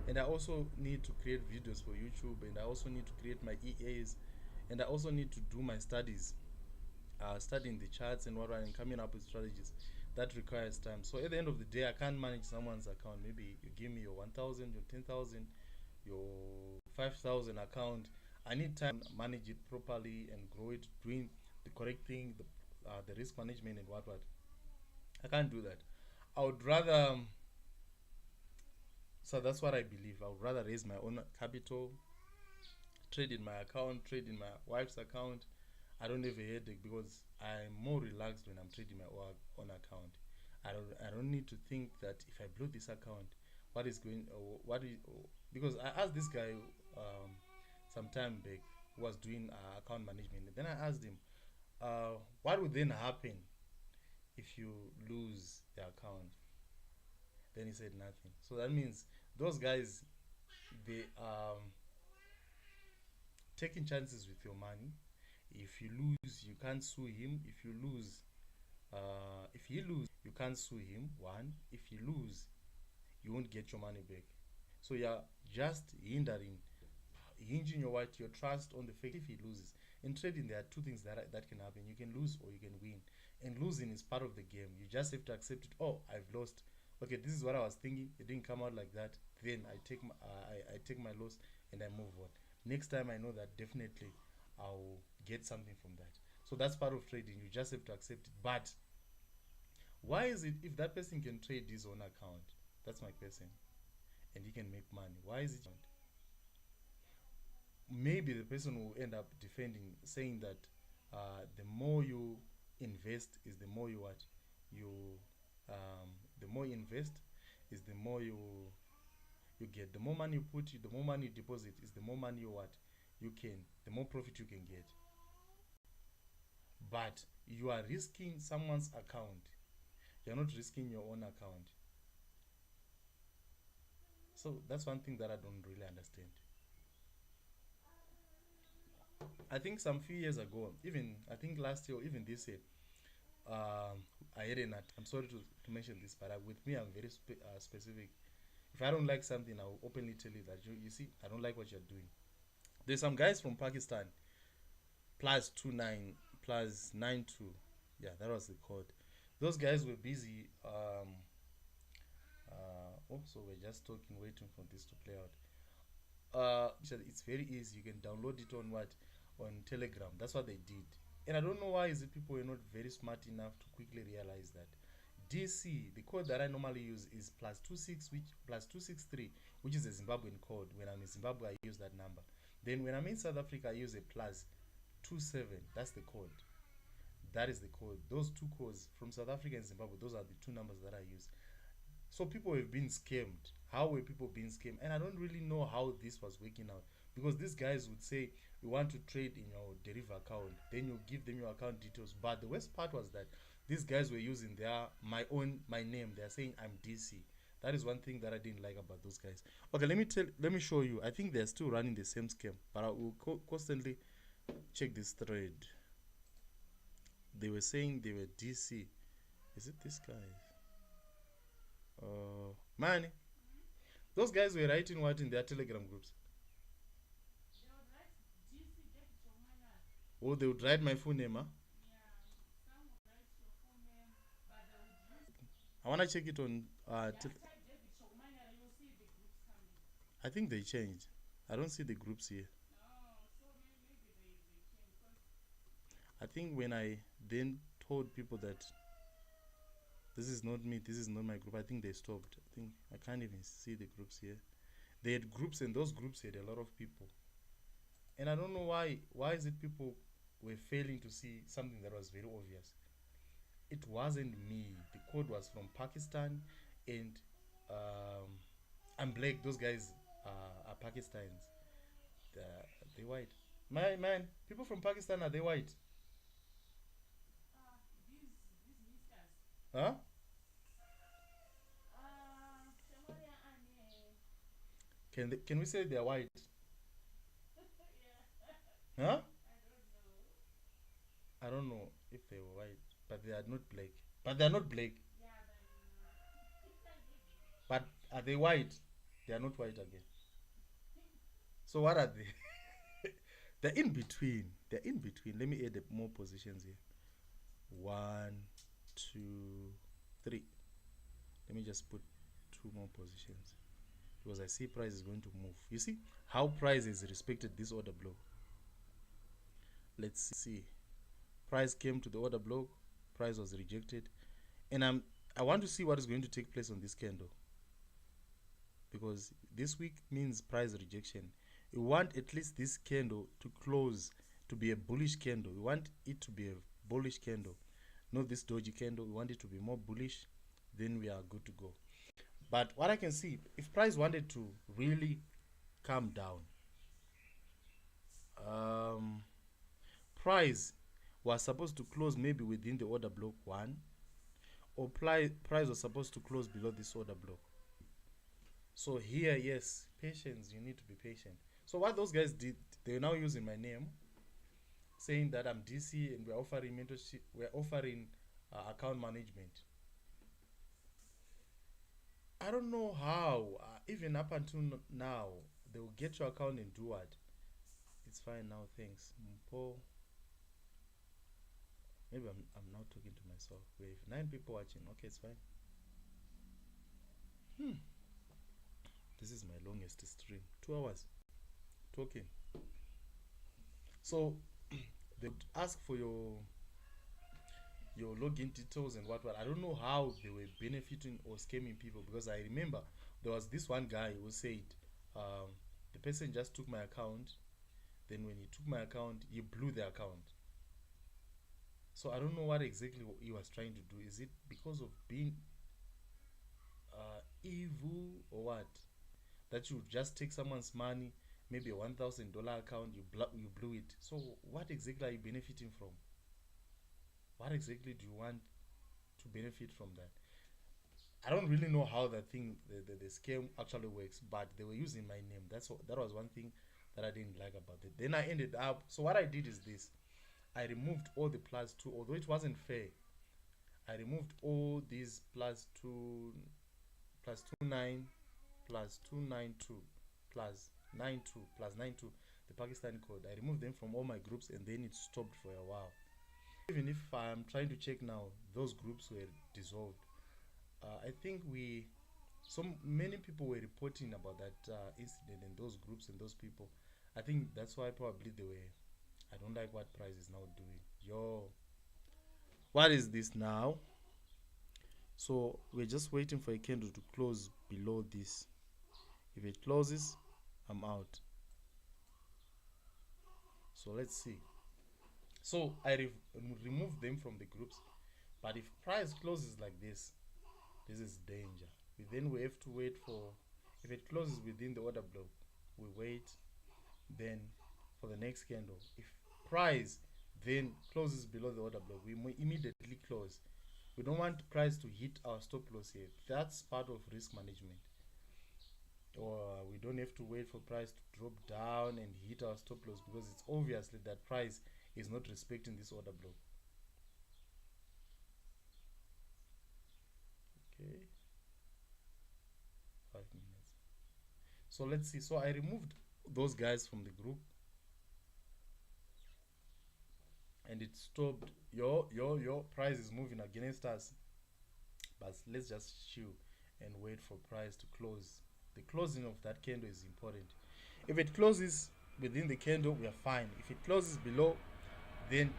And I also need to create videos for YouTube, and I also need to create my EAs, and I also need to do my studies, studying the charts and and coming up with strategies. That requires time. So at the end of the day, I can't manage someone's account. Maybe you give me your 1,000, your 10,000, your 5,000 account. I need time to manage it properly and grow it, doing the correct thing, the risk management and what. I can't do that. I would rather, so that's what I believe. I would rather raise my own capital, trade in my account, trade in my wife's account. I don't have a headache because I'm more relaxed when I'm trading my own account. I don't need to think that if I blow this account, because I asked this guy some time back who was doing account management. Then I asked him, what would then happen if you lose the account? Then he said nothing. So that means those guys, they are taking chances with your money. If you lose, you can't sue him. If he lose, you can't sue him. One, if you lose, you won't get your money back. So you're just hinging your trust on the fact if he loses. In trading, there are two things that can happen. You can lose or you can win. And losing is part of the game. You just have to accept it. Oh, I've lost. Okay, this is what I was thinking. It didn't come out like that. Then I take my loss and I move on. Next time I know that definitely I'll get something from that. So that's part of trading. You just have to accept it. But why is it if that person can trade his own account? That's my person. And he can make money. Why is it? Maybe the person will end up defending, saying that the more you invest is the more the more you invest is the more you get. The more money you put, the more money you deposit is the more money the more profit you can get. But you are risking someone's account. You're not risking your own account. So that's one thing that I don't really understand. I think some few years ago, even I think last year or even this year, I had I'm sorry to mention this, but with me I'm very specific. If I don't like something, I'll openly tell you that you see, I don't like what you're doing. There's some guys from Pakistan, plus 29 plus 92. Yeah, that was the code. Those guys were busy. So we're just talking, waiting for this to play out. It's very easy. You can download it on what? On Telegram. That's what they did. And I don't know why is it people were not very smart enough to quickly realize that DC, the code that I normally use is +26, which +263, which is a Zimbabwean code. When I'm in Zimbabwe, I use that number. Then when I'm in South Africa, I use a +27. That's the code. That is the code. Those two codes from South Africa and Zimbabwe, those are the two numbers that I use. So people have been scammed. How were people being scammed? And I don't really know how this was working out, because these guys would say, we want to trade in your Deriva account. Then you give them your account details. But the worst part was that these guys were using my name. They're saying I'm DC. That is one thing that I didn't like about those guys. Okay, let me show you. I think they're still running the same scam, but I will constantly check this thread. They were saying they were DC. Is it this guy? Man, those guys were writing what in their Telegram groups? Oh, they would write my full name, huh? I want to check it on I think they changed. I don't see the groups here. I think when I then told people that this is not me, this is not my group, I think they stopped. I think I can't even see the groups here. They had groups, and those groups had a lot of people. And I don't know why. Why is it people were failing to see something that was very obvious? It wasn't me. The code was from Pakistan, and I'm black. Those guys are Pakistanis. They're white. Man, people from Pakistan, are they white? Huh? Can we say they're white? Huh? I don't know if they were white, but they are not black. But they are not black. But are they white? They are not white again. So what are they? They're in between. They're in between. Let me add more positions here. 1, 2, 3. Let me just put 2 more positions, because I see price is going to move. You see how price is respected this order block. Let's see. Price came to the order block. Price was rejected, and I want to see what is going to take place on this candle, because this week means price rejection. We want at least this candle to close to be a bullish candle. We want it to be a bullish candle, not this doji candle. We want it to be more bullish. Then we are good to go. But what I can see, if price wanted to really calm down, price was supposed to close maybe within the order block 1, or price was supposed to close below this order block. So here, yes, patience. You need to be patient. So what those guys did, they're now using my name, saying that I'm DC and we're offering mentorship, we're offering account management. I don't know how, even up until now, they will get your account and do what? It's fine now, thanks. Maybe I'm now talking to myself. We have 9 people watching. Okay, it's fine. This is my longest stream. 2 hours talking. So they would ask for your login details and what. I don't know how they were benefiting or scamming people, because I remember there was this one guy who said the person just took my account. Then when he took my account, he blew the account. So I don't know what exactly he was trying to do. Is it because of being evil or what? That you just take someone's money, maybe a $1,000 account, you blew it. So what exactly are you benefiting from? What exactly do you want to benefit from that? I don't really know how that thing, the scam actually works, but they were using my name. That was one thing that I didn't like about it. Then I ended up, so what I did is this. I removed all the +2, although it wasn't fair. I removed all these +2, +29, plus 292 plus 92 plus 92, the Pakistani code. I removed them from all my groups and then it stopped for a while. Even if I'm trying to check now, those groups were dissolved. I think so many people were reporting about that incident in those groups and those people. I think that's why probably they were. I don't like what Price is now doing. Yo, what is this now? So we're just waiting for a candle to close below this. If it closes, I'm out. So let's see. So I removed them from the groups, but if price closes like this is danger. We have to wait for, if it closes within the order block, we wait then for the next candle. If price then closes below the order block, we immediately close. We don't want price to hit our stop loss here. That's part of risk management. Or we don't have to wait for price to drop down and hit our stop loss, because it's obviously that price is not respecting this order block. Okay, 5 minutes. So let's see. So I removed those guys from the group and it stopped. Your price is moving against us, but let's just chill and wait for price to close. The closing of that candle is important. If it closes within the candle, we are fine. If it closes below, then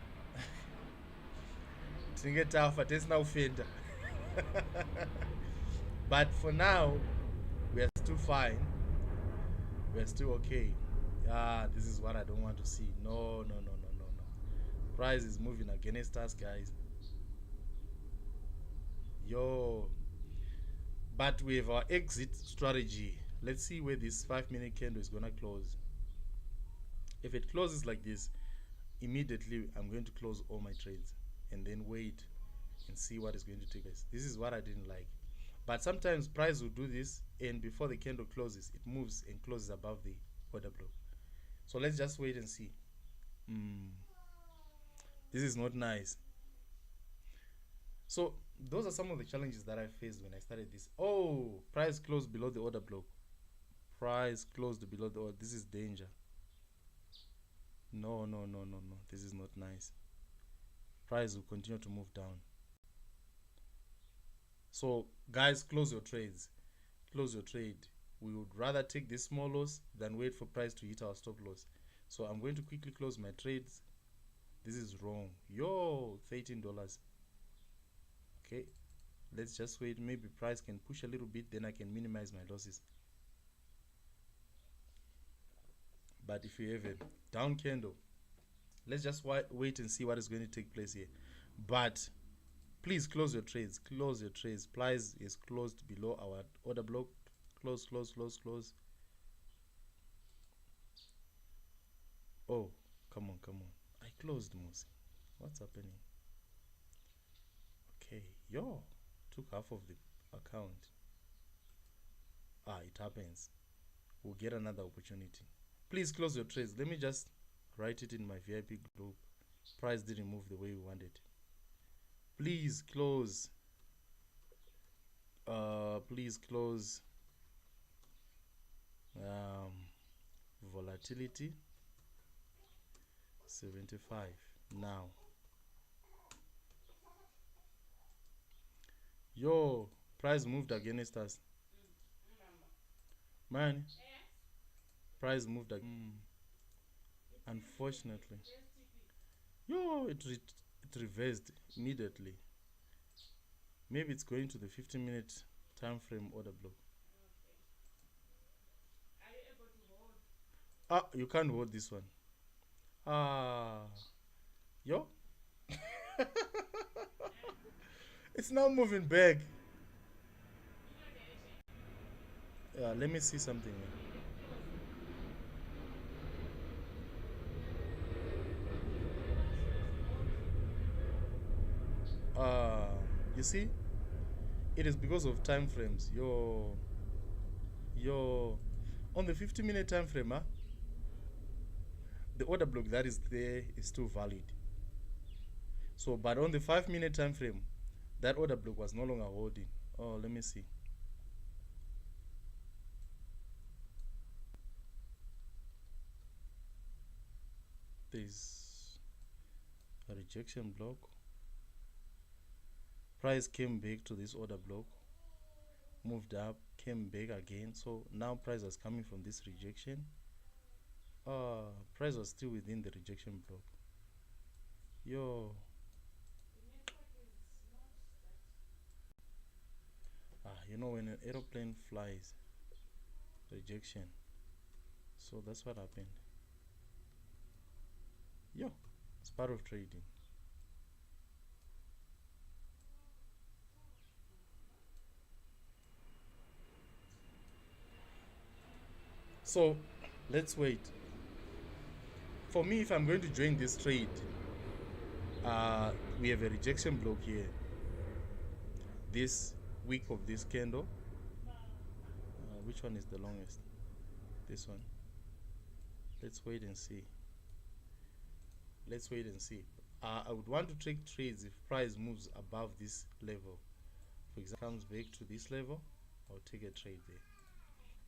but for now we are still fine. We are still okay. This is what I don't want to see. No. Price is moving against us, guys. Yo, but we have our exit strategy. Let's see where this 5-minute candle is gonna close. If it closes like this, immediately I'm going to close all my trades and then wait and see what is going to take place. This is what I didn't like. But sometimes price will do this, and before the candle closes, it moves and closes above the order block. So let's just wait and see. This is not nice. So those are some of the challenges that I faced when I started this. Oh, price closed below the order block. Price closed below the order. This is danger. No. This is not nice. Price will continue to move down. So guys, close your trades. Close your trade. We would rather take this small loss than wait for price to hit our stop loss. So I'm going to quickly close my trades. This is wrong. Yo, $13. Okay, let's just wait. Maybe price can push a little bit, then I can minimize my losses. But if you have a down candle, let's just wait and see what is going to take place here. But please close your trades. Close your trades. Price is closed below our order block. Close. Oh, come on. I closed, Mosi. What's happening? Okay, yo, took half of the account. It happens. We'll get another opportunity. Please close your trades. Let me just write it in my VIP group. Price didn't move the way we wanted. Please close. Please close. Volatility 75 now. Yo, price moved against us. Man, price moved unfortunately. Yo, it reversed immediately. Maybe it's going to the 15-minute time frame order block. You can't hold this one. Yo. It's now moving back. Let me see something. You see, it is because of time frames. Yo, on the 50-minute time frame, the order block that is there is still valid. So, but on the 5-minute time frame, that order block was no longer holding. Oh, let me see. there's a rejection block. Price came back to this order block, moved up, came back again. So now price was coming from this rejection. Price was still within the rejection block. Yo. You know, when an aeroplane flies, rejection. So that's what happened. Yo, it's part of trading. So let's wait. For me, if I'm going to join this trade, we have a rejection block here. This wick of this candle. Which one is the longest? This one. Let's wait and see. Let's wait and see. I would want to take trades if price moves above this level. For example, comes back to this level, I'll take a trade there.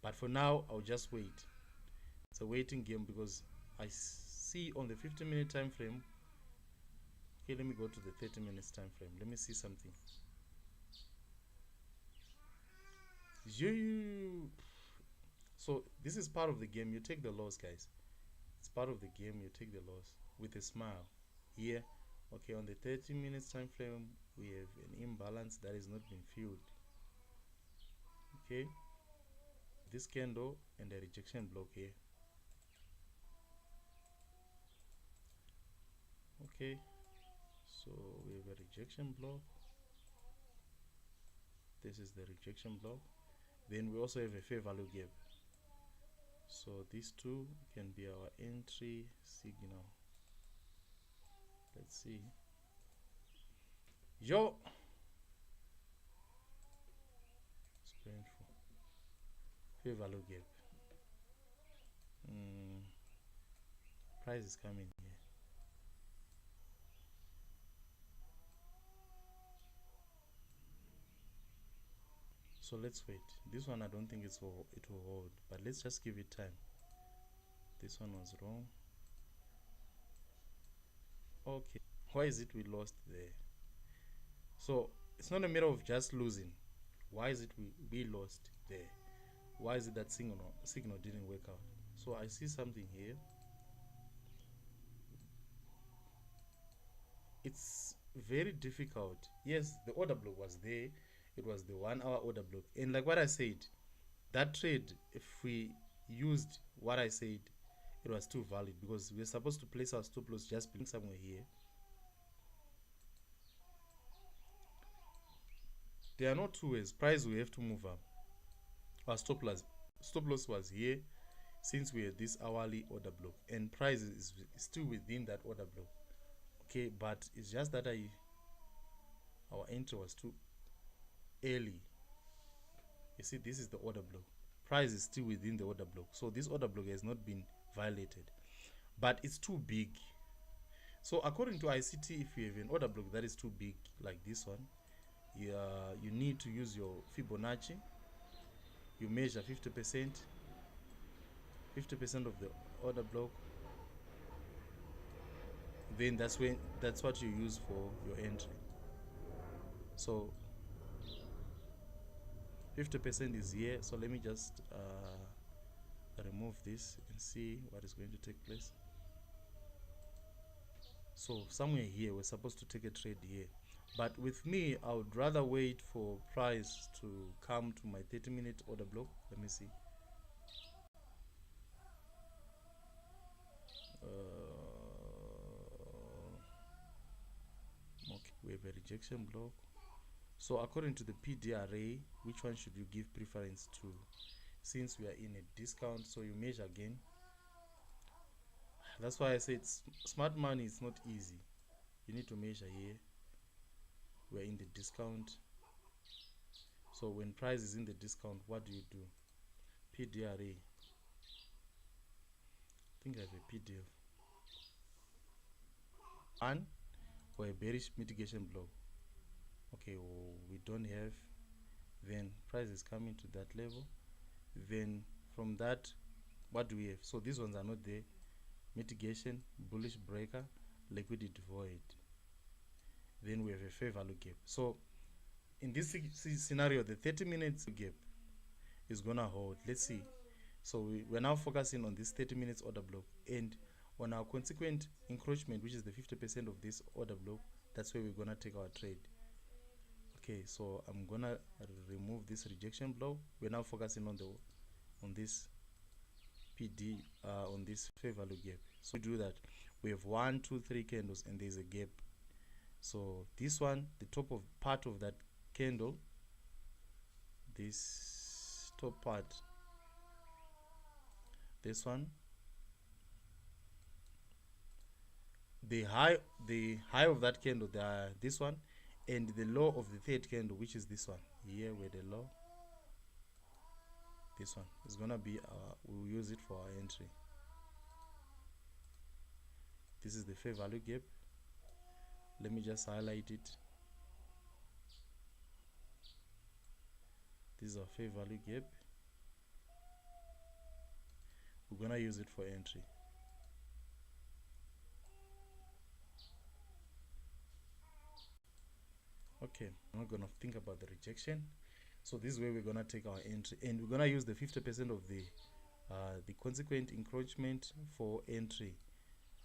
But for now, I'll just wait. It's a waiting game because I see on the 15-minute time frame. Okay, let me go to the 30 minutes time frame. Let me see something. So this is part of the game. You take the loss, guys. It's part of the game. You take the loss with a smile. Here, okay, on the 30 minutes time frame, we have an imbalance that is not been filled. Okay, this candle and the rejection block here. Okay, so we have a rejection block. This is the rejection block. Then we also have a fair value gap. So these two can be our entry signal. Let's see. Yo, it's painful. Fair value gap. Price is coming here. So let's wait. This one I don't think it will hold, but let's just give it time. This one was wrong. Okay, why is it we lost there? So it's not a matter of just losing. Why is it we lost there? Why is it that signal didn't work out? So I see something here. It's very difficult. Yes, the order block was there. It was the 1 hour order block, and like what I said, that trade, if we used what I said, it was too valid because we're supposed to place our stop loss just somewhere here. There are no two ways. Price we have to move up. Our stop loss was here since we had this hourly order block, and price is still within that order block. Okay, but it's just that our entry was too early. You see, this is the order block. Price is still within the order block, so this order block has not been violated, but it's too big. So according to ICT, if you have an order block that is too big like this one, you need to use your Fibonacci. You measure 50% of the order block, then that's what you use for your entry. So 50% is here. So let me just remove this and see what is going to take place. So somewhere here we're supposed to take a trade here, but with me I would rather wait for price to come to my 30-minute order block. Let me see. Okay, we have a rejection block. So according to the PDRA, which one should you give preference to? Since we are in a discount, so you measure again. That's why I said smart money is not easy. You need to measure here. We're in the discount. So when price is in the discount, what do? PDRA. I think I have a PDF. And or a bearish mitigation block. Okay, we don't have. Then price is coming to that level. Then from that, what do we have? So these ones are not there. mitigation, bullish breaker, liquidity void. Then we have a fair value gap. So in this scenario, the 30 minutes gap is gonna hold. Let's see. So we're now focusing on this 30 minutes order block, and on our consequent encroachment, which is the 50% of this order block. That's where we're gonna take our trade. Okay, so I'm gonna remove this rejection block. We're now focusing on this PD, on this fair value gap. So we do that. We have 1, 2, 3 candles, and there's a gap. So this one, the top of part of that candle, this top part, this one, the high of that candle, this one, and the low of the third candle, which is this one here, where the low, this one is gonna be we'll use it for our entry. This is the fair value gap. Let me just highlight it. This is our fair value gap. We're gonna use it for entry. Okay, I'm not gonna think about the rejection. So this is where we're gonna take our entry, and we're gonna use the 50% of the consequent encroachment for entry.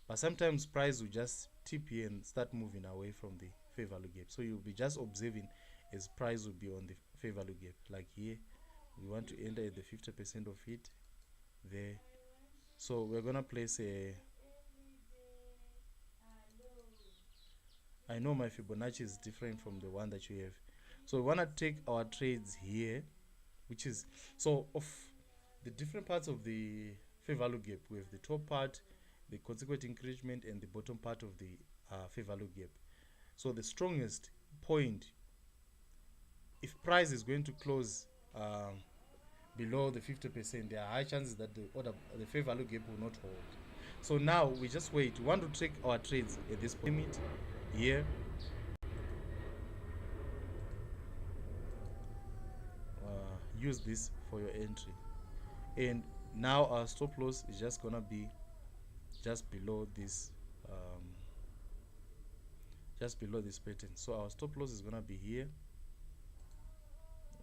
But sometimes price will just tip here and start moving away from the fair value gap. So you'll be just observing as price will be on the fair value gap. Like here, we want to enter at the 50% of it there. So we're gonna place a, I know my Fibonacci is different from the one that you have. So we want to take our trades here, which is, so of the different parts of the fair value gap, we have the top part, the consequent encroachment, and the bottom part of the fair value gap. So the strongest point, if price is going to close below the 50%, there are high chances that the fair value gap will not hold. So now we just wait. We want to take our trades at this limit here. Use this for your entry, and now our stop loss is just gonna be just below this pattern. So our stop loss is gonna be here.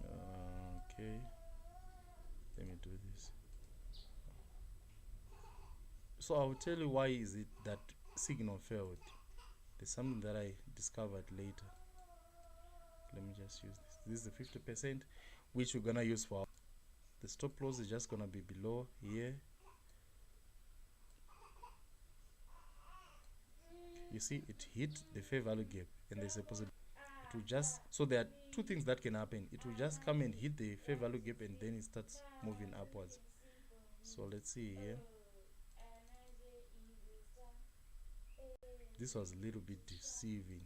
Okay, let me do this. So I'll tell you why is it that signal failed. There's something that I discovered later. Let me just use this. This is the 50%, which we're gonna use for the stop loss is just gonna be below here. You see, it hit the fair value gap, and there's a possibility it will just, so there are two things that can happen. It will just come and hit the fair value gap, and then it starts moving upwards. So let's see here. This was a little bit deceiving.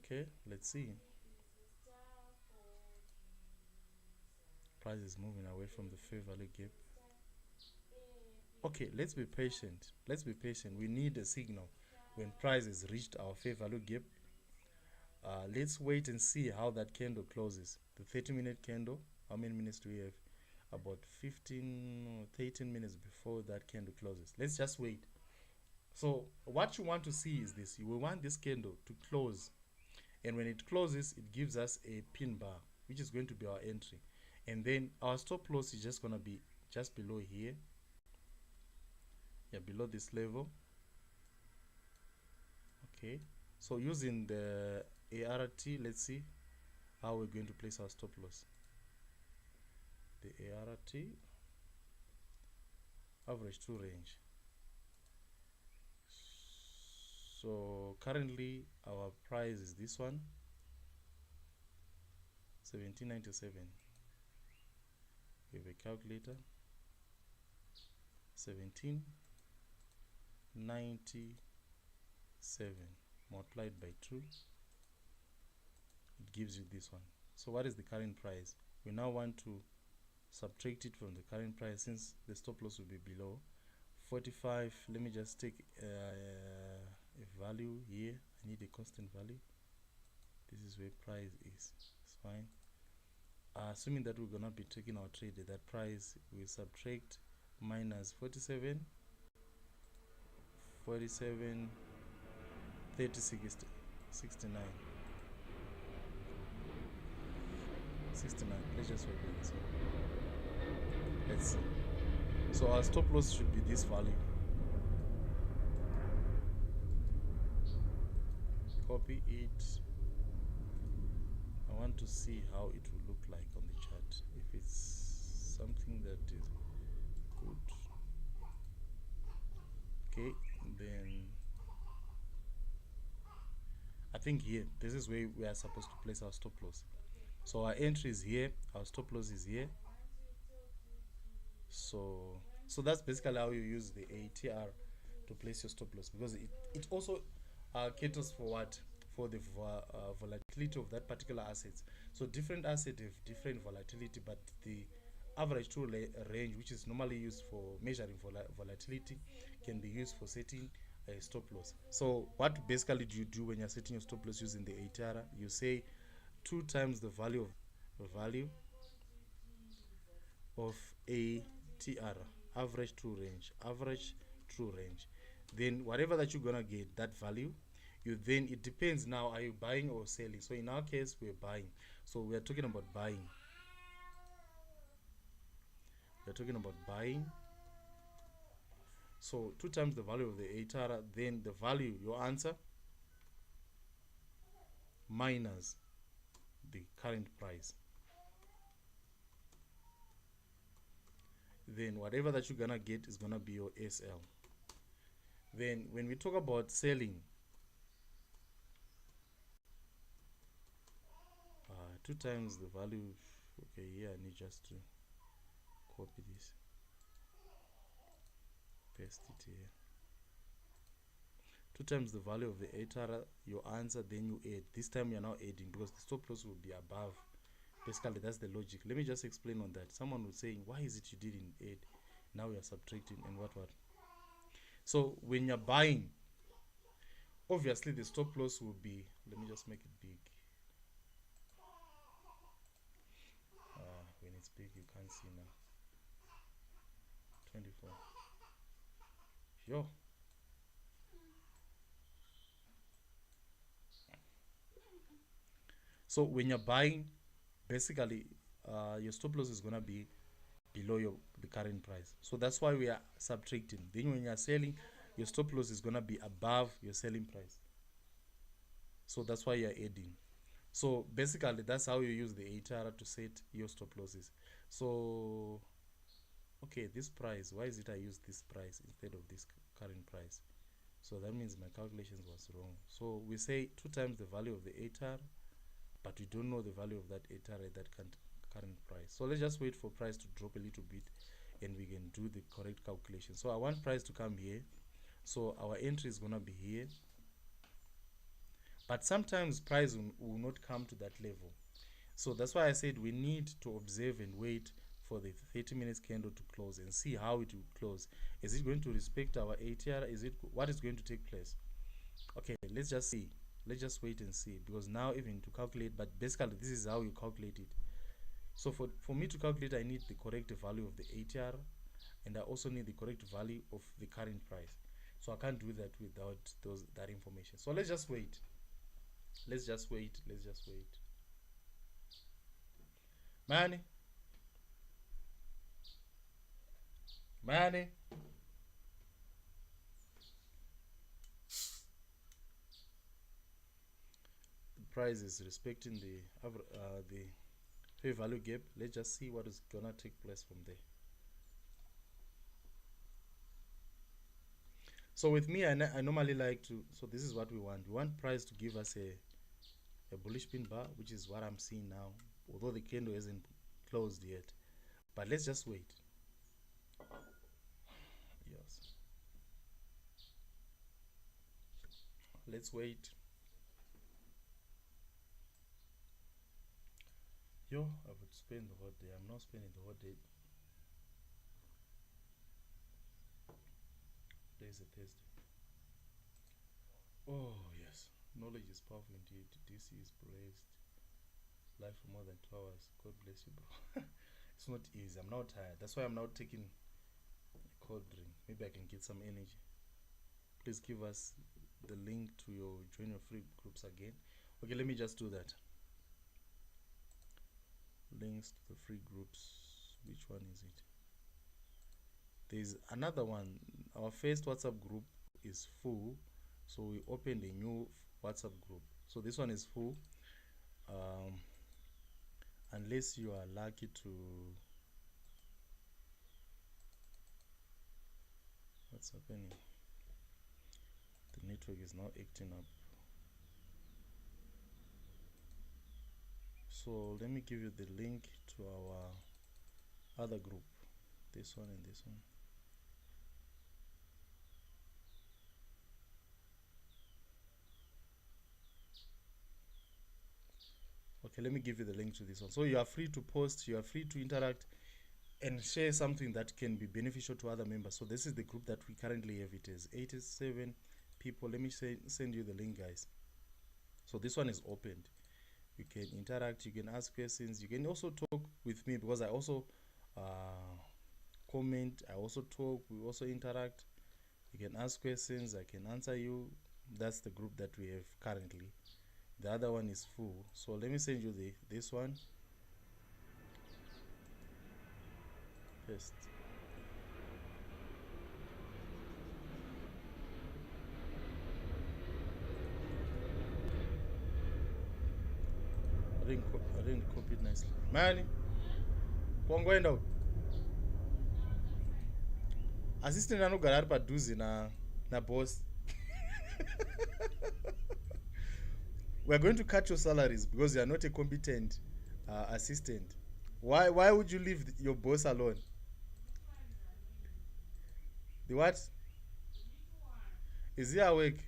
Okay, let's see. Price is moving away from the fair value gap. Okay, let's be patient. Let's be patient. We need a signal when price has reached our fair value gap. Let's wait and see how that candle closes. The 30-minute candle. How many minutes do we have? About 15 or 13 minutes before that candle closes. Let's just wait. So what you want to see is this. You will want this candle to close, and when it closes, it gives us a pin bar, which is going to be our entry, and then our stop loss is just going to be just below here. Yeah, below this level. Okay, so using the ART, let's see how we're going to place our stop loss. The ART, average 2 range. So currently our price is this one, 1797. We have a calculator. 1797 multiplied by 2, it gives you this one. So what is the current price? We now want to subtract it from the current price, since the stop loss will be below 45. Let me just take a value here. I need a constant value. This is where price is. It's fine. assuming that we're gonna be taking our trade at that price, we subtract minus 47 30 69. Let's just work with this one. Let's see. So our stop loss should be this value. Copy it. I want to see how it will look like on the chart. If it's something that is good. Okay, then I think here, this is where we are supposed to place our stop loss. So our entry is here, our stop loss is here. So that's basically how you use the ATR to place your stop loss, because it also caters for what? For the volatility of that particular assets. So different assets have different volatility, but the average true range, which is normally used for measuring volatility, can be used for setting a stop loss. So what basically do you do when you're setting your stop loss using the ATR? You say 2 times the value of ATR, average true range. Then whatever that you're gonna get, that value, you then, it depends now, are you buying or selling? So in our case, we're buying, so we are talking about buying. So 2 times the value of the ATR, then the value, your answer, minus the current price. Then whatever that you're gonna get is gonna be your SL. Then when we talk about selling, 2 times the value. Okay, here I need just to copy this, paste it here. 2 times the value of the ATR, your answer, then you add. This time you're now adding because the stop loss will be above. Basically, that's the logic. Let me just explain on that. Someone was saying, why is it you didn't add? Now you're subtracting and what. So when you're buying, obviously the stop loss will be, let me just make it big. When it's big, you can't see now. 24. Yo. So when you're buying, basically your stop loss is gonna be below the current price. So that's why we are subtracting. Then when you're selling, your stop loss is gonna be above your selling price. So that's why you're adding. So basically that's how you use the ATR to set your stop losses. So okay, this price, why is it I use this price instead of this current price? So that means my calculations was wrong. So we say 2 times the value of the ATR, but we don't know the value of that ATR at that current price. So let's just wait for price to drop a little bit and we can do the correct calculation. So I want price to come here, so our entry is gonna be here, but sometimes price will not come to that level. So that's why I said we need to observe and wait for the 30 minutes candle to close and see how it will close. Is it going to respect our ATR? What is going to take place? Okay, let's just see. Let's just wait and see, because now even to calculate, but basically this is how you calculate it. So for me to calculate, I need the correct value of the ATR, and I also need the correct value of the current price. So I can't do that without that information. So let's just wait. Let's just wait. Money. The price is respecting the fair value gap. Let's just see what is gonna take place from there. So with me, I normally like to, so this is what we want. We want price to give us a bullish pin bar, which is what I'm seeing now, although the candle hasn't closed yet. But let's just wait. Yes. Let's wait. Yo, I would spend the whole day. I'm not spending the whole day. Today's a Thursday. Oh yes, knowledge is powerful indeed. DC is praised. live for more than 2 hours. God bless you, bro. It's not easy. I'm now tired. That's why I'm now taking a cold drink. Maybe I can get some energy. Please give us the link to your join your free groups again. Okay, let me just do that. Links to the free groups. Which one is it? There's another one. Our first WhatsApp group is full, so we opened a new WhatsApp group. So this one is full. Unless you are lucky to, what's happening? The network is now acting up. So let me give you the link to our other group, this one and this one. Okay, let me give you the link to this one. So you are free to post, you are free to interact and share something that can be beneficial to other members. So this is the group that we currently have. It is 87 people. Let me send you the link, guys. So this one is opened. You can interact, you can ask questions, you can also talk with me, because I also comment, I also talk, we also interact. You can ask questions, I can answer you. That's the group that we have currently. The other one is full. So let me send you this one first. I didn't copy it nicely. Mani, kwangwenda uko? Assistant anogara ari padhuze na boss. We are going to cut your salaries because you are not a competent assistant. Why would you leave your boss alone? The what? Is he awake?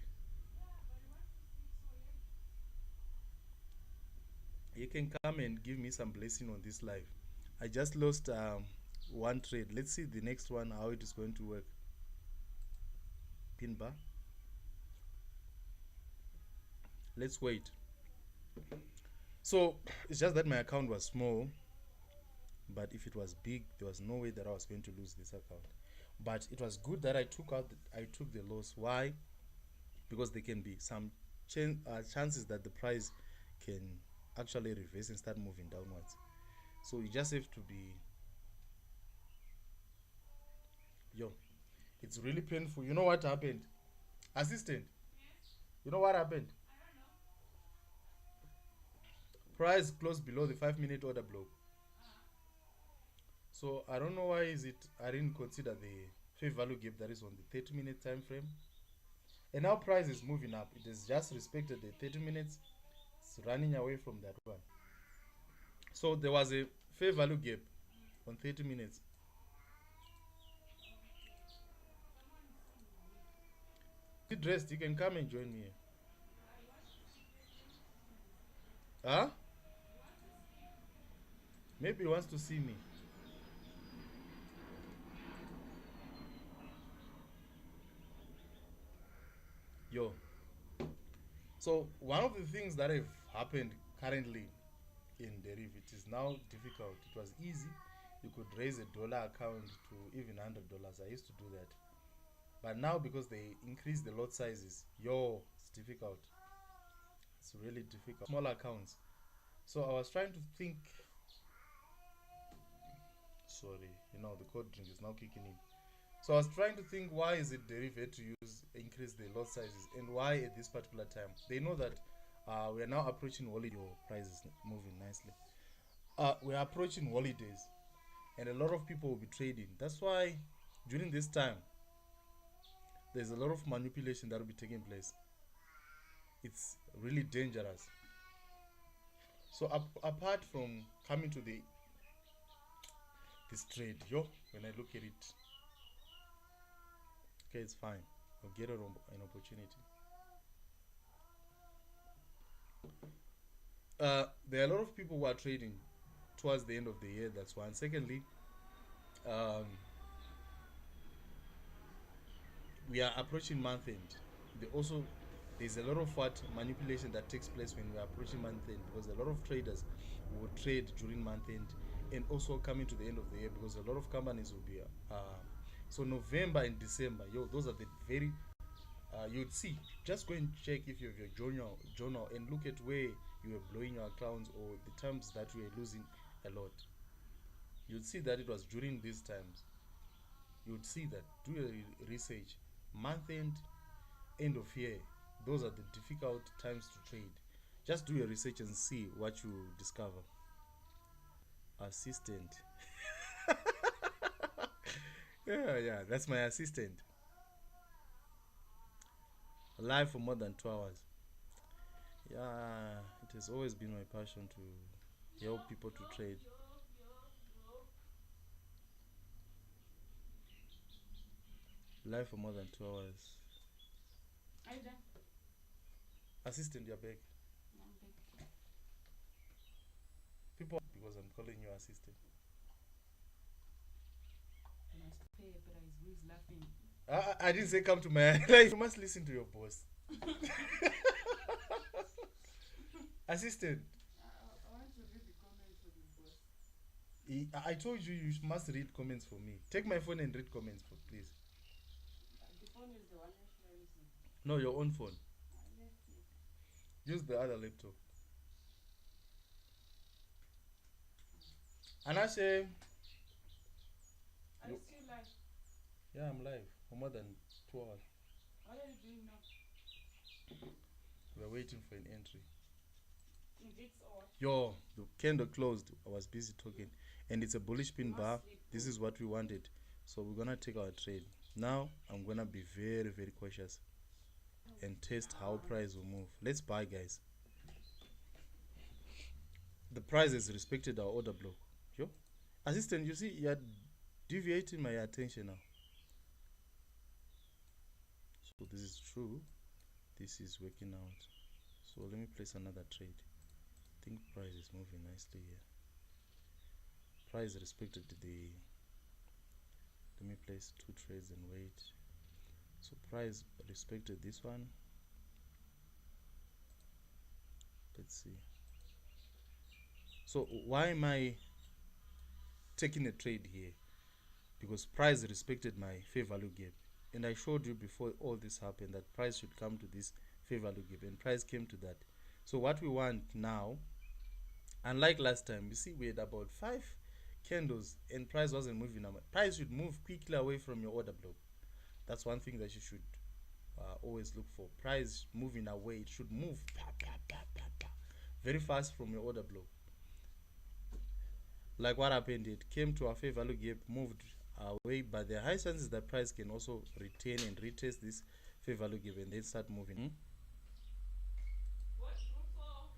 You can come and give me some blessing on this live. I just lost one trade. Let's see the next one, how it is going to work. Pin bar. Let's wait. So it's just that my account was small, but if it was big, there was no way that I was going to lose this account. But it was good that I took the loss. Why? Because there can be some chances that the price can actually reverse and start moving downwards. So you just have to be, it's really painful. You know what happened? Assistant, you know what happened? Price closed below the 5-minute order block. So I don't know why I didn't consider the fair value gap that is on the 30-minute time frame. And now price is moving up. It has just respected the 30 minutes. It's running away from that one. So there was a fair value gap on 30 minutes. Get dressed, you can come and join me. Huh? Maybe he wants to see me. So one of the things that have happened currently in derivatives is now difficult. It was easy. You could raise a dollar account to even $100. I used to do that. But now, because they increase the lot sizes, it's difficult. It's really difficult. Small accounts. So I was trying to think. Sorry, the cold drink is now kicking in. So I was trying to think, why is it derivative to increase the lot sizes, and why at this particular time? They know that we are now approaching holiday. Your prices moving nicely. We are approaching holidays, and a lot of people will be trading. That's why during this time, there's a lot of manipulation that will be taking place. It's really dangerous. So apart from coming to this trade, when I look at it, okay, it's fine. I'll get an opportunity. There are a lot of people who are trading towards the end of the year. That's one. Secondly, we are approaching month end. They also there's a lot of what manipulation that takes place when we are approaching month end, because a lot of traders will trade during month end and also coming to the end of the year, because a lot of companies will be so November and December, those are the very you'd see. Just go and check if you have your journal and look at where you were blowing your accounts or the times that you were losing a lot. You'd see that it was during these times. You'd see that. Do your research. Month end of year, those are the difficult times to trade. Just do your research and see what you discover. Assistant. Yeah, that's my assistant. Live for more than 2 hours. Yeah, it has always been my passion to help people to trade. Live for more than 2 hours. Are you there? Assistant, you're back. I'm back. People, because I'm calling you assistant. You must pay a price. Who is laughing? I didn't say come to my life. You must listen to your boss. Assistant. I want to read the comments for the boss. I told you you must read comments for me. Take my phone and read comments, please. The phone is the one you're using. No, your own phone. I left it. Use the other laptop. Anashe. Are you still live? Yeah, I'm live for more than 2 hours. What are you doing now? We're waiting for an entry. In VIX or what? Yo, the candle closed. I was busy talking. And it's a bullish pin must bar. sleep. This is what we wanted. So we're gonna take our trade. Now I'm gonna be very, very cautious and test how price will move. Let's buy, guys. The price has respected our order block. Yo, assistant, you see, you're deviating my attention now. So this is true. This is working out. So let me place another trade. I think price is moving nicely here. Price respected the. Let me place 2 trades and wait. So price respected this one. Let's see. So why am I taking a trade here? Because price respected my fair value gap, and I showed you before all this happened that price should come to this fair value gap, and price came to that. So what we want now, unlike last time, you see we had about 5 candles and price wasn't moving. Price should move quickly away from your order block. That's one thing that you should always look for. Price moving away. It should move very fast from your order block. Like what happened, it came to a fair value gap, moved away, but there are high chances that price can also retain and retest this fair value gap and then start moving. What group for?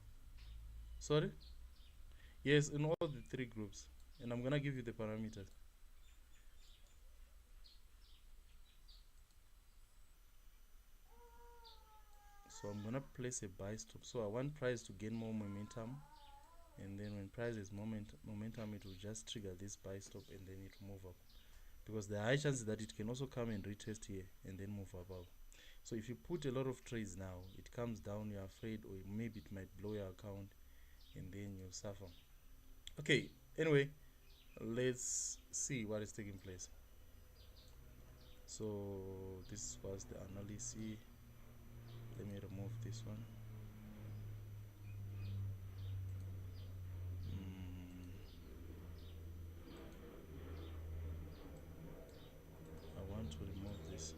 Sorry? Yes, in all the 3 groups. And I'm gonna give you the parameters. So I'm gonna place a buy stop. So I want price to gain more momentum, and then when price is momentum, it will just trigger this buy stop and then it will move up, because there are high chances that it can also come and retest here and then move above. So if you put a lot of trades now, it comes down, you're afraid, or maybe it might blow your account and then you'll suffer. Okay, anyway, let's see what is taking place. So this was the analysis. Let me remove this one. I want to remove this.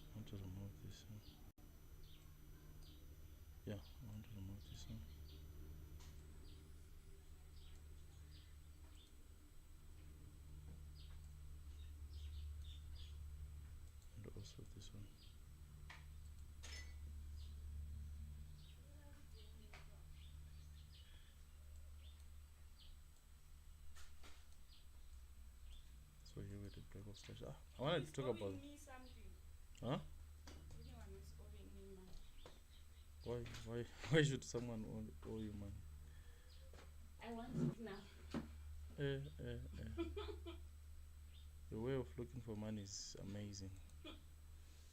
I want to remove this one. Yeah, I want to remove this one. And also this one. So here with the break of stage. I wanted to talk about. Me something. Huh? Anyone is owing me money. Why should someone owe you money? I want it now. Your way of looking for money is amazing.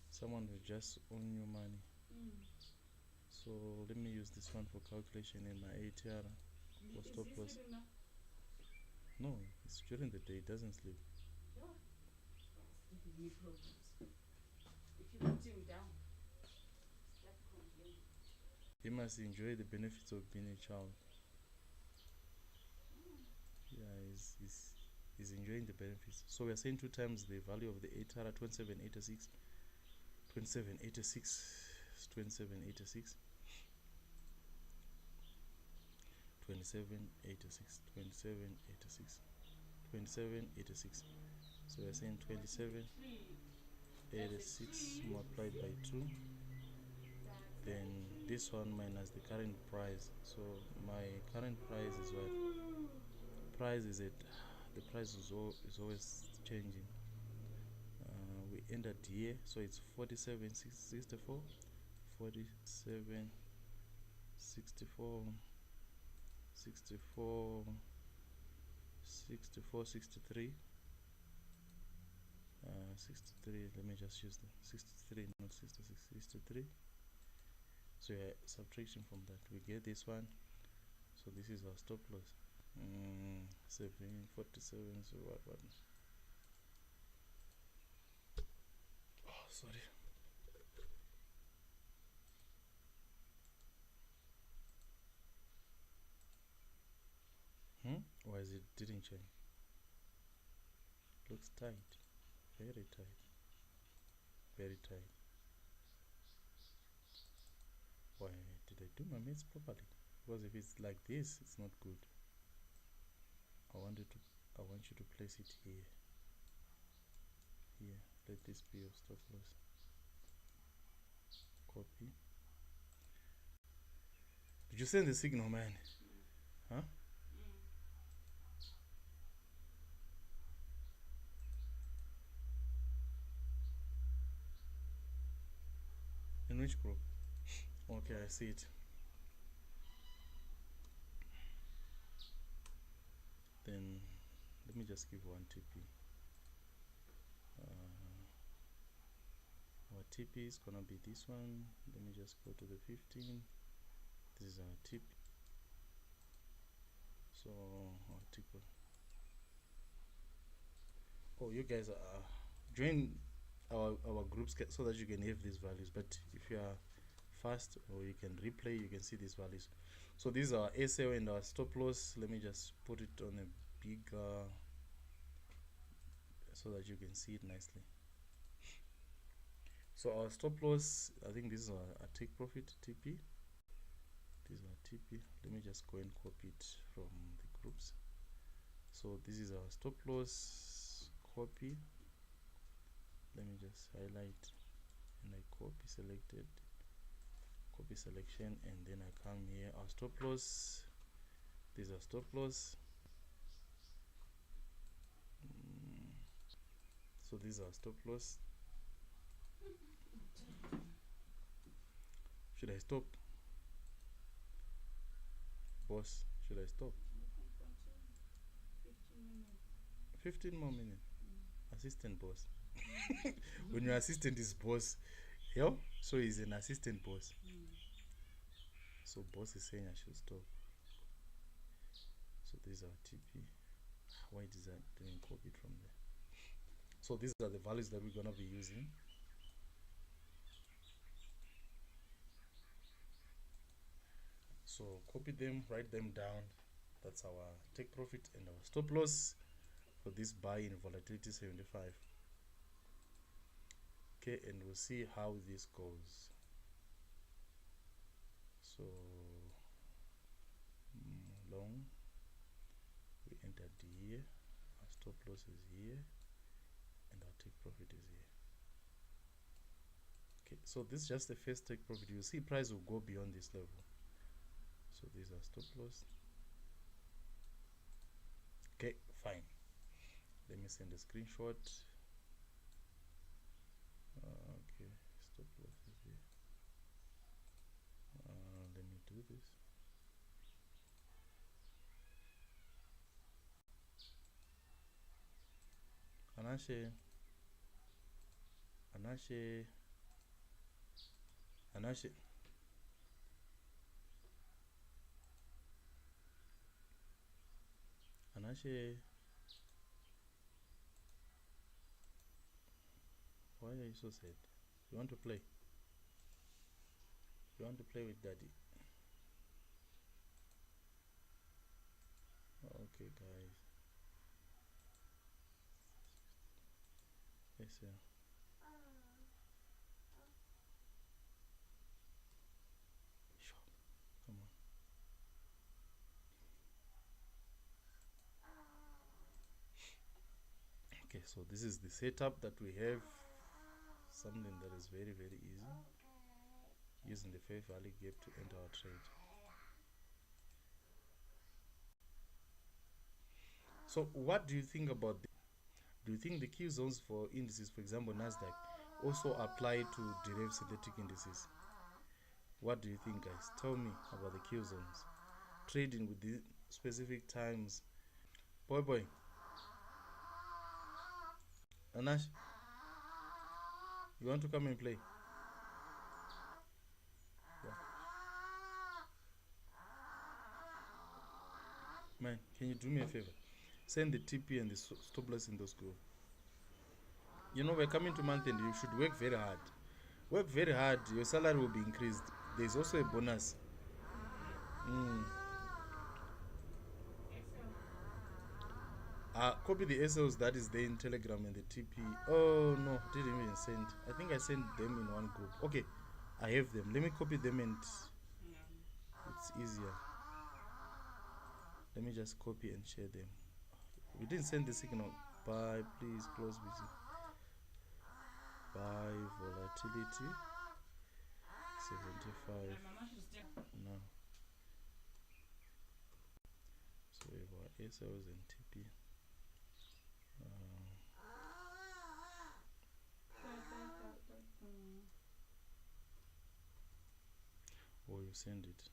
Someone will just own your money. So let me use this one for calculation in my ATR for Is stop he loss. sleeping now? No, it's during the day, it doesn't sleep. Yeah. It's giving me problems. If you put him down, start complaining. He must enjoy the benefits of being a child. Yeah, he's enjoying the benefits. So we are saying 2 times the value of the ATR, 2786. 2786 is 2786. 2786, 2786, 2786. So we are saying 2786 multiplied by 2. Then this one minus the current price. So my current price is what? Price is it? The price is always changing. We ended here, so it's 47.64, 47.64, 64, 64, 63. 63, let me just use the 63, not 66, 63. So yeah, subtraction from that, we get this one. So this is our stop loss. 747. So what? Oh, sorry. Why is it didn't change? Looks tight, very tight, very tight. Why did I do my maths properly? Because if it's like this, it's not good. I want you to place it here. Here, let this be your stop loss. Copy. Did you send the signal, man? Huh? In which group? Okay, I see it. Then let me just give one TP. Our TP is gonna be this one. Let me just go to the 15. This is our TP. So our TP. Oh, you guys are join our groups so that you can have these values. But if you are fast or you can replay, you can see these values. So these are SL and our stop loss. Let me just put it on a bigger so that you can see it nicely. So our stop loss, I think this is our take profit TP. This is our TP. Let me just go and copy it from the groups. So this is our stop loss, copy. Let me just highlight and I copy selected, copy selection, and then I come here, our stop loss. These are stop loss. So these are stop loss. Should I stop? Boss, should I stop? 15 more minutes. Assistant boss. When your assistant is boss, yeah, so he's an assistant boss. So boss is saying I should stop. So these are TP. Why did I didn't copy it from there? So these are the values that we're gonna be using. So copy them, write them down. That's our take profit and our stop loss for this buy in volatility 75. Okay, and we'll see how this goes. So long, we entered here, our stop loss is here, and our take profit is here. Okay, so this is just the first take profit. You see price will go beyond this level. So these are stop loss. Okay, fine. Let me send a screenshot. Okay, stop loss is here. Let me do this. Anashe. Anashe. Anashe. Anashe. Why are you so sad? You want to play? You want to play with daddy? Okay, guys. Yes, sir. Sure. Come on. Okay, so this is the setup that we have. Something that is very, very easy. Using the Fair Valley gap to enter our trade. So what do you think about this? Do you think the key zones for indices, for example Nasdaq, also apply to derived synthetic indices? What do you think, guys? Tell me about the key zones. Trading with the specific times. Boy. Anash, you want to come and play? Yeah. Man, can you do me a favor? Send the TP and the stop loss in those group. You know, we're coming to month end. You should work very hard. Work very hard. Your salary will be increased. There's also a bonus. Copy the SLs that is there in Telegram and the TP. Oh no, didn't even send. I think I sent them in one group. Okay, I have them. Let me copy them and it's easier. Let me just copy and share them. We didn't send the signal. Buy, please close busy. Buy volatility 75 now. So we have our SLs and TP. Or you send it.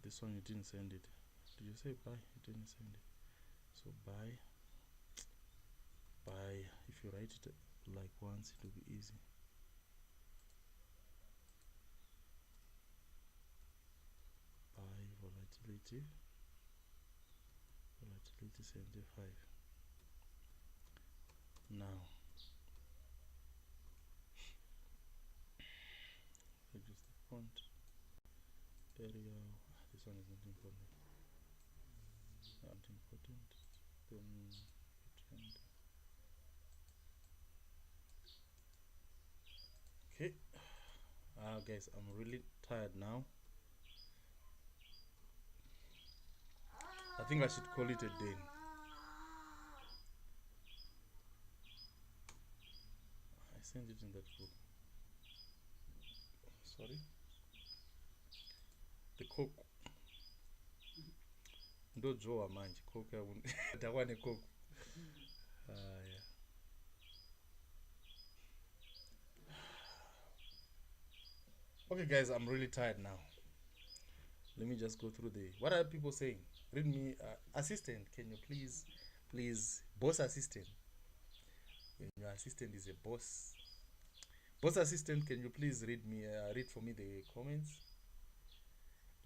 This one you didn't send it. Did you say buy? You didn't send it. So buy. If you write it like once, it will be easy. Buy volatility 75 now. Reduce the font area. This one is not important. Not important. Then trend. Okay. Guys, I'm really tired now. I think I should call it a day. I sent it in that group. Sorry. The coke. Ndo joa manje coke atakuwa ni coke. Yeah. Okay guys, I'm really tired now. Let me just go through what are people saying? Read me. Assistant, can you please boss assistant, when your assistant is a boss assistant, can you please read for me the comments?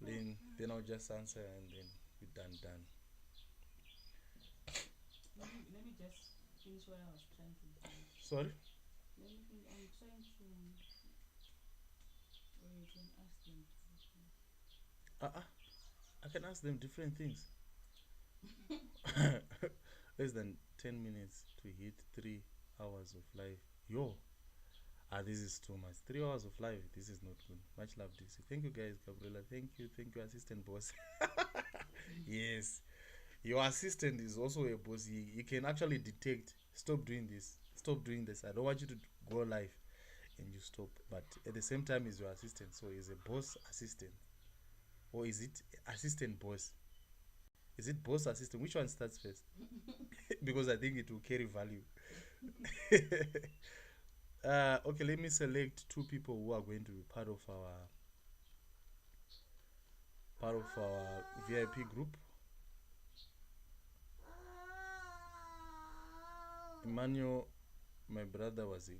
Then I'll just answer and then we're done. Let me just finish what I was trying to do. Sorry? I'm trying to. Or you can ask them to. I can ask them different things. Less than 10 minutes to hit 3 hours of live. This is too much. 3 hours of live. This is not good. Much love, DC. Thank you guys, Gabriela. Thank you, assistant boss. Yes, your assistant is also a boss. He can actually detect. Stop doing this. I don't want you to go live, and you stop. But at the same time, he's your assistant, so he's a boss assistant. Or is it assistant boss? Is it boss assistant? Which one starts first? Because I think it will carry value. Okay, let me select 2 people who are going to be part of our VIP group. Emmanuel, my brother, was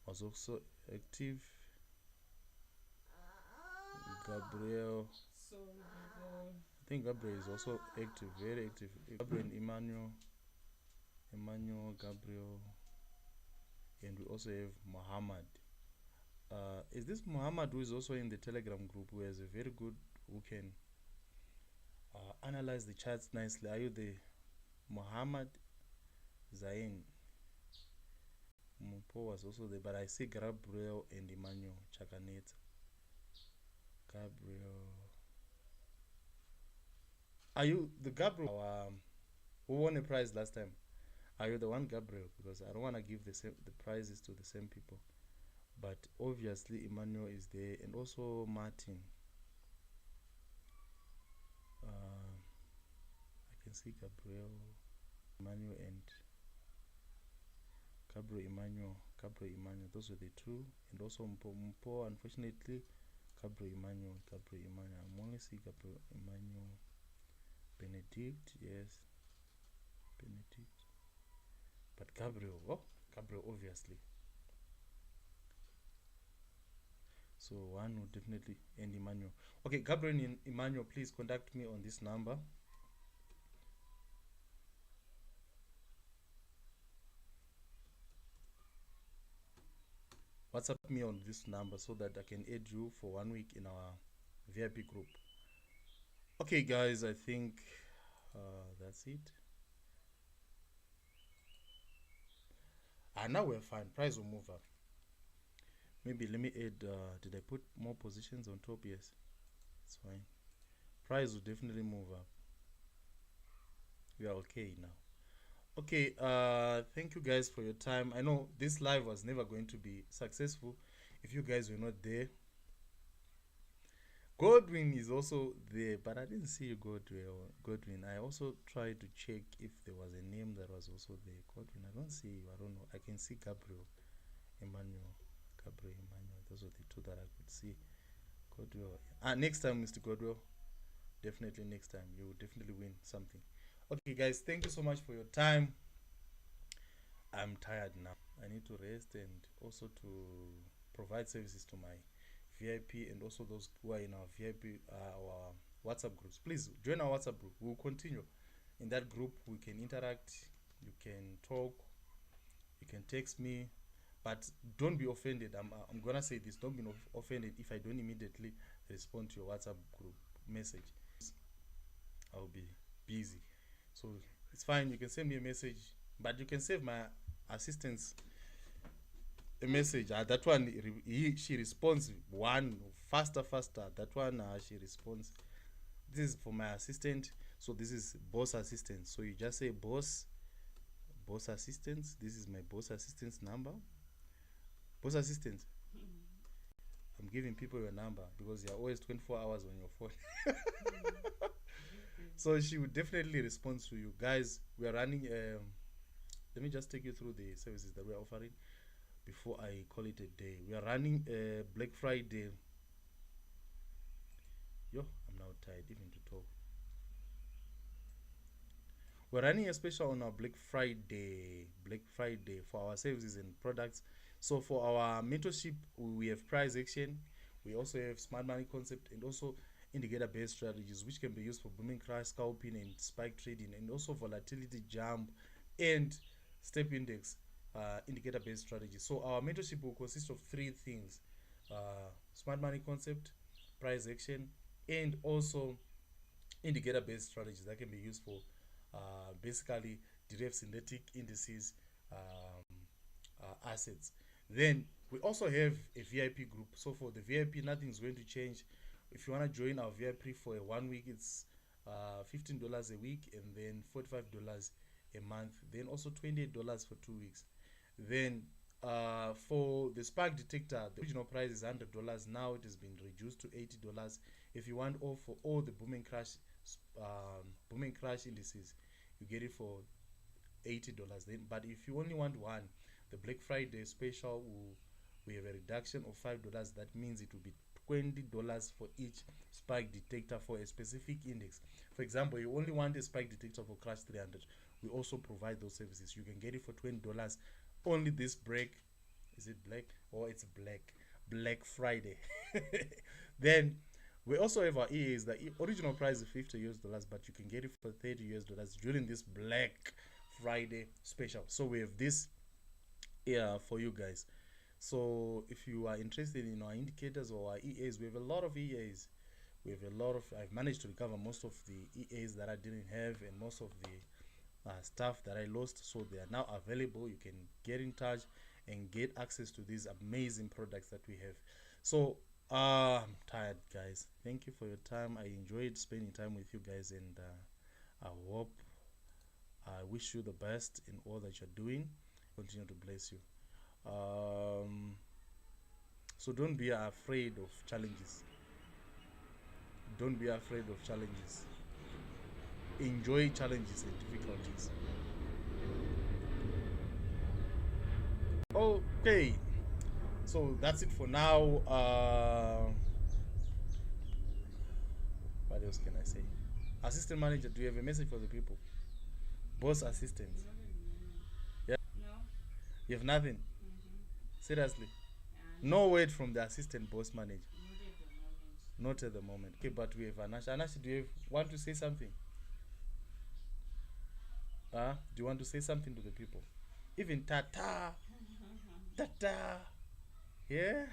also active. Gabriel, I think Gabriel is also active, very active. Gabriel and Emmanuel, Gabriel, and we also have Muhammad. Is this Muhammad who is also in the Telegram group, who is a very good, who can analyze the charts nicely? Are you the Muhammad Zain? Mupo was also there, but I see Gabriel and Emmanuel Chakaneta. Gabriel, are you the Gabriel who won a prize last time? Are you the one, Gabriel? Because I don't want to give the prizes to the same people. But obviously Emmanuel is there, and also Martin. I can see Gabriel, Emmanuel, and Gabriel Emmanuel. Those are the 2, and also Mpo. Unfortunately, Gabriel Emmanuel. I'm only see Gabriel Emmanuel. Benedict, yes, Benedict. But Gabriel, obviously. So one would definitely, and Emmanuel. Okay, Gabriel and Emmanuel, please contact me on this number. WhatsApp me on this number so that I can add you for 1 week in our VIP group. Okay, guys, I think that's it. Now we're fine. Price will move up. Maybe let me add. Did I put more positions on top? Yes, it's fine. Price will definitely move up. We are okay now. Okay, thank you guys for your time. I know this live was never going to be successful if you guys were not there. Godwin is also there, but I didn't see you, Godwin. I also tried to check if there was a name that was also there. Godwin, I don't see you. I don't know. I can see Gabriel, Emmanuel. Those are the 2 that I could see. Godwin. Next time, Mr. Godwin. Definitely next time. You will definitely win something. Okay, guys, thank you so much for your time. I'm tired now. I need to rest and also to provide services to my VIP and also those who are in our VIP, our WhatsApp groups. Please join our WhatsApp group. We'll continue. In that group, we can interact. You can talk. You can text me. But don't be offended. I'm going to say this. Don't be offended if I don't immediately respond to your WhatsApp group message. I'll be busy. So it's fine. You can send me a message. But you can save my assistant's a message. That one, she responds faster. That one, she responds. This is for my assistant. So this is boss assistant. So you just say boss assistants. This is my boss assistant's number. Boss assistant. I'm giving people your number because you're always 24 hours on your phone. So she would definitely respond to you. Guys, we are running. Let me just take you through the services that we are offering before I call it a day. We are running Black Friday. I'm now tired even to talk. We're running a special on our Black Friday for our services and products. So for our mentorship, we have price action. We also have smart money concept and also indicator-based strategies, which can be used for booming crash, scalping, and spike trading, and also volatility jump and step index indicator-based strategies. So our mentorship will consist of 3 things: smart money concept, price action, and also indicator-based strategies that can be used for basically derive synthetic indices assets. Then we also have a VIP group. So for the VIP, nothing is going to change. If you want to join our VIP for a 1 week, it's $15 a week, and then $45 a month, then also $28 for 2 weeks. Then for the spark detector, the original price is $100. Now it has been reduced to $80. If you want all for all the booming crash indices, you get it for $80. Then, but if you only want one, The Black Friday special we have a reduction of $5. That means it will be $20 for each spike detector for a specific index. For example, you only want a spike detector for Crash 300. We also provide those services. You can get it for $20 only this break. Is it black or it's Black Friday? Then we also have our EAs. The original price is $50 but you can get it for $30 during this Black Friday special. So we have this for you guys. So if you are interested in our indicators or our EAs, we have a lot of EAs. We have a lot of, I've managed to recover most of the EAs that I didn't have and most of the stuff that I lost. So they are now available. You can get in touch and get access to these amazing products that we have. So I'm tired, guys. Thank you for your time. I enjoyed spending time with you guys, and I hope, I wish you the best in all that you're doing. Continue to bless you. So don't be afraid of challenges. Don't be afraid of challenges. Enjoy challenges and difficulties. Okay, so that's it for now. What else can I say? Assistant manager, do you have a message for the people? Boss assistant, No. you have nothing? Mm-hmm. Seriously? And No word from the assistant boss manager? not at the moment. Not at the moment. Okay, but we have Anash. Anash, do you want to say something? Do you want to say something to the people? Even tata, tata, yeah.